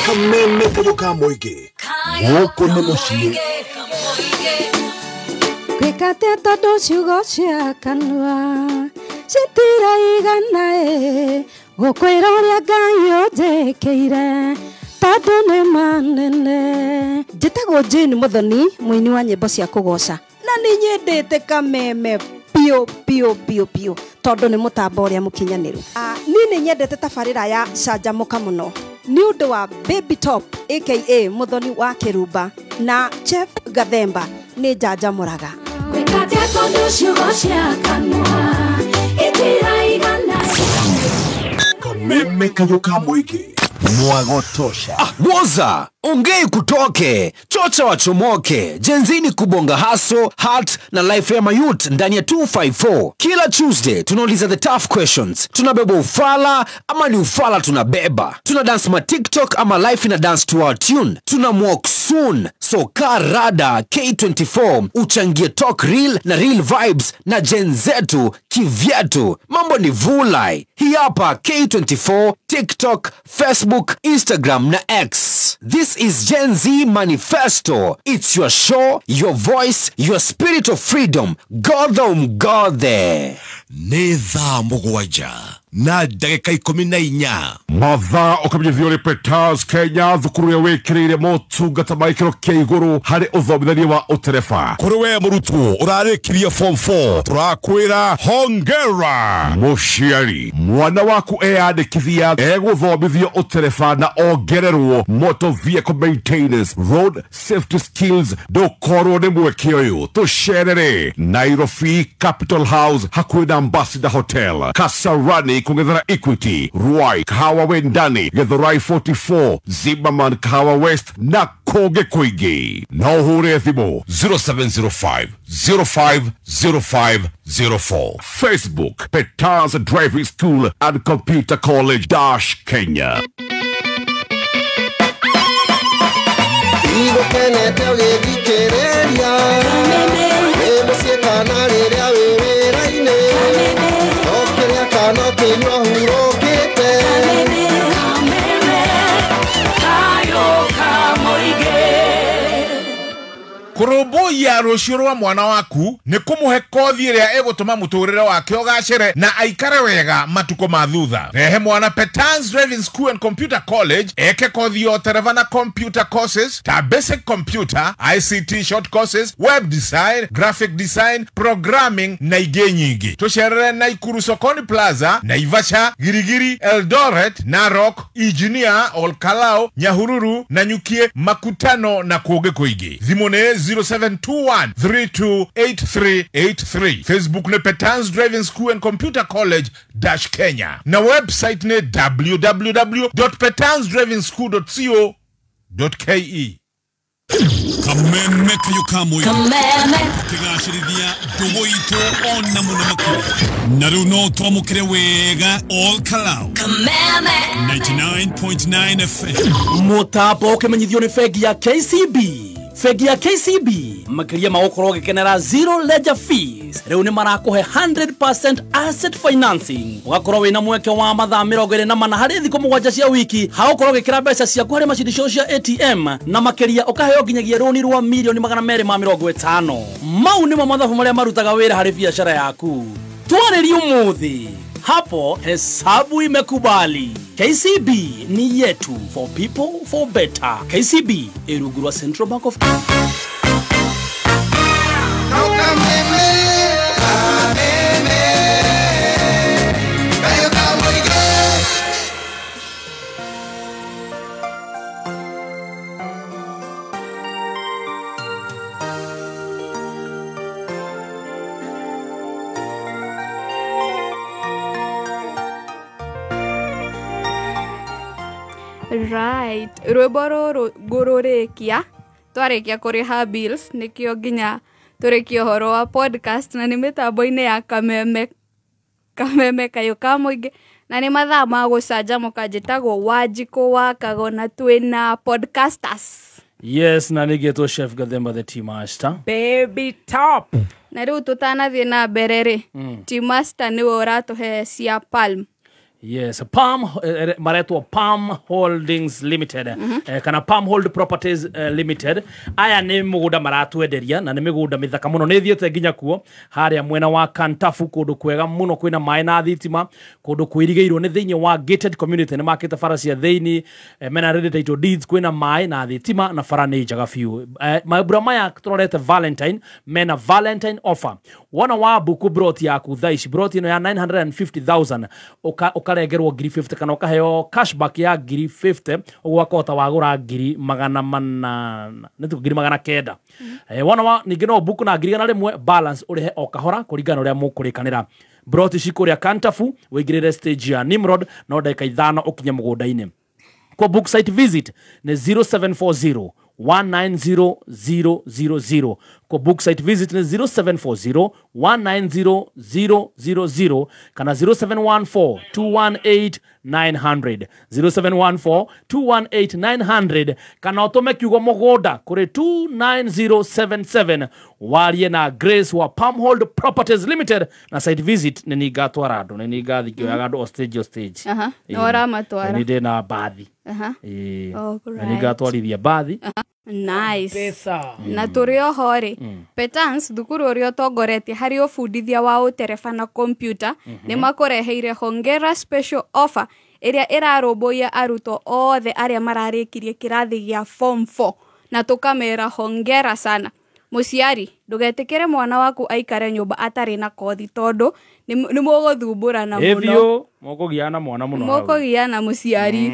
Kameme Kayuka Muingi guku ni mucii gwikate tondu ciugo cia kanua citiraigana gukwira uria Ngai unjikire tondu ni manene. Njitagwo Jane Muthoni muini wa nyimbo cia kugoca na ni nyendete Kameme pio tondu ni mutambo uria mukinyaniru. Ni nyendete tabarira ya canjamuka muno ni undu wa Baby Top aka Muthoni wa Kirumba na Chef Gathemba ni njajamuraga gwikate tondu ciugo cia kanua itiraigana. Kameme Kayuka Muingi mwagotosha. Woza ongei kutoke chocha wachomoke jenzini kubonga haso heart na life ya mayut ndani ya 254. Kila Tuesday tunauliza the tough questions. Tunabeba ufala ama ni ufala tunabeba. Tuna dance ma TikTok ama life ina dance to our tune. Tuna walk soon. So karada K24 uchangie talk real na real vibes na Gen zetu kivyetu. Mambo ni vulai. Hii hapa K24 TikTok, Facebook, Instagram na X. This is Gen Z Manifesto. It's your show, your voice, your spirit of freedom. God there. Nĩ thaa 7 na ndagĩka 14 mathaa ũkamenyithio nĩ Peters Kenya thukuru ya wĩkĩrĩire motungata ma gĩkĩro kĩa igũrũ harĩ ũthomithania wa ũtereba. Kũrĩ we mũrutwo ũrarĩkirie form 4 tũrakwĩra hongera. Mũciari mwana waku eyandĩkithia egũthomithio ũtereba na ongererwo motor vehicle maintenance road safety skills. Ndũkorwo nĩ mweke ũyũ tũcerere Nairobi Capital House hakuhĩ na Ambassador Hotel Kasarani kungethera Equity Ruai Kahawa Wendani Githurai 44 Zimmerman Kahawa West na Koge Koigi. Na uhure thimo 0705 050504. Facebook Peters Driving School and Computer College Kenya. Kurubuya rucio rwa mwana waku ni kumuhe kothi iria egutuma muturire wake ugacire na aikare wega matuko ma thutha. Rehe mwana Peters Driving School and Computer College eke kothi yo tereva na computer courses ta basic computer, ICT short courses, web design, graphic design, programming na ingĩ nyingĩ. Tucerere Naikuru Sokoni Plaza, Naivasha, Girigiri, Eldoret, Narok, Engineer, Olkalao, Nyahururu, Nanyukie, Makutano na Koge Koigi. Thimone 0721328383. Facebook ne Peters Driving School and Computer College Kenya. Na website ne www.petansdrivingschool.co.ke. Kameme kayukamwe kigashirithia ndugu itu ona muno makuru na riu no twamukire wega all kalau 99.9 FM mutambo ukimenyithio ni bengi ya KCB. Bengi ya KCB makiria magokorwo gikenera zero ledger fees. Riu ni marakuhe 100% asset financing. Ugakorwo wina mweke wa mathaa 24 hari thiko 7 cia wiki. Hagokorwo gikira mbeca ciaku hari macindicio cia ATM na makiria ukaheo nginyagia roni rwa milioni 250. Mau nimo mathabu maria marutaga wira hari biashara yaku. Twareri umuthi hapo hesabu imekubali. KCB ni yetu, for people for better. KCB Irugurwa Central Bank of Right. Rweboro gororekia. Twarekia kuriha bills. Nikio ginya turekia horo wa podcast. Na ni mitambo-ini ya kameme kayukamwige. Na ni mathaa ma gucanjamũka njĩtagwo Wanjikũ wa Kagona twina podcasters. Yes, na nigetwo Chef Gathemba the Tea Master. Baby top. Na riu tutanathie na mbere ri. Tea Master niwe uratuhe cia Palm. Yes, Palm maretwo Palm Holdings Limited. Kana Palm Hold Properties Limited. Aya ni mugunda maratwenderia na ni migunda mithaka muno ni thiete nginya kuo haria mwena wa Kantafu kundu kwega muno kwina mai na thitima kundu kwirigeirwo ni thiini wa gated community ni makite fara cia thiini mena ready title deeds kwina mai na thitima na fara ni njaga fiu. Mabura maya turorete Valentine mena Valentine offer. Wana wa buku broti yaku thaici broti no ya 950,000 ukarengerwo ngiri 50 kana ukaheo cashback ya ngiri 50 ugwakota wagura ngiri 800 nitu ngiri 900. Wana wa ningi no buku na ngiri na rimwe balance urihe o kahora kuringana uria mukurikanira. Broti cikuria Kantafu wigirire stage ya Nimrod no ndeka 5 ukinye mugunda-ini. Kwa book site visit ni 0740 190000. Kwa book site visit ni 0740 190000 kana 0714 218 900 0714 218 900 kana otome kiugo mugoda kuri 29077 warie na Grace wa Palmhold Properties Limited na site visit ni nigatwara andu ni nigathikio ya andu stage ora matwara ni ndina bathi na nigatwarithia bathi. Nice. Pesa. Na turio hori. Petans thukuru urio togoretie hari ufundithia wa utereba na computer ni makoreheire hongera special offer iria irarũmbũiya arutwo othe aria mararĩkirie kirathi gia form 4 na tukamera hongera sana. Muciari ndugetikire mwana waku aikare nyumba atari na kothi tondu ni muguthumbũrana muno. Evio mukugiana mwana muno. Mukugiana muciari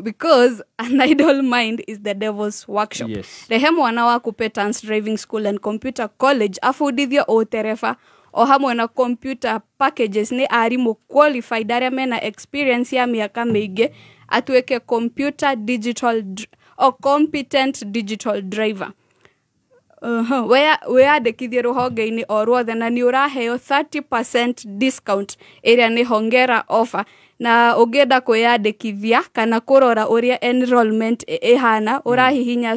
because an idle mind is the devil's workshop. Yes. Rehe mwana waku Petans Driving School and Computer College afundithio utereba o hamwe na computer packages ni arimu qualified aria mena experience ya miaka mingi atuike computer digital or competent digital driver. Weyandĩkithie rũhonge-inĩ o ruothe na nĩ ũraheo 30% discount ĩrĩa nĩ hongera offer na ũngĩenda kwĩyandĩkithia kana kũrora ũrĩa enrollment ĩhana ũrahihinya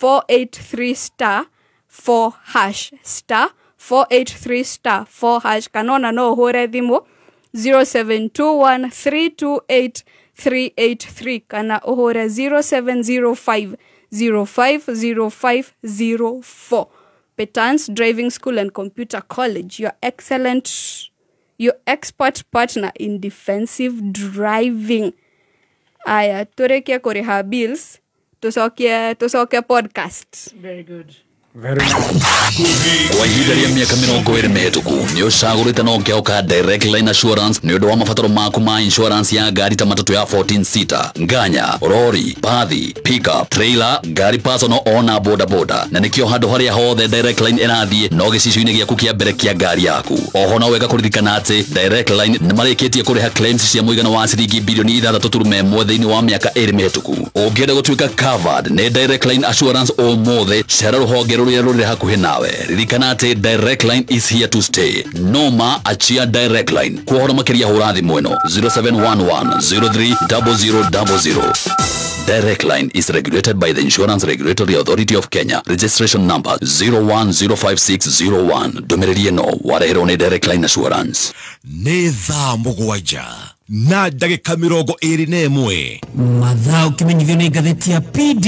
*483*4# kana ona no ũhũre thimũ 0721328383 kana ũhũre 0705 050504. Petans Driving School and Computer College, your expert partner in defensive driving. Aya, turekia kuriha bills, tusoke podcast. Very good. Kwa ihinda rĩa mĩaka 20 mĩhĩtũku nĩ ũcagũrĩte na ũkĩoka Direct Line Assurance nĩ ũndũ wa mabataro maku ma insurance ya ngari ta matatũ ya 14 seater, nganya, rori, bathi, pickup, trailer, ngari personal ona boda boda. Na nĩkĩo handũ harĩa hothe Direct Line ĩrathiĩ no gĩcicio-inĩ gĩaku kĩa mbere kĩa ngari yaku. Oho no wega kũririkana atĩ Direct Line nĩ marĩkĩtie kũrĩha claims cia mũigana wa ciringi bilioni 6.1 thĩinĩ wa mĩaka 2 mĩhĩtũku. Ũngĩenda gũtuĩka covered nĩ Direct Line Assurance ũmũthĩ, cera rũhonge rũrĩa rũrĩ hakuhĩ nawe. Ririkana atĩ Direct Line is here to stay. Noma achia Direct Line. Kuhora makĩria hũra thimũ ĩno 0711030000. Direct Line is regulated by the Insurance Regulatory Authority of Kenya. Registration number 01056001. Ndũmĩrĩri ĩno wareherwo nĩ Direct Line Assurance. Nĩ thaa mũgwanja na ndagĩka 21 mathaa ũkĩmenyithio nĩ ngathĩti ya PD.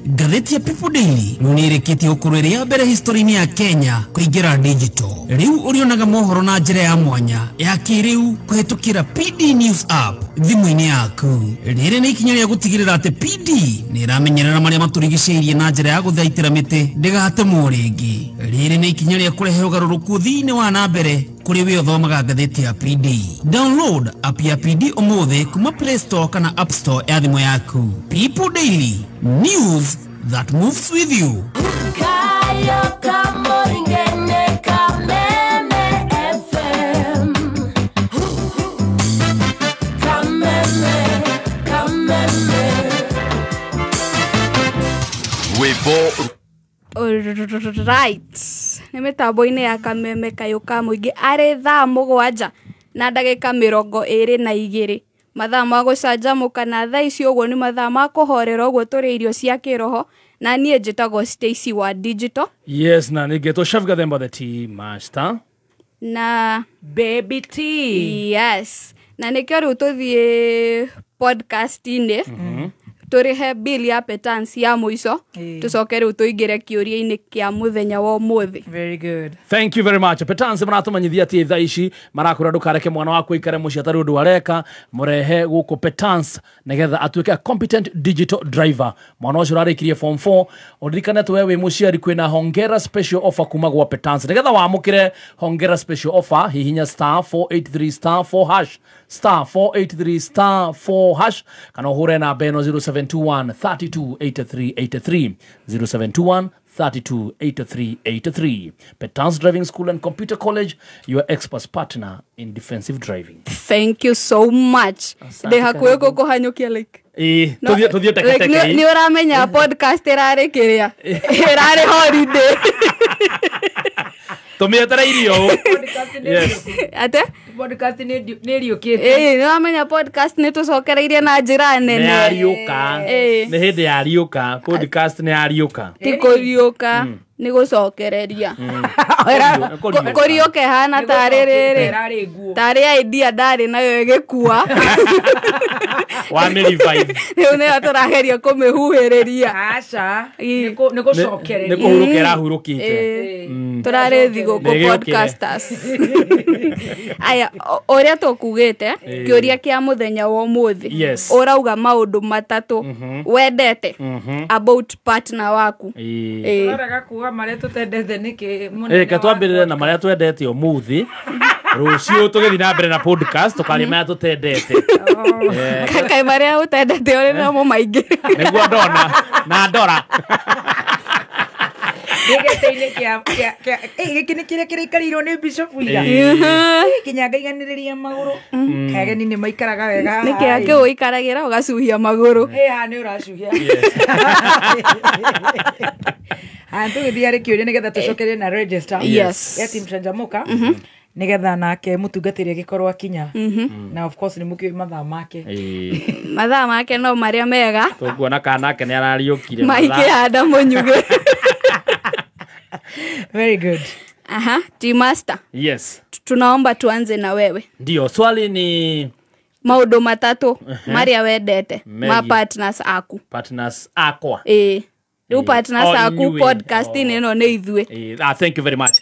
Ngathĩti ya People Daily nĩ ĩrĩkĩtie gũkorwo ĩrĩ ya mbere history-inĩ ya Kenya kũingĩra digital. Rĩu ũrĩonaga mohoro na njĩra ya mwanya ya kĩrĩu kũhetũkĩra PD News app thimũ-inĩ yaku. Rĩrĩ nĩ ikinya rĩa gũtigĩrĩra atĩ PD nĩ ĩramenyerera marĩa matũrigicĩirie na njĩra ya gũthaitĩra mĩtĩ ndĩgatemwo rĩngĩ. Rĩrĩ nĩ ikinya rĩa kũrehe ũgarũrũku thĩinĩ wa na mbere kũrĩ we ũthomaga ngathĩti ya PD. Download app ya PD ũmũthĩ kuma Play Store kana App Store ya thimũ yaku. People Daily, news that moves with you. Right. Nĩ mĩtambo-inĩ ya Kameme Kayũka mũingĩ arĩ thaa mũgwanja na ndagĩka 22. Mathaa ma gũcanjamũka na thaa ici ũguo nĩ mathaa ma kũhorera ũguo tũrĩ irio cia kĩroho na niĩ njĩtagwo Stacy wa Digital. Yes, na nĩngetwo Chef Gathemba the Tea Master. Na Baby T. Yes. Na nĩkĩo rĩu tũthiĩ podcast-inĩ. Tũrĩhe bill ya petans ya mũico tũcoke rĩu tũingĩre kĩũria-inĩ kĩa mũthenya wa ũmũthĩ. Very good. Thank you very much. Petans maratũmenyithia atĩ thaa ici marakũra ndũkareke mwana waku aikare mũciĩ atarĩ ũndũ areka. Mũrehe gũkũ Petans nĩgetha atuĩke a competent digital driver. Mwana ũcio ũrarĩkirie form 4 ũririkane atĩ we wĩ mũciari kwĩna hongera special offer kuma gwa Petans. Nĩgetha wamũkĩre hongera special offer hihinya *483*4# *483*4# kana ũhũre namba ĩno 0721-328383 0721-328383. Petans Driving School and Computer College, your expert partner in defensive driving. Thank you so much. Ndĩ hakuhĩ gũkũhanyũkia like tũthiĩ teketeke. Nĩ ũramenya podcast ĩrarĩ kĩrĩa ĩrarĩ holiday. Tũmĩetera irio. Yes. Ate? Podcast nĩ riũkĩte. Nĩ wamenya podcast nĩ tũcokereirie na njĩra nene. Nĩ ariũka. Nĩ hĩndĩ ya riũka. Podcast nĩ ariũka. Ti kũriũka. Nĩ gũcokereria. Kũriũka hana tarĩ rĩrĩ. Tarĩ idea ndarĩ nayo ĩgĩkua. Wamĩrevive. Rĩu nĩyo tũrageria kũmĩhuhĩrĩria. Aca. Nĩ gũcokereria. Nĩ kũhurũka ĩrahurũkĩte. Tũrarĩ thigũkũ podcasters. Aya, ũrĩa tũkugĩte kĩũria kĩa mũthenya wa ũmũthĩ. Ũrauga maũndũ matatũ wendete about partner waku. Ũraga kuga marĩa tũtendete nĩkĩ mũnene. Reke twambĩrĩre na marĩa twendete ũmũthĩ. Rũciũ tũgĩthiĩ na mbere na podcast tũkaria marĩa tũtendete. Kaĩ marĩa ũtendete ũrĩ namo maingĩ. Nĩguo ndona na ndora. Gĩgĩtĩ-inĩ gĩkĩ nĩ kĩrĩa kĩrĩikarĩirwo nĩ Bishop Ira. Kinya ngaiganĩrĩria magũrũ. Kageni nĩ maikaraga wega. Nĩ kĩrĩa kĩu ũikaragĩra ũgacuhia magũrũ. Haha nĩ ũracuhia. Tũgĩthiĩ harĩ kĩũria nĩgetha tũcokerie na register ya Team Chanjamuka. Nĩgetha nake mũtungatĩri agĩkorwo akinya. Na of course nĩ mũkĩoĩ mathaa make. Mathaa make no marĩa mega. Tũkuona kanake nĩ arariũkire. Maikĩhanda mũnyuge. Very good. Team Master. Yes. Tunaomba tuanze na wewe. Ndio, swali ni maũndũ matatũ marĩa wendete ma partners aku. Partners akwa. Rĩu partners aku podcast-inĩ ĩno nĩ ithuĩ. Thank you very much.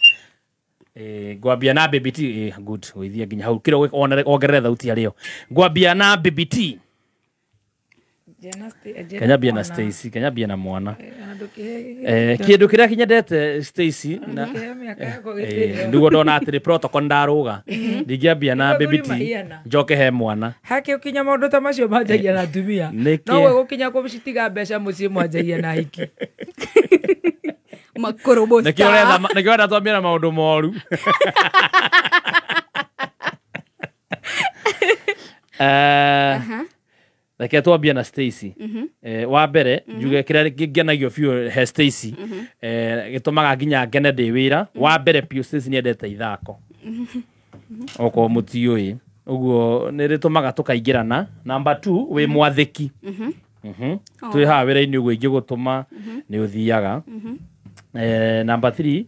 Ngwambia na Baby T. Good. Wĩthia nginya hau kĩro ongerere thauti arĩo. Ngwambia na Baby T. Kenya bia na Stacy, Kenya bia na mwana. Kindu kiria kinyendete Stacy na ndugo ndona atiri protocol ndaruga ndingiambia na baby T njoke he mwana hake ukinya maundu ta macio manjagia na tumia no we gukinya kucitiga mbeca mucii mwanjagia na hiki makorobosta nekio renda twambia na maundu moru Reke twambia na Stacy wa mbere njuge kiria ngenagio biũ he Stacy gĩtũmaga nginya ngene ndĩ wĩra wa mbere biũ Stacy nĩendete ithako okorwo mũtiũĩ ũguo nĩ rĩtũmaga tũkaingĩrana. Number 2 wĩ mwathĩki twĩ haha wĩra-inĩ ũguo ingĩgũtũma nĩ ũthiaga. Number 3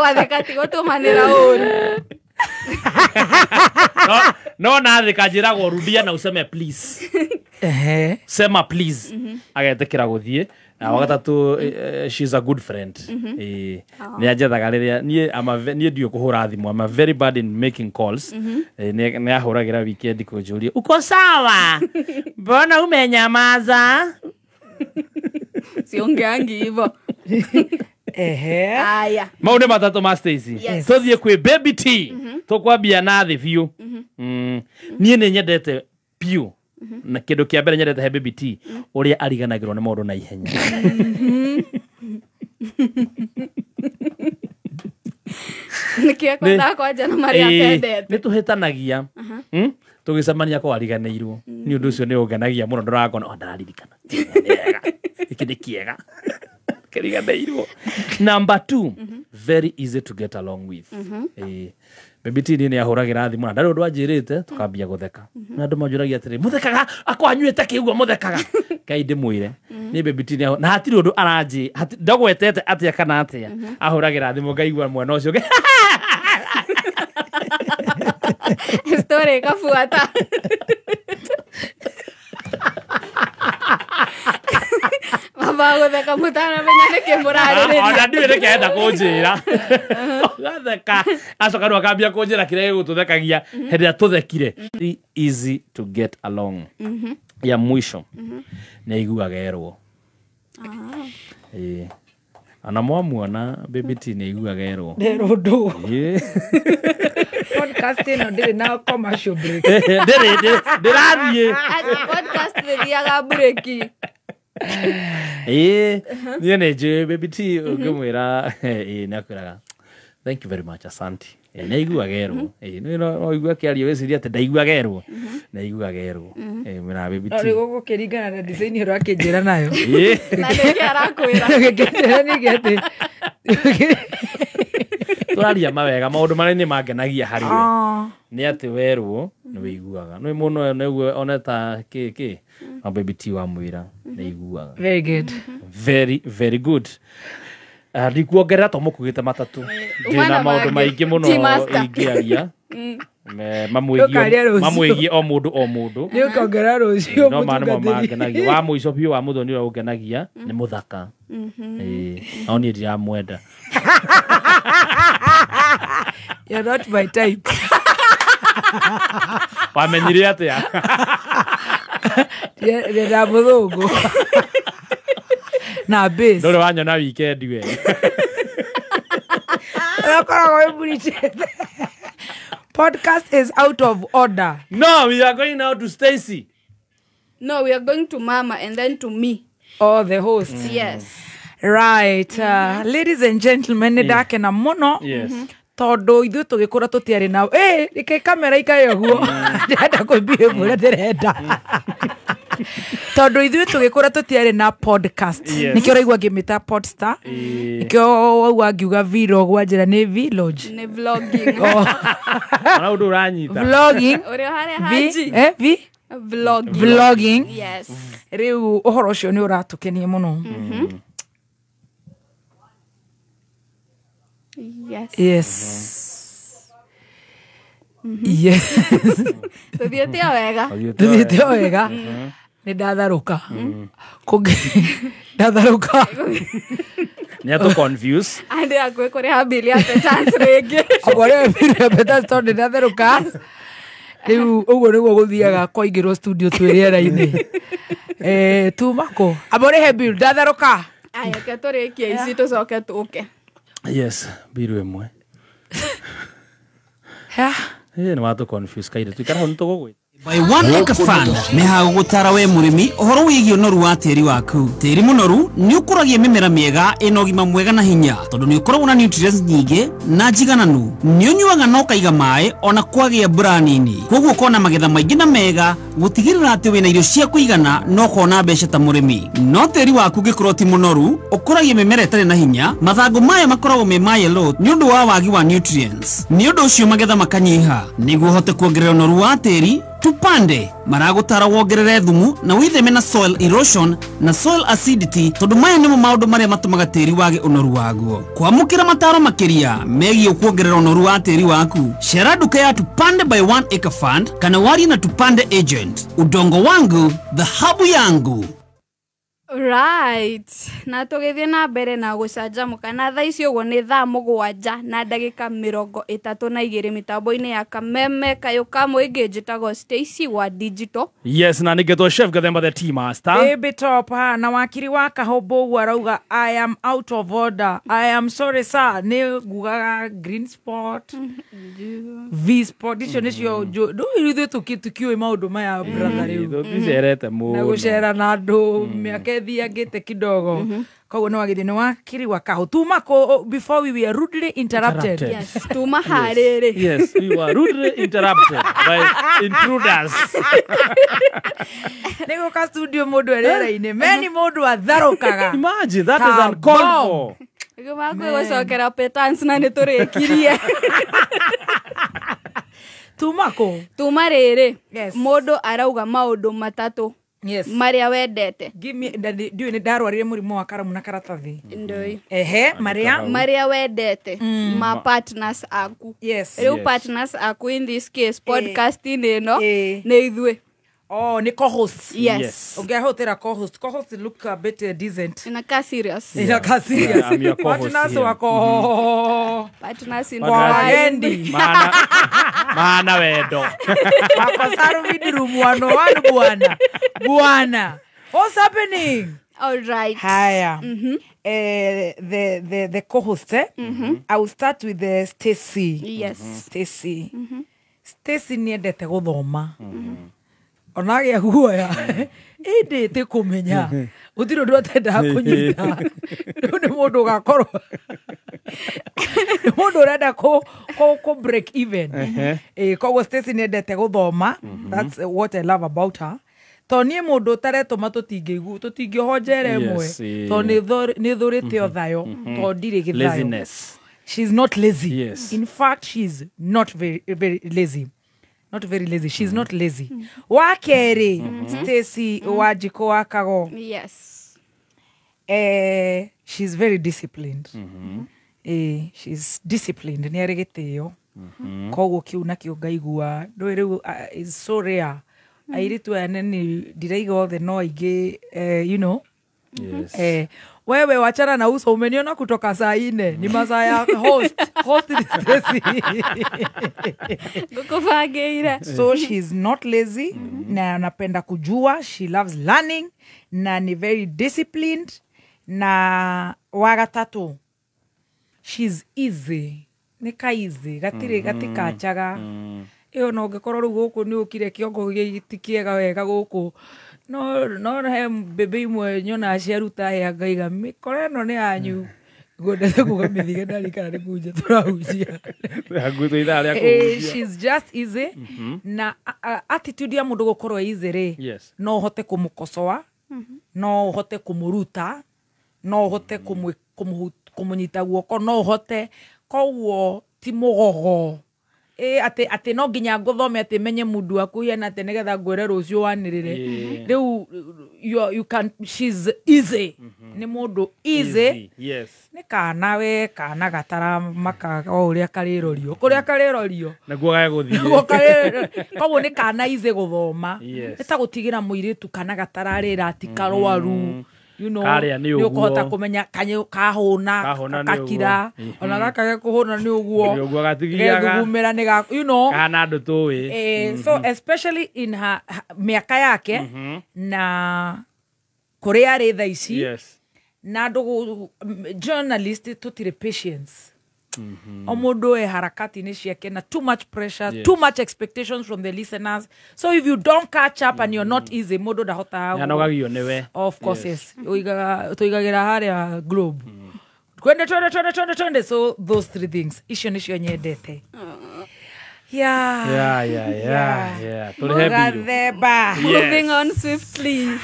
wathĩka ti gũtũmanĩra ũru no nathĩka njĩragwo rudia na useme please sema please agetĩkĩra gũthiĩ. Wa gatatũ she's a good friend nĩ anjethaga rĩrĩa niĩ ndiũ kũhũra thimũ. I'm very bad in making calls. Nĩ ahũragĩra weekend kũnjũria uko sawa mbona umenyamaza siongeangi hivyo. Aya maundu matatu ma Stacy tuthiĩ kwĩ baby T tukwambia na thĩ biũ. Niĩ nĩ nyendete biũ na kĩndũ kĩa mbere nyendete he baby T ũrĩa ariganagĩrwo nĩ maũndũ na ihenya. Nikio kwenda kwanja na Maria pendete nĩ tũhĩtanagia tũgĩcemania kwa ariganĩirwo nĩ ũndũ ũcio nĩ ũngenagia mũno. Ndũrakona ndararirikana iki nĩ kĩega kĩriganĩirwo. Number 2 very easy to get along with. Baby T nĩ ahũragĩra thimũ na ndarĩ ũndũ anjĩrĩte tũkambia gũtheka na andũ manjũragia atĩrĩ mũthekaga akwanyuĩte kĩugo mũthekaga Kai ndĩmwĩre nĩ Baby T na hatirĩ ũndũ aranjĩ ndagwetete atĩa kana atĩa ahũragĩra thimũ ngaigua mwena ũcio story kafuata gũtheka mũtanamenya nĩkĩ mũrarĩrĩria ona ndiũĩ nĩkenda kũnjĩra gatheka acoka rĩu akambia kũnjĩra kĩrĩa gĩgũtũthekagia hĩndĩ ĩrĩa tũthekire. Easy to get along. Ya mwisho nĩ aiguaga erwo ana mwamuona Baby T nĩ aiguaga erwo ndũ podcast ĩno ndĩrĩ na commercial break ndĩrathiĩ podcast ndĩthiaga breaki. Niĩ nĩ njũĩ Baby T ũngĩmwĩra nĩ akwĩraga thank you very much asante. Nĩ aiguaga erwo no igua kĩario wĩciria atĩ ndaiguaga erwo nĩ aiguaga erwo mwĩra Baby T rĩu gũkĩringana na design ĩrĩa akĩnjĩra nayo na nĩkĩ arakwĩra nĩkĩ tũraria mawega maũndũ marĩa nĩ mangenagia harĩ we nĩ atĩ werwo nĩ wĩiguaga nĩ mũno nĩguo oneta kĩ Baby T wa mwĩra nĩ aiguaga. Very good. Very good. Ndikuongerera to mũkugĩte matatũ ndĩna maũndũ maingĩ mũno ingĩaria mamwĩgie o mũndũ nĩ ũkongerera rũciũ no manamo mangenagia. Wa mũico biũ wa mũthoni ũrĩa ũngenagia nĩ mũthaka no niĩ ndiramwenda. You're not my type. Wamenyire atĩa ndĩra mũthũngũ na base ndũrĩ wanyona weekend we podcast is out of order. No, we are going now to Stacy. No, we are going to Mama and then to me. Oh, the host. Yes. Right. Ladies and gentlemen, nĩ ndakena mũno tondũ ithuĩ tũgĩkũra tũtiarĩ na reke kamera ikae ũguo ndĩrenda kũmbie mũrĩa ndĩrenda tondũ ithuĩ tũgĩkũra tũtiarĩ na podcast nĩkĩo ũraigua ngĩmĩta Podstar nĩkĩo waigua ngiuga vlog wanjĩra nĩ vlog nĩ vlogging ona ũndũ ũranyita vlogging ũrĩa harĩa haji vlogging yes rĩu ũhoro ũcio nĩ ũratũkenia mũno. Yes. Yes. Tuthiĩte wega. Tuthiĩte wega. Nĩ ndatharũka. Ndatharũka. Nĩ atũ confuse. Ande akwe kũrĩha bili ya Petans rĩngĩ. Akũrĩha bili ya Petans tondũ nĩ ndatharũka. Rĩu ũguo nĩguo gũthiaga kũingĩrwo studio twĩ rĩera-inĩ. Tumako abore bill datharoka aya keturikia ici tucoke tuke Yes, biru emwe. Nĩ watũ confuse kaire tuikara ho nĩtũgũgwĩta By One Acre Fund meha gũgũtara we mũrĩmi ũhoro wĩgiĩ ũnoru wa tĩri waku. Tĩri mũnoru nĩ ũkũragia mĩmera mĩega ĩna ũgima mwega na hinya tondũ nĩ ũkoragwo na nutrients nyingĩ na njigananu. Nĩ ũnyuaga na ũkaiga maĩ ona kwagĩa mbura nini. Koguo ũkona magetha maingĩ na mega gũtigĩrĩra atĩ wĩna irio cia kũigana no ũkona mbeca ta mũrĩmi. No tĩri waku ũngĩkorwo ti mũnoru ũkũragia mĩmera ĩtarĩ na hinya, mathangũ mayo makoragwo me ma yellow nĩ ũndũ wa wagi wa nutrients. Nĩ ũndũ ũcio magetha makanyiha. Nĩguo ũhote kuongerera ũnoru wa tĩri Tupande maragũtara wongerere thumu na wĩtheme na soil erosion na soil acidity tondũ maya nĩmo maũndũ marĩa matũmaga tĩri wage ũnoru waguo. Kwamũkĩra mataro makĩria megiĩ kuongerera ũnoru wa tĩri waku, cera nduka ya Tupande by One Acre Fund kana warie na Tupande agent. Udongo wangu, dhahabu yangu. Right. Na tugithie na mbere na gucanjamũka na thaa ici ũguo nĩ thaa 7 na ndagĩka 32 mitambo-inĩ ya Kameme Kayuka mũingĩ njĩtagwo Stacy wa Digital. Yes, na nĩngetwo Chef Gathemba the Tea Master. Baby top ha na wakiri wa Kahombo ũguo arauga I am out of order. I am sorry sir. Nĩ ngugaga green spot. V spot icio nĩcio ndũĩ tũkiũĩ maũndũ maya brother rĩu. Tũcerete mũno. Na gũcera na andũ mĩaka thiagĩte kidogo. Koguo no wagithĩ nĩ wakiri wa Kaho. Tumako before we were rudely interrupted. Yes, tuma harĩrĩ. Yes, we were rudely interrupted by intruders. Nĩgũka studio mũndũ erera-inĩ meni mũndũ atharũkaga. Imagine that is uncalled for. Gũcokera petans na nĩtũrĩkirie. Tumako. Tuma rĩrĩ. Yes. Mũndũ arauga maũndũ matatũ. Yes. Maria wendete. Give me ndiũ nĩ ndarwarire mũrimũ wa karamu na karatathi. Ndoi. Maria wendete. Ma partners aku. Yes. Rĩu partners aku in this case podcasting ĩno nĩ ithuĩ. Oh, ni co-host. Yes. Okay, hotera co-host. Co-host look a bit decent. Inakaa serious. Inakaa serious. Yeah, I'm your co-host. Partners wako. Partners in Wagendi. Maana wendo. Wako saru room wano Buana. What's happening? All right. Haya. The co-host, I will start with the Stacy. Yes. Stacy. Stacy niendete guthoma. Onagĩa guoya ĩndĩte kũmenya gũtirĩ ũndũ atendaga kũnyita nĩ mũndũ ũgakorwo nĩ mũndũ ũrenda kũ break even. Koguo Stacy nĩendete gũthoma. That's what I love about her. To niĩ mũndũ ũtaretũma tũtingĩoho njera ĩmwe to nĩ thũrĩte o thayo to ndirĩ gĩthayo. She's not lazy. Yes. In fact, she's not very lazy. Not very lazy. She's not lazy. Wakeri, Stacy Wajiko Wakago. Yes. She's very disciplined. She's disciplined. Nĩarĩgĩtĩo. Koguo kiu na kĩu ngaigua. Ndũĩ rĩu is so rare. Airitu aya nĩ ndiraiga othe no aingĩ, you know. Yes. Wewe wachana na uso umeniona kutoka saa 4 ni masaa ya host ni Stacy. Gukubangeire. So she's not lazy na anapenda kujua, she loves learning na ni very disciplined na wagatatu she's easy. Nika easy gatika chaga. Iyo no ngĩkorwo rĩu gũkũ nĩ ũkire kĩongo gĩtikiega wega gũkũ. No he bebe imwe nyona ciaruta ya ngaiga mikore no nĩ yanyu. Ngwendete kuga mĩthige ndari kana nĩ kunja tũrahunjia. She's just easy. Na attitude ya mũndũ gũkorwo easy rĩ. No hote kũmũkosoa. No hote kũmũruta. No hote kũmũnyita guoko. No hote koguo ti mũgogo. Ate no nginya ngũthome ate menye mundu akuhiana ate nigetha ngwere rũcio wanirire. Rĩu you can, she's easy. Ni mundu easy. Yes. Ni kana we kana gatara maka o uria karirorio. Kuria karirorio. Naguo gaya guthie. Koguo ni kana easy guthoma. Eta gutigira muiritu kana gatararira ati karwaru. You know, nĩ ũkũhota kũmenya kahũna kakira ona gakage kũhũna nĩ ũguo gethugumĩra nĩ you know kana andũ tũĩ. So especially in her mĩaka yake na kore ari tha ici Yes. na ndugu journalist tutire patience o mundu e harakati ni ciake na too much pressure, Yes. too much expectations from the listeners. So if you don't catch up and you're not easy, mundu ndahota Yanogagio niwe. Of course, yes. Tuigagira haria globe. Twende. So those three things. Icio nicio nyendete. Yeah. Gathemba. Moving on swiftly.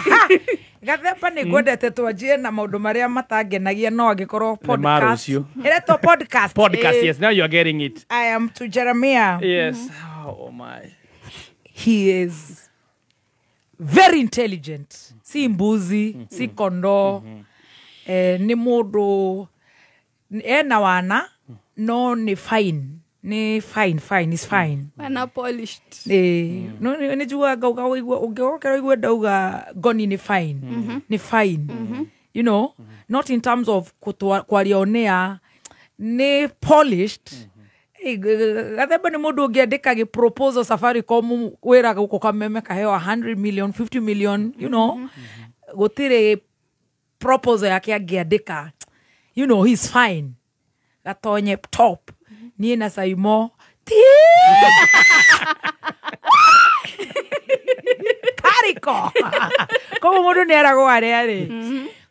Gathemba nĩ ngwendete twanjie na maũndũ marĩa matangenagia no angĩkorwo podcast. Marucio. Ĩretwo podcast. Podcast, yes. Now you are getting it. I am to Jeremiah. Yes. Oh my. He is very intelligent. Si mbuzi, si kondoo. Ni mũndũ ena wana no ni fine. Ni fine, is fine. Wana polished. No ni jua gauga ungekera igwe dauga goni ni fine. Ni fine. You know, not in terms of kwalionea ni polished. Gathemba ni mundu ungiandika gi proposal Safaricom wira guko kameme kahewa 100 million, 50 million, you know. Gutire proposal yake angiandika. You know, he's fine. Gatonye top. Niĩ na Saimo Kariko koguo mũndũ nĩ eragwo arĩa rĩ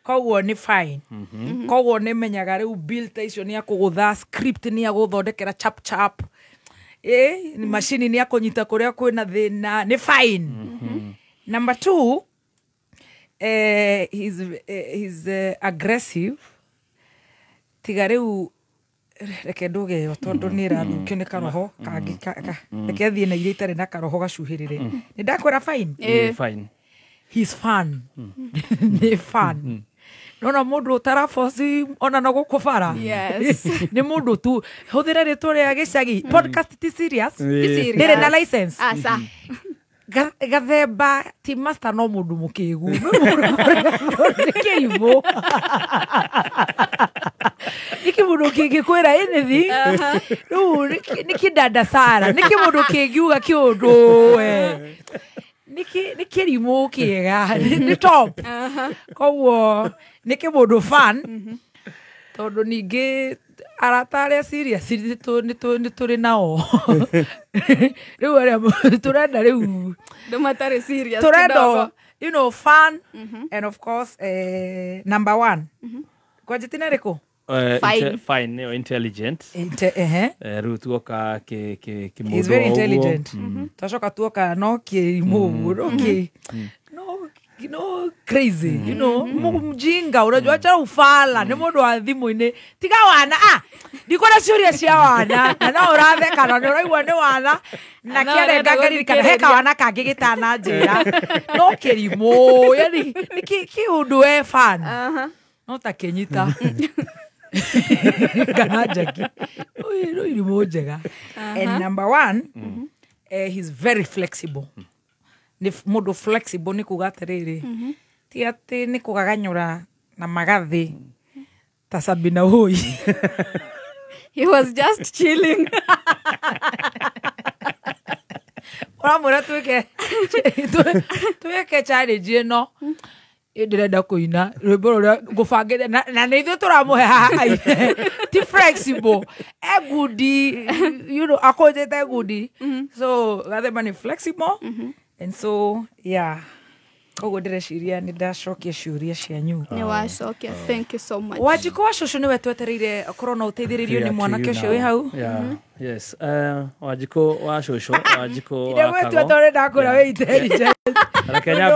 koguo nĩ fine koguo nĩ menyaga rĩu bill ta icio nĩ akũgũtha script nĩ agũthondekera chap ni machine nĩ akũnyita kũrĩa kwĩna thĩna nĩ fine. Number 2, he's aggressive tiga rĩu reke nduge yo tondu nĩ ranukio nĩ karoho kangi reke thiĩ na iria itarĩ na karoho gacuhĩrĩre nĩ ndakwĩra fine. Fine. He's fun. Nĩ fun. Nona mũndũ ũtaraboci ona no gũkũbara. Yes. Nĩ mũndũ tu hũthĩra rĩtwa rĩa gĩcagi. Podcast ti serious. Ndĩrĩ na license. Asa. Gathemba ti master no mũndũ mũkĩgu. Nĩkĩrimũ. Niki mundu kingikwira anything no niki dada Sara niki mundu kingiuga kiundu we niki rimo kiega ni top koguo niki mundu fan tondu ningi arataria serious ni turi nao riu aria turenda riu ndomatare serious turenda you know fun and of course number 1 kwa jitina riko Fine or intelligent. Rutuoka ki he's very intelligent. Tashoka tuoka no ki move no crazy you know mjinga unajua acha ufala ni mundu wa thimu-ini tiga wana ndikora ciuria cia wana na uratheka na uraigua ni wana na kiare ngangari kana heka wana kangi gitana njira no kirimo yani ni kiundu we fan no ta kenyita Ganajaki. No, irimojega. And number 1, he's very flexible. Ni modo flexible ni kugaterere. Ti ati ni kugaganyura na magathi. Tasabina hoi. He was just chilling. Uramura tuweke challenge no. Ndirenda kuina rwimbo ruria ngubangire na nĩ ithuĩ tũramũhe haha ti flexible egudi you know akũnjĩte egudi so Gathemba nĩ flexible and so yeah koguo ndĩreciria nĩ ndacokia ciũria cianyu nĩ wacokia thank you so much Wanjiko wa cũcũ nĩwe twetereire korwo no ũteithĩrĩrio nĩ mwanake ũcio wĩ hau yes Wanjiko wa cũcũ Wanjiko wa kago ndio tore ndakũra wĩ intelligent Kenya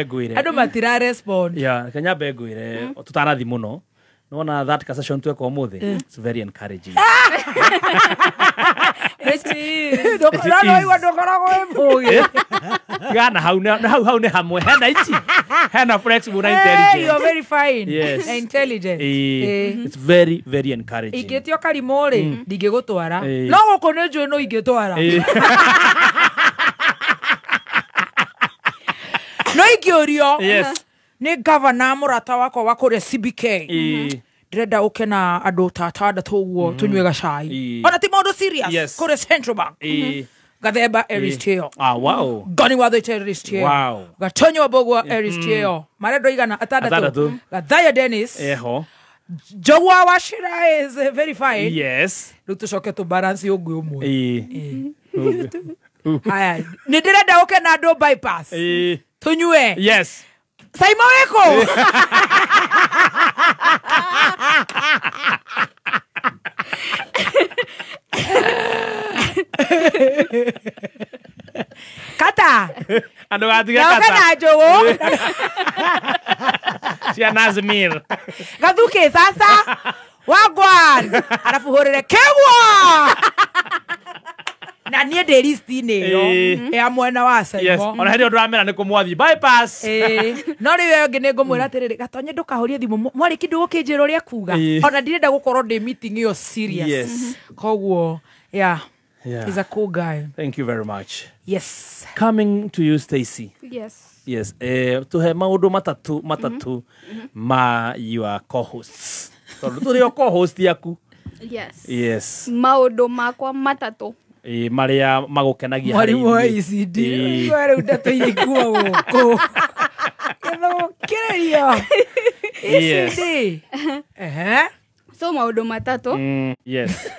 ngwire andũ matira respond Kenya ngwire tutanathi muno nona that session tweka umuthi it's very encouraging Gana hau ne hamwe hena ichi hena flexible na intelligent you are very fine yes. Intelligent it's very very encouraging ingĩtio karimo ri ndingĩgũtwara no gũkũ nĩ njũĩ no ingĩtwara no ingĩũrio nĩ governor mũrata wakwa wa kũrĩa CBK ndĩrenda ũke na andũ ta 6 ũguo tũnyue gacai ona ti maũndũ serious kũrĩa Central Bank Gathemba Eristio. Ah, wow. Goni Watho Eristio. Wow. Gatonyo Bogwa Eristio. Maredo igana atandatu. Gathaya Dennis. Eho. Jogwa Washira is verified. Yes. Lutushoke to balance yogu umwe. Haya. Nidirenda oke na do bypass. Tunywe. Yes. Saimo weko. Kata. Ando gatiga kata. Kana jogo. Cia Nazmir. Gathuke sasa. Wagwan. Alafu horere kegwa. Na nie de listine yo. Ya mwana wa Saimo. Yes. Ona hedi ndramera ni kumwathi bypass. No ri we ngi ngo mwira tiriri gatonye ndukahorie thimu mwari kindu gukinjira uria kuga. Ona ndirenda gukorwo ndi meeting yo serious. Yes. Kogwo yeah. Yeah. He's a cool guy. Thank you very much. Yes. Coming to you, Stacy. Yes. Yes. Tuhe maundu matatu ma your co-hosts. So turi your co-host yaku. Yes. Yes. Maundu makwa matatu. Maria magukenagia hari. Mwari wa ICD. Wale utato yigua woko. Keno kireria. ICD. So maundu matatu. Yes.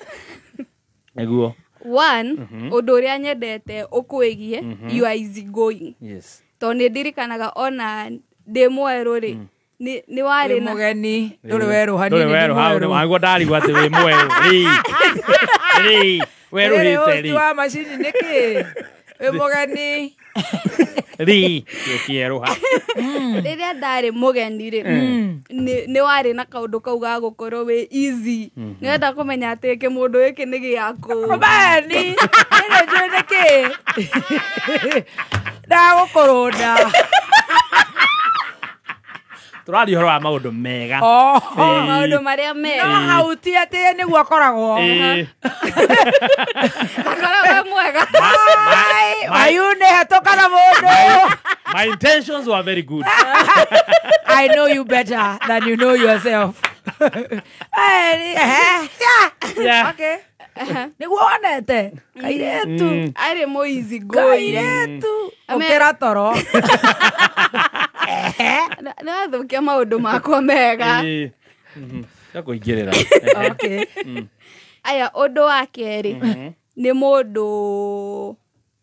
Eguo. One, undu uria nyendete ukwigie, you are easy going. Yes. To ni ndirikanaga ona ndi mweru ri ni wari na mugeni nduri weru hanini ni mweru wangu ndarigwa ati wi mweru ri weru hite ri wa machine niki wi mugeni ri yokieruha riria ndari mugeni ri ni wari na kaundu kau ga gukorwo wi easy nenda kumenya ati ke mundu iki ni giaku bani ire njwe niki da gukorunda turari horo wa maundu mega maundu maria mega no hauti ati niguo akoragwo akoragwo mwega ayune hatokana mundu. My intentions were very good. I know you better than you know yourself. Yeah. Okay. Niguo onete kairetu ari mo easy going kairetu okera toro na thukia maundu makwa mega gakuingirira. Okay. Aya undu wa keri ni mundu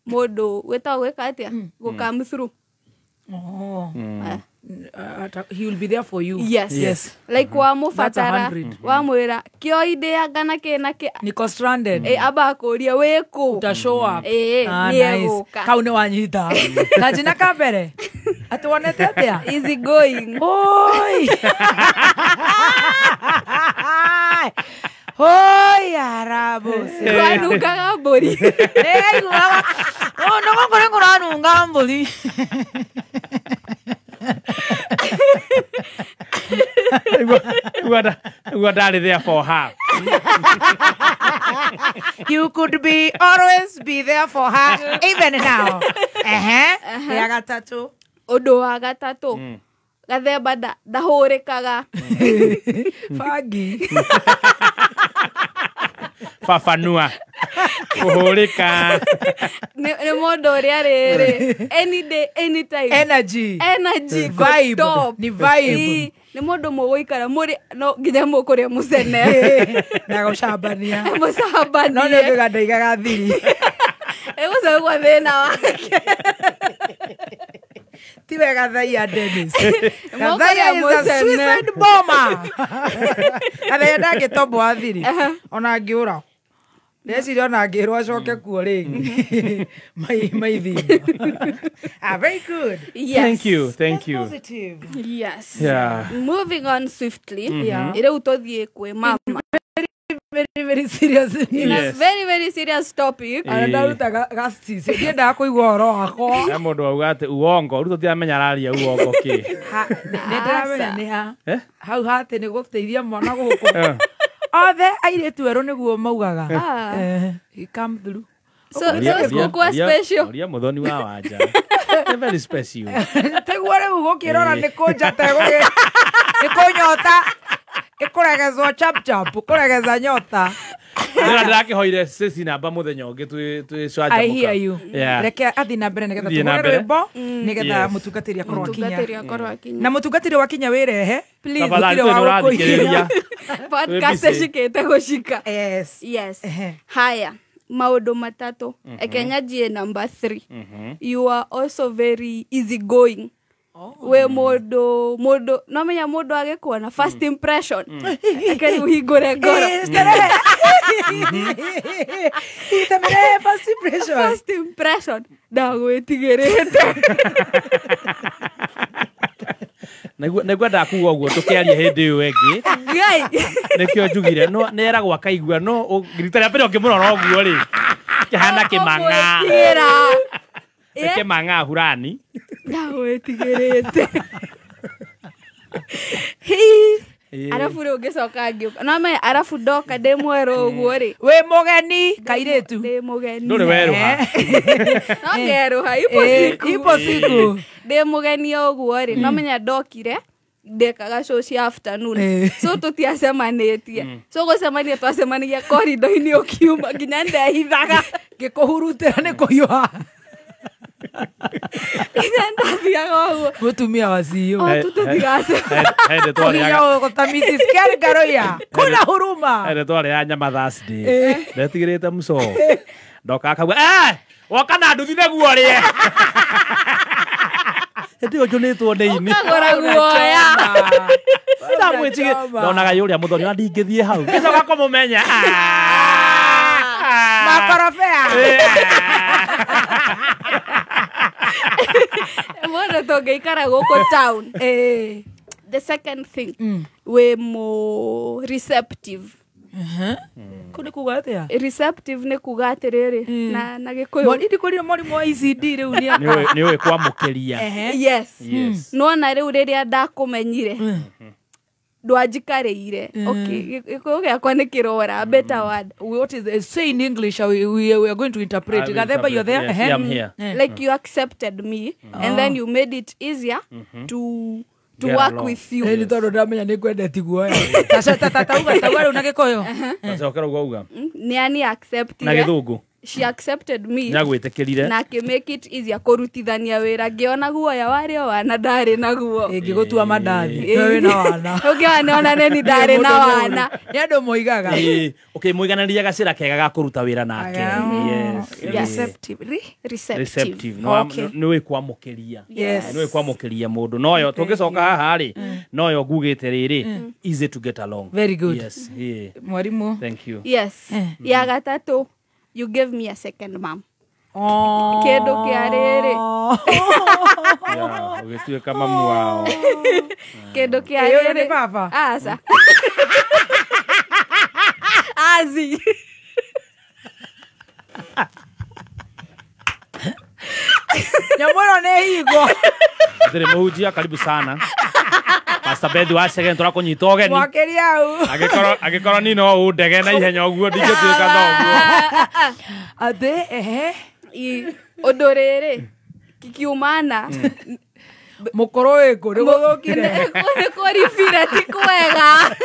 wetagwo gwika atia gukam through. He will be there for you. Yes. Like wa mufatara wa mwira kio ide agana kena ke niko stranded. Aba kuria wiku uta show up. Nice. Kaune wanyita. Kajina kabere. Atuonete atia? Easy going. Oi. Oi arabu. Kwanu kagamburi. Igwa. Oh no ngore ngoranu ngamburi. What are there for her? You could always be there for her even now. Ya gatatu. Undu wa gatatu. Gathemba ndahurikaga. Fagi. Fafanua. Kuhurika. Ni mundu uria riri. Any day, anytime. Energy. Vibe. Top. Ni vibe. Ni mundu muguikara muri no nginya mukuria mucene. Na gucambania. Mucambania. No ni gandaigaga thiri. Ego kwa thina wake. Tiwe Gathaya Dennis. Gathaya is a suicide bomber. Gathaya ndangĩtombwo athiri. Ona angĩũra. Ndeciria ona angĩrwo acoke kuo rĩngĩ. Maithimba. Very good. Yes. Thank you. Positive. Yes. Yeah. Moving on swiftly. Ire utothie kwe mama. Very serious. Yes. Very serious topic. Ndaruta gastisi. Ndiendaga kũigua ũhoro wakwa. Na mũndũ auga atĩ uongo rĩu tũtiramenya araria uongo kĩ. Nĩndĩramenya nĩ ha. Hau hatĩ nĩ gũteithia mwana gũkũ. Othe airĩtu erũ nĩguo maugaga. He come through. So kwa special. Oria mũthoni wa wanja. Very special. Teguo rĩu gũkĩrora nĩ kũnjata nĩ kũnyota. Ikuregezwo chap chap, kuregeza nyota. Nä ndärakä hoire ceci namba må thenya å ngä twä I hear you. Reke athi na mbere nĩgetha tũhũre rwĩmbo nĩgetha mũtungatĩri akorwo akinya. Na mũtungatĩri wakinya wĩrehe. Tafadhali twĩ nũrathikĩrĩria. Podcast ĩcikĩte gũcika. Yes. Haya. Maũndũ matatũ. Ekenya G number 3. You are also very easygoing. We mũndũ no menya mũndũ agĩkuona first impression. Ekeni ũhingũre ngoro. Itamere first impression. First impression. Ndagwĩtigĩrĩte. Naigua ndakuga ũguo tũkĩaria hĩndĩ ĩyo ĩngĩ. Nĩkĩo njugire nĩ eragwo akaigua no rita rĩa mbere ũngĩmũrora ũguo rĩ kĩhana kĩmang'a. Kĩmang'a hurani. Ndagwĩtigĩrĩte. Arafu rä å ngä coka ngä å no me arafu ndoka ndä mwerå å guo rä wä må geni kairĩtu ndä må geni ndå rä werå ha no ngerå ha ipo siku ndä må geni å guo rä no menya ndokire ndekaga show cia afternoon so tutiacemanĩtie so gũcemania twacemanagia korido-inĩ ũkiuma nginya ndehithaga ngĩkũhurutĩra nĩ kũhiũha ndathiaga ũguo mũtumia wa CEO ta Mrs. Garoya kuna huruma ende twari ya nyama Thursday ndetigĩrĩte mũco ndoka akauga woka na nduthi naguo rĩe Eti ojonetwo ndeini. Ukagora guoya. Ndamwĩtige. Ndonaga yũrĩa mũthoni wa ndingĩthiĩ hau. Gĩcoka kũmũmenya. Makorobea. Mbona tũngĩikara gũkũ town. The second thing, we more receptive. Kuni kuga atia receptive ne kuga atiriri na gikuyu ndi kuri murimu wa ECD riu ni we kwamukiria yes no na riu riria ndakumenyire ndwanjikarire okay gikuyu giakwa ni kirora better word what is say in English we are going to interpret gatheba you're there yes, I'm here. Like you accepted me and then you made it easier to work along with you. Ni tondu ndamenya ni kwendeti guoya. Tauga tauga una gikoyo. Tacokera uga. Ni ani accept. Na githungu. She accepted me. Nyagwitikirire. Na ke make it easier kurutithania wira ngiona guoya wario wana ndari naguo. Ngigutua mandathi. Wewe na wana. Ukiona neni ndari na wana. Ni andu moigaga. Okay muiganania gacira kega ga kuruta wira nake. Yes. Receptive. Receptive. Ni we kwamukiria. Ni we kwamukiria mundu. Noyo tungicoka haha ri. Noyo ngugite riri. Easy to get along. Very good. Yes. Mwalimu. Thank you. Yes. Ya gatatu. You gave me a second mom. Oh. Kedo kiarere. Yeah, ugetue kama mwao. Kedo kiarere. Ni baba. Asa. Azi. Nyamoro ne higo. Ndire muhujia karibu sana. Pastor Bedu wa second tora kunyita ogeni. Mwakeria au. Agikoro ni no udege na ihenya oguo ndingĩtuĩka thoguo. Ade Odorere kikiumana. Mukoro weko ni gũthũkire. Ni kũribire ti kwega.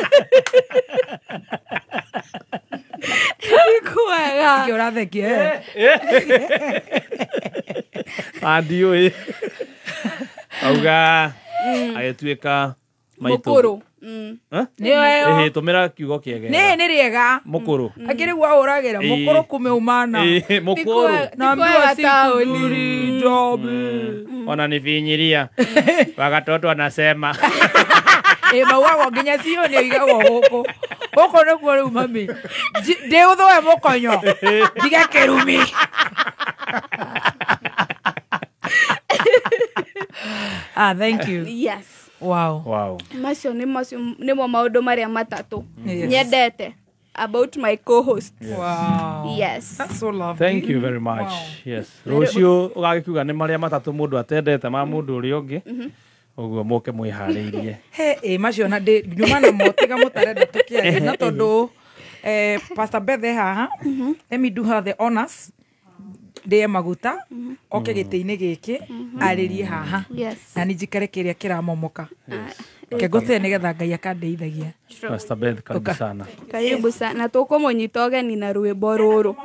Ti kwega. Kĩũrathekie. Adio auga agĩtuĩka Mukuru. Ehe tumira kiugo kiege. Ni riega. Mukuru. Akirigwa uragira mukuru kumeumana. Mukuru. Na mbio taoni job. Wananifinyiria. Wakatoto wanasema. Mawago nginya sio ni igago huko. Huko ni kwa mami. De uthoe mukonyo. Diga kerumi. Thank you. Yes. Wow. Macio ni mo maundu maria matatu. Nyendete about my co-host. Wow. Yes. That's so lovely. Thank you very much. Wow. Yes. Rocio ugagikiuga ni maria matatu mundu atendete ma mundu uri ungi. Uguo moke mwihariirie. Macio na de nyumana motiga mutarenda tukia na tondu Pastor Bethe haha. Let me do her the honors. ndĩe maguta oke gĩtĩ-inĩ gĩkĩ arĩrie haha na nĩnjikare kĩrĩa kĩramomoka ngũtĩe nĩgetha Ngai akandeithagia. Pastor Beth, karibu sana. Karibu sana. Na tũkũmũnyita ũgeni na rwĩmbo rũrũ.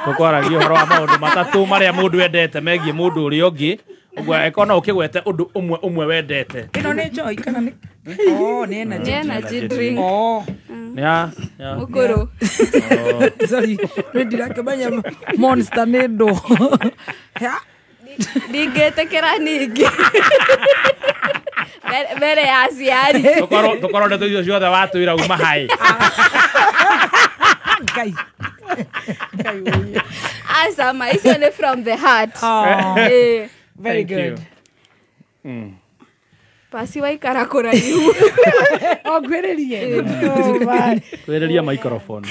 Tũkwaragia ũhoro wa maũndũ matatũ marĩa mũndũ endete megiĩ mũndũ ũrĩa ũngĩ. Ũguo ekona ũkĩgwete ũndũ ũmwe wendete. Ĩno nĩ joy kana nĩ nĩ energy drink. Mũkũrũ. Sorry, ndirakĩmenya Monster nĩ ndũ. Ndingĩtĩkĩra ningĩ. Mbere ya aciari. Tũkorwo ndeto icio ciothe watwĩra uma haĩ. Ngai. Asama, it's only from the heart. Very good. Pasi waikara kũraihu. Gwĩrĩrie. Gwĩrĩria microphone.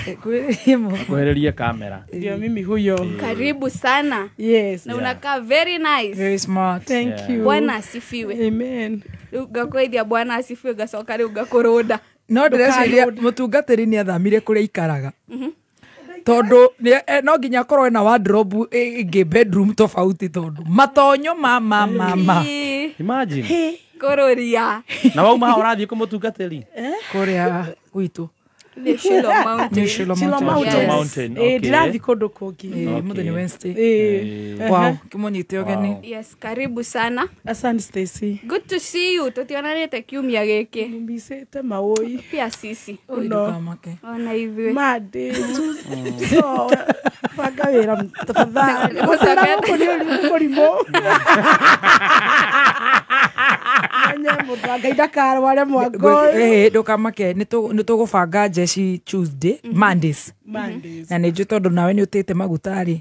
Gwĩrĩria camera. Ndio mimi huyo. Karibu sana. Yes. Na unakaa very nice. Very smart. Thank you. Bwana asifiwe. Amen. Ugakoithia Bwana asifiwe gacoka rĩu ngakũrũnda. No ndĩreciria mũtungatĩri nĩ athamire kũrĩa ikaraga. Tondu no nginya korwo na wardrobe ĩngĩ bedroom tofauti tondu matonyo mama. Imagine. Kũrũria. Na wauma ũrathiĩ kũmũtungatĩri? Kũrĩa gwitũ. Nĩ Shilo Mountain. Shilo Mountain. Ndĩrathiĩ kũndũ kũngĩ. Mũthenya Wednesday. Wow, kĩmũnyite ũgeni. Yes, karibu sana. Asante Stacy. Good to see you. Tutionanĩte kiumia gĩkĩ. Mbicĩte maũi. Pia sisi. Ndukamake. Ona ithuĩ. Mande. So, banga wĩra tafadhali. Mũrimũ. Ndukamake nĩtũgũbanga jeci Tuesday, Mondays. Na nĩ njũ tondũ nawe nĩ ũtĩte magutarĩ.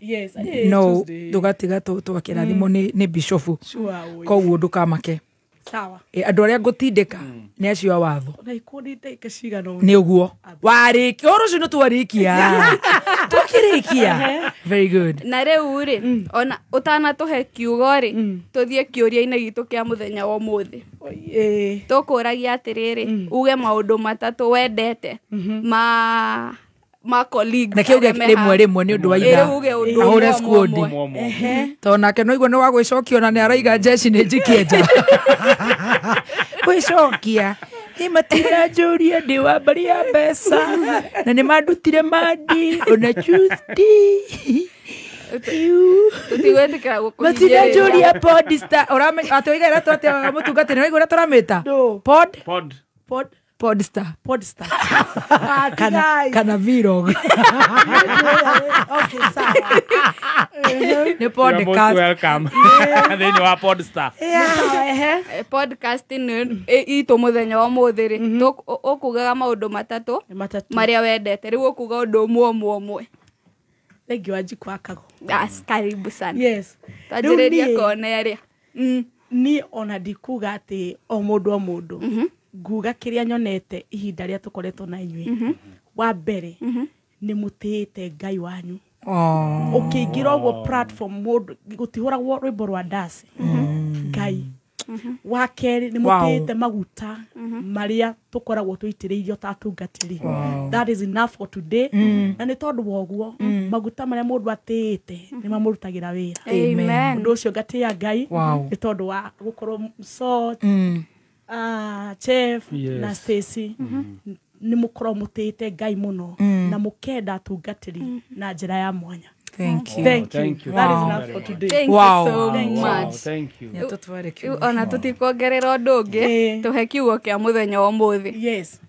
No tũgatiga twakĩrathimwo nĩ bishofu. Koguo ndũkamake. Sawa. Andũ arĩa ngũtindĩka nĩ acio a watho. Na ikundi ndĩka cigana ũũ. Nĩ ũguo. Warĩkia ũhoro ũcio nĩ twarĩkia. Twakĩrĩkia. Very good. Na rĩu rĩ ona ũtanatũhe kiugo rĩ tũthiĩ kĩũria-inĩ gitũ kĩa mũthenya wa ũmũthĩ. Tũkũragia atĩrĩrĩ uge maũndũ matatũ wendete ma colleague. Na kĩuge rĩmwe nĩ ũndũ wa ithaa. Ahũre squad. Tondũ nake no igua nĩ wa gwĩcokia ona nĩ araiga jeshi nĩ njikie nja. Gwĩcokia. Nĩ matinanjũria ndĩ wa mbari ya mbeca. Na nĩ mandutire mandi ona Tuesday. Tutigwĩtĩkĩra gũkũhingĩrĩra. Matinanjũria Podstar. Atũigaĩra twatĩa mũtungatĩri na igũrĩa tũramĩta. Podstar. Kana vlog. Okay, sawa. Nĩ podcast. Welcome. Thĩinĩ wa Podstar. Podcasting itũ mũthenya wa ũmũthĩ rĩ ũkugaga maũndũ matatũ marĩa wendete rĩu ũkuga ũndũ ũmwe. Thank you Anji kwakago. Karibu sana. Yes. Tajĩrĩria kone arĩa. Ni ona ndikuga atĩ o mũndũ. Nguga kĩrĩa nyonete ihinda rĩa tũkoretwo na inyuĩ. Wa mbere nĩ mũtĩĩte Ngai wanyu. Ũkĩingĩra ũguo platform mũndũ gũtihũragwo rwĩmbo rwa ndaci. Ngai. Wa kerĩ nĩ mũtĩĩte maguta marĩa tũkoragwo tũitĩrĩirio ta atungatĩri. That is enough for today. Na nĩ tondũ wa ũguo maguta marĩa mũndũ atĩĩte nĩ mamũrutagĩra wĩra. Amen. Ũndũ ũcio ngatĩĩa Ngai nĩ tondũ wa gũkorwo salt Chef na Stacy nĩ mũkorwo mũtĩĩte Ngai mũno na mũkenda atungatĩri na njĩra ya mwanya. Thank you. That is enough for today. Thank you so much. Thank you. Ona tũtikongerera ũndũ ũngĩ tũhe kiugo kĩa mũthenya wa ũmũthĩ. Yes.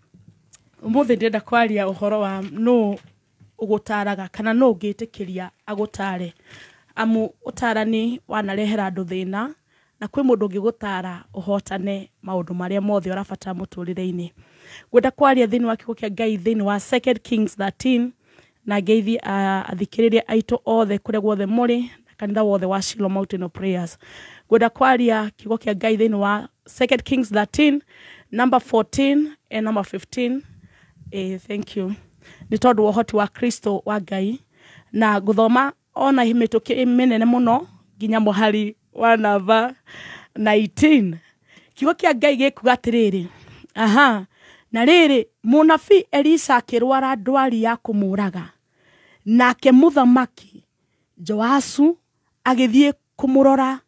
Ũmũthĩ ndĩrenda kwaria ũhoro wa no ũgũtaraga kana no ũngĩtĩkĩria agũtare. Amu ũtarani wanarehera andũ thĩna na kwĩ mũndũ ũngĩgũtara ũhotane maũndũ marĩa mothe ũrabatara mũtũrĩre-inĩ. Ngwenda kwaria thĩinĩ wa kiugo kĩa Ngai thĩinĩ wa 2 Kings 13 na ngeithi athikĩrĩria aitũ othe kũrĩa guothe mũrĩ na kanitha wothe wa Shilo Mountain of Prayers. Ngwenda kwaria kiugo kĩa Ngai thĩinĩ wa 2 Kings 13 number 14 and number 15. Thank you. Nĩ tondũ wa ũhoti wa Kristo wa Ngai na gũthoma ona mĩtũkĩ mĩnene mũno nginya mũhari wa namba 19. Kiugo kĩa Ngai gĩkuga atĩrĩrĩ. Na rĩrĩ mũnabii Elisha akĩrwara ndwari ya kũmũraga, nake mũthamaki Joasu agĩthiĩ kũmũrora,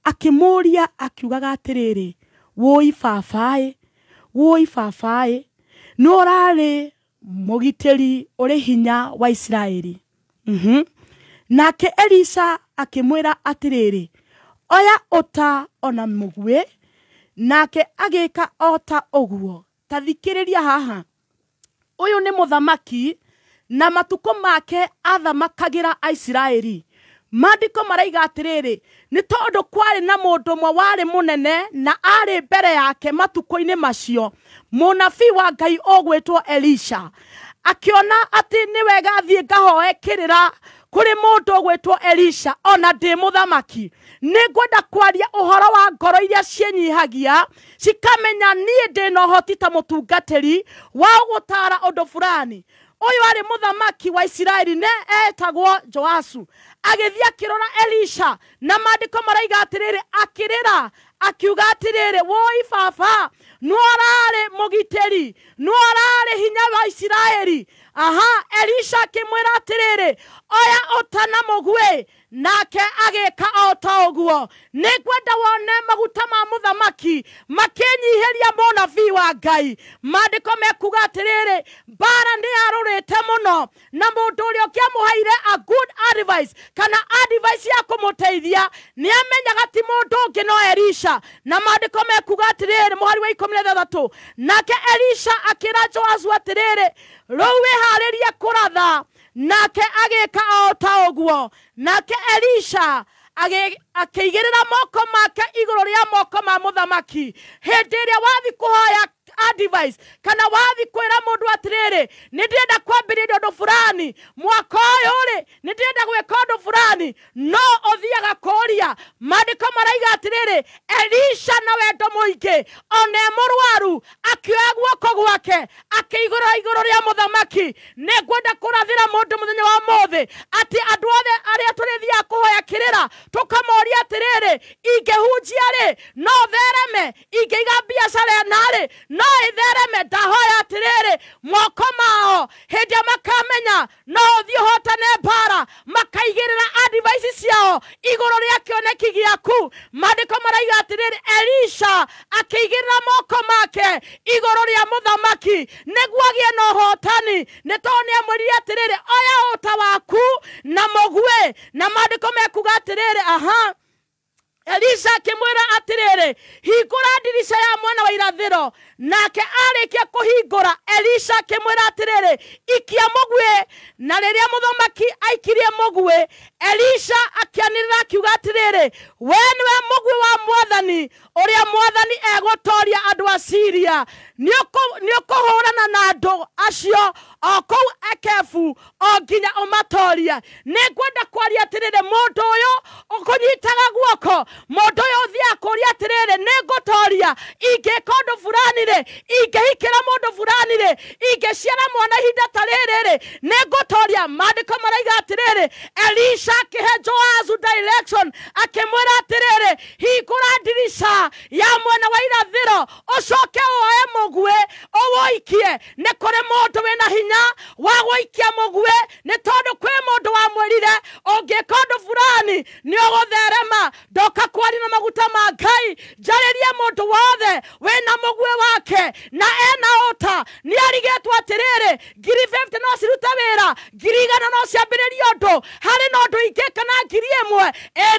akĩmũria akiugaga atĩrĩrĩ, woi babaĩ, nĩ ũrarĩ mũgitĩri ũrĩ hinya wa Isiraeli. Nake Elisha akĩmwĩra atĩrĩrĩ, oya ũta ona mũguĩ, nake agĩka ota ũguo. Ta thikĩrĩria haha, ũyũ nĩ mũthamaki na matukũ make athamakagĩra Aisiraeli. Maandĩko maraiga atĩrĩrĩ, nĩ tondũ kwarĩ na mũndũ ũmwe warĩ mũnene na arĩ mbere yake matukũ-inĩ macio, mũnabii wa Ngai ũgwĩtwo Elisha. Akĩona atĩ nĩ wega athiĩ ngahoe kĩrĩra kũrĩ mũndũ ũgwĩtwo Elisha ona ndĩ mũthamaki. Nĩ ngwenda kwaria ũhoro wa ngoro iria cienyihagia cikamenya niĩ ndĩ na ũhoti ta mũtungatĩri wa gũtaara ũndũ fulani. Ũyũ arĩ mũthamaki wa Isiraeli ne etagwo Joasu. Agĩthiĩ akĩrora Elisha na maandĩko maraiga atĩrĩrĩ, akĩrĩra akiuga atĩrĩrĩ, woi baba, nĩ ũrarĩ mũgitĩri, nĩ ũrarĩ hinya wa Isiraeli. Elisha akĩmwĩra atĩrĩrĩ, oya ũta na mũguĩ, nake agĩka ota ũguo. Nĩ ngwenda wone maguta ma mũthamaki makĩnyihĩria mũnabii wa Ngai. Maandĩko mekuga atĩrĩrĩ, mbara nĩ yarũrĩte mũno na mũndũ ũrĩa ũkĩamũheire a good advice kana advice ya kũmũteithia nĩ amenyaga ti mũndũ ũngĩ no Elisha. Na maandĩko mekuga atĩrĩrĩ, mũhari wa 16, nake Elisha akĩra Joasu atĩrĩrĩ, rĩu wĩharĩrie kũratha, nake agĩka ota ũguo. Nake Elisha akĩigĩrĩra moko make igũrũ rĩa moko ma mũthamaki. Hĩndĩ ĩrĩa wathi kũhoya advice kana wathi kwĩra mũndũ atĩrĩrĩ, nĩ ndĩrenda kwambĩrĩria ũndũ fulani mwaka ũyũ rĩ, nĩ ndĩrenda gwĩka ũndũ fulani, no ũthiaga kũria. Maandĩko maraiga atĩrĩrĩ, Elisha na wendo mũingĩ ona mũrwaru akĩoya guoko gwake akĩigũrũra igũrũ rĩa mũthamaki. Nĩ ngwenda kũrathĩra mũndũ mũthenya wa ũmũthĩ atĩ andũ othe arĩa tũrĩthiaga kũhoya kĩrĩra tũkamoria atĩrĩrĩ, ingĩhunjia rĩ no thereme, ingĩiga biacara narĩ no ithereme. Ndahoya atĩrĩrĩ, moko mao hĩndĩ ĩrĩa makamenya no ũthiĩ ũhotane mbara, makaigĩrĩra advice ciao igũrũ rĩa kĩoneki gĩaku. Maandĩko maraiga atĩrĩrĩ, Elisha akĩigĩrĩra moko make igũrũ rĩa mũthamaki nĩguo agĩe na ũhotani, nĩ tondũ nĩ amwĩrire atĩrĩrĩ, oya ũta waku na mũguĩ. Na maandĩko mekuga atĩrĩrĩ, Elisha akĩmwĩra atĩrĩrĩ, hingũra ndirica ya mwena wa irathĩro. Nake arĩkia kũhingũra, Elisha akĩmwĩra atĩrĩrĩ, ikia mũguĩ. Na rĩrĩa mũthamaki aikirie mũguĩ, Elisha akĩanĩrĩra akiuga atĩrĩrĩ, we nĩwe mũguĩ wa Mwathani ũrĩa Mwathani egũtooria andũ a Syria. Nĩ ũkũhũrana na andũ acio o kũu Ekefu o nginya ũmatooria. Nĩ ngwenda kwaria atĩrĩrĩ, mũndũ ũyũ ũkũnyitaga guoko, mũndũ ũyũ ũthiaga kũria atĩrĩrĩ, nĩ ngũtooria, ingĩka ũndũ fulani rĩ, ingĩhikĩra mũndũ fulani rĩ, ingĩciara mwana ihinda ta rĩrĩ rĩ, nĩ ngũtooria. Maandĩko maraiga atĩrĩrĩ, Elisha akĩhe Joasu direction, akĩmwĩra atĩrĩrĩ, hingũra ndirica ya mwena wa irathĩro, ũcoke woe mũguĩ ũwũikie. Nĩ kũrĩ mũndũ wĩna hinya wa gũikia mũguĩ, nĩ tondũ kwĩ mũndũ wamwĩrire ũngĩka ũndũ fulani nĩ ũgũtherema. Ndoka kwaria na maguta ma Ngai, njarĩrie mũndũ wothe wĩna mũguĩ wake na ena ũta. Nĩ arigĩtwo atĩrĩrĩ, 50 no cirute wĩra, 100 no ciambĩrĩrie ũndũ, harĩ na ũndũ ingĩka na 1,000.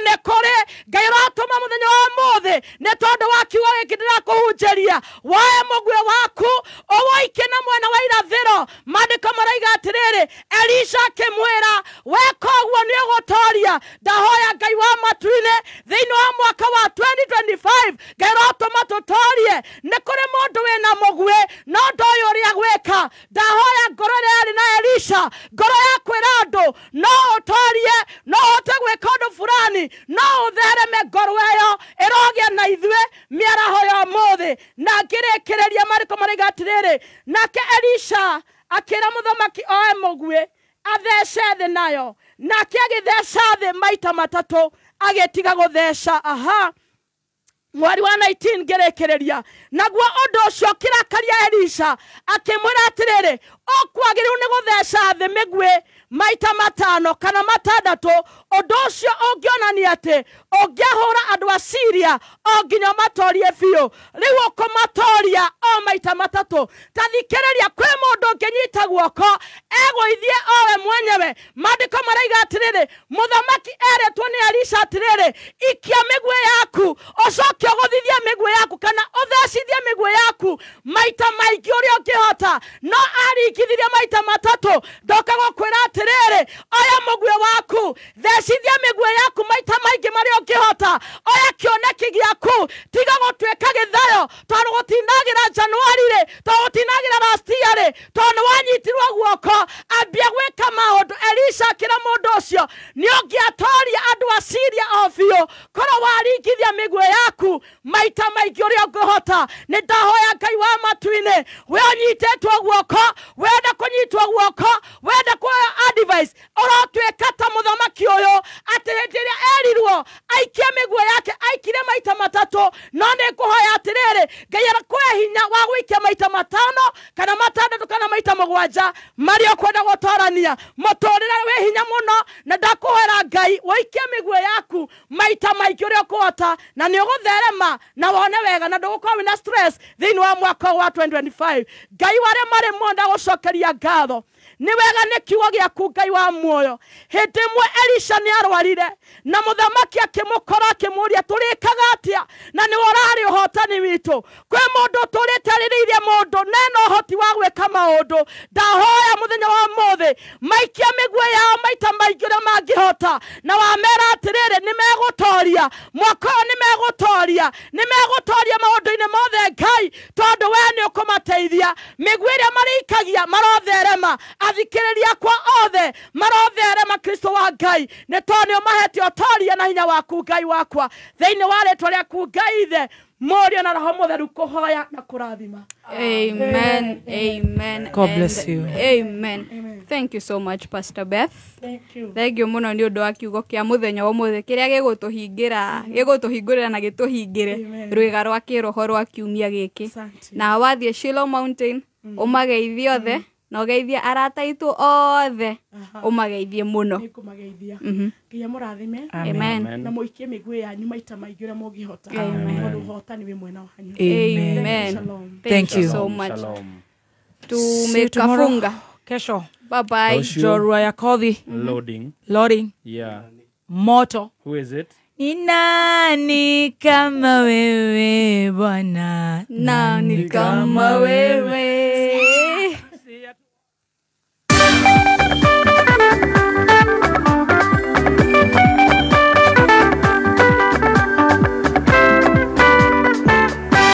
Nĩ kũrĩ Ngai ũratũma mũthenya wa ũmũthĩ, nĩ tondũ wa kiugo gĩkĩ ndĩrakũhunjĩria, woe mũguĩ waku ũwũikie na mwena wa irathĩro. Maandĩko maraiga atĩrĩrĩ, Elisha akĩmwĩra, weka ũguo nĩ ũgũtooria. Ndahoya Ngai wa matu-inĩ thĩinĩ wa mwaka wa 2025, Ngai ũratũma tũtoorie. Nĩ kũrĩ mũndũ wĩna mũguĩ no ndoĩ ũrĩa gwĩka. Ndahoya ngoro ĩrĩa yarĩ na Elisha, ngoro ya kwĩra andũ no ũtoorie, no ũhote gwĩka ũndũ fulani, no ũthereme. Ngoro ĩyo ĩrogĩa na ithuĩ mĩaraho ya ũmũthĩ. Na ngĩrĩkĩrĩria, maandĩko maraiga atĩrĩrĩ, nake Elisha akĩra mũthamaki oe mũguĩ athece thĩ nayo, nake agĩtheca thĩ maita matatũ agĩtiga gũtheca. mwari wa 19 gerekereria naguo undu ucio kirakaria Elisha akimwira atiriri okwagiriru ni gutheca thi migwe maita matano kana matandatu undu ucio ungionania ati ungiahura andu a Syria onginya matorie biu riu ukumatoria o maita matatu tathikiriria kwi mundu unginyita guoko egwithie owe mwenyewe maandiko maraiga atiriri muthamaki eretwo ni Elisha atiriri ikia migwe yaku ucoke uguthithie migwe yaku kana uthecithie migwe yaku maita maingi uria ungihota no arikithirie maita matatu ndoka gukwira atiriri oya mugwe waku thecithie migwe yaku maita maingi maria ungihota oya kioneki giaku tiga gutweka githayo tondu gutinagira Januari ri tondu gutinagira last year ri tondu wanyitirwo guoko ambia gwika maundu Elisha kira mundu ucio ni ungiatoria andu a Syria ofio koro warikithia migwe yaku maita maingi uria ungihota ni ndahoya Ngai wa matuine we unyitetwo guoko wenda kunyitwo guoko wenda kuoya advice urotweka ta muthamaki uyu atirendiria erirwo aikie migwe yake aikire maita matatu no ni kuhoya atiriri Ngai arakuhe hinya wa gwikia maita matano kana matandatu kana maita mugwanja mario kwenda gutorania muturira we hinya muno na ndakuhera Ngai wikie migwe yaku maita maingi uria kuhota na ni ugutherema na wone wega na ndugukorwo wina stress thiini wa mwaka wa 2025 Ngai ware mari monda gucokeria ngatho ni wega ni kiugo giaku Ngai wa muoyo hindi mwe Elisha ni arwarire na muthamaki akimukora akimuria turikaga atia na ni warari uhotani witu kwe mundu turitaririirie mundu neno hoti wa gwika maundu ndahoya muthenya wa mothe maikia migwe yao maita maingi uria mangihota na wamera atiriri ni megutoria mwaka ni megutoria maundu-ini mothe Ngai tondu we ni ukumateithia migwe iria marikagia marotherema athikiriria kwa othe marotherema Kristo wa Ngai ni tondu umahete utoria na hinya waku Ngai wakwa thiini wa ritwa riaku Ngai ithe Morio na Roho Mutheru kuhoya na kurathima. Amen. Amen. God bless you. Amen. Thank you so much, Pastor Beth. Thank you. Thank you muno ni undu wa kiugo kia muthenya wa muthe kiria gigutuhingurira na gituhingire rwiga rwa kiroho rwa kiumia giki na wathie Shiloh Mountain umageithie othe na ugeithie arata itu othe umageithie muno nikumageithia nginya murathime amen na muikie migwe yanyu maita maingi uria mungihota amen uhotani wi mwena wanyu amen thank you so much tumekafunga kesho bye bye Jorua ya Kodhi loading yeah moto who is it ni nani kama wewe Bwana nani kama wewe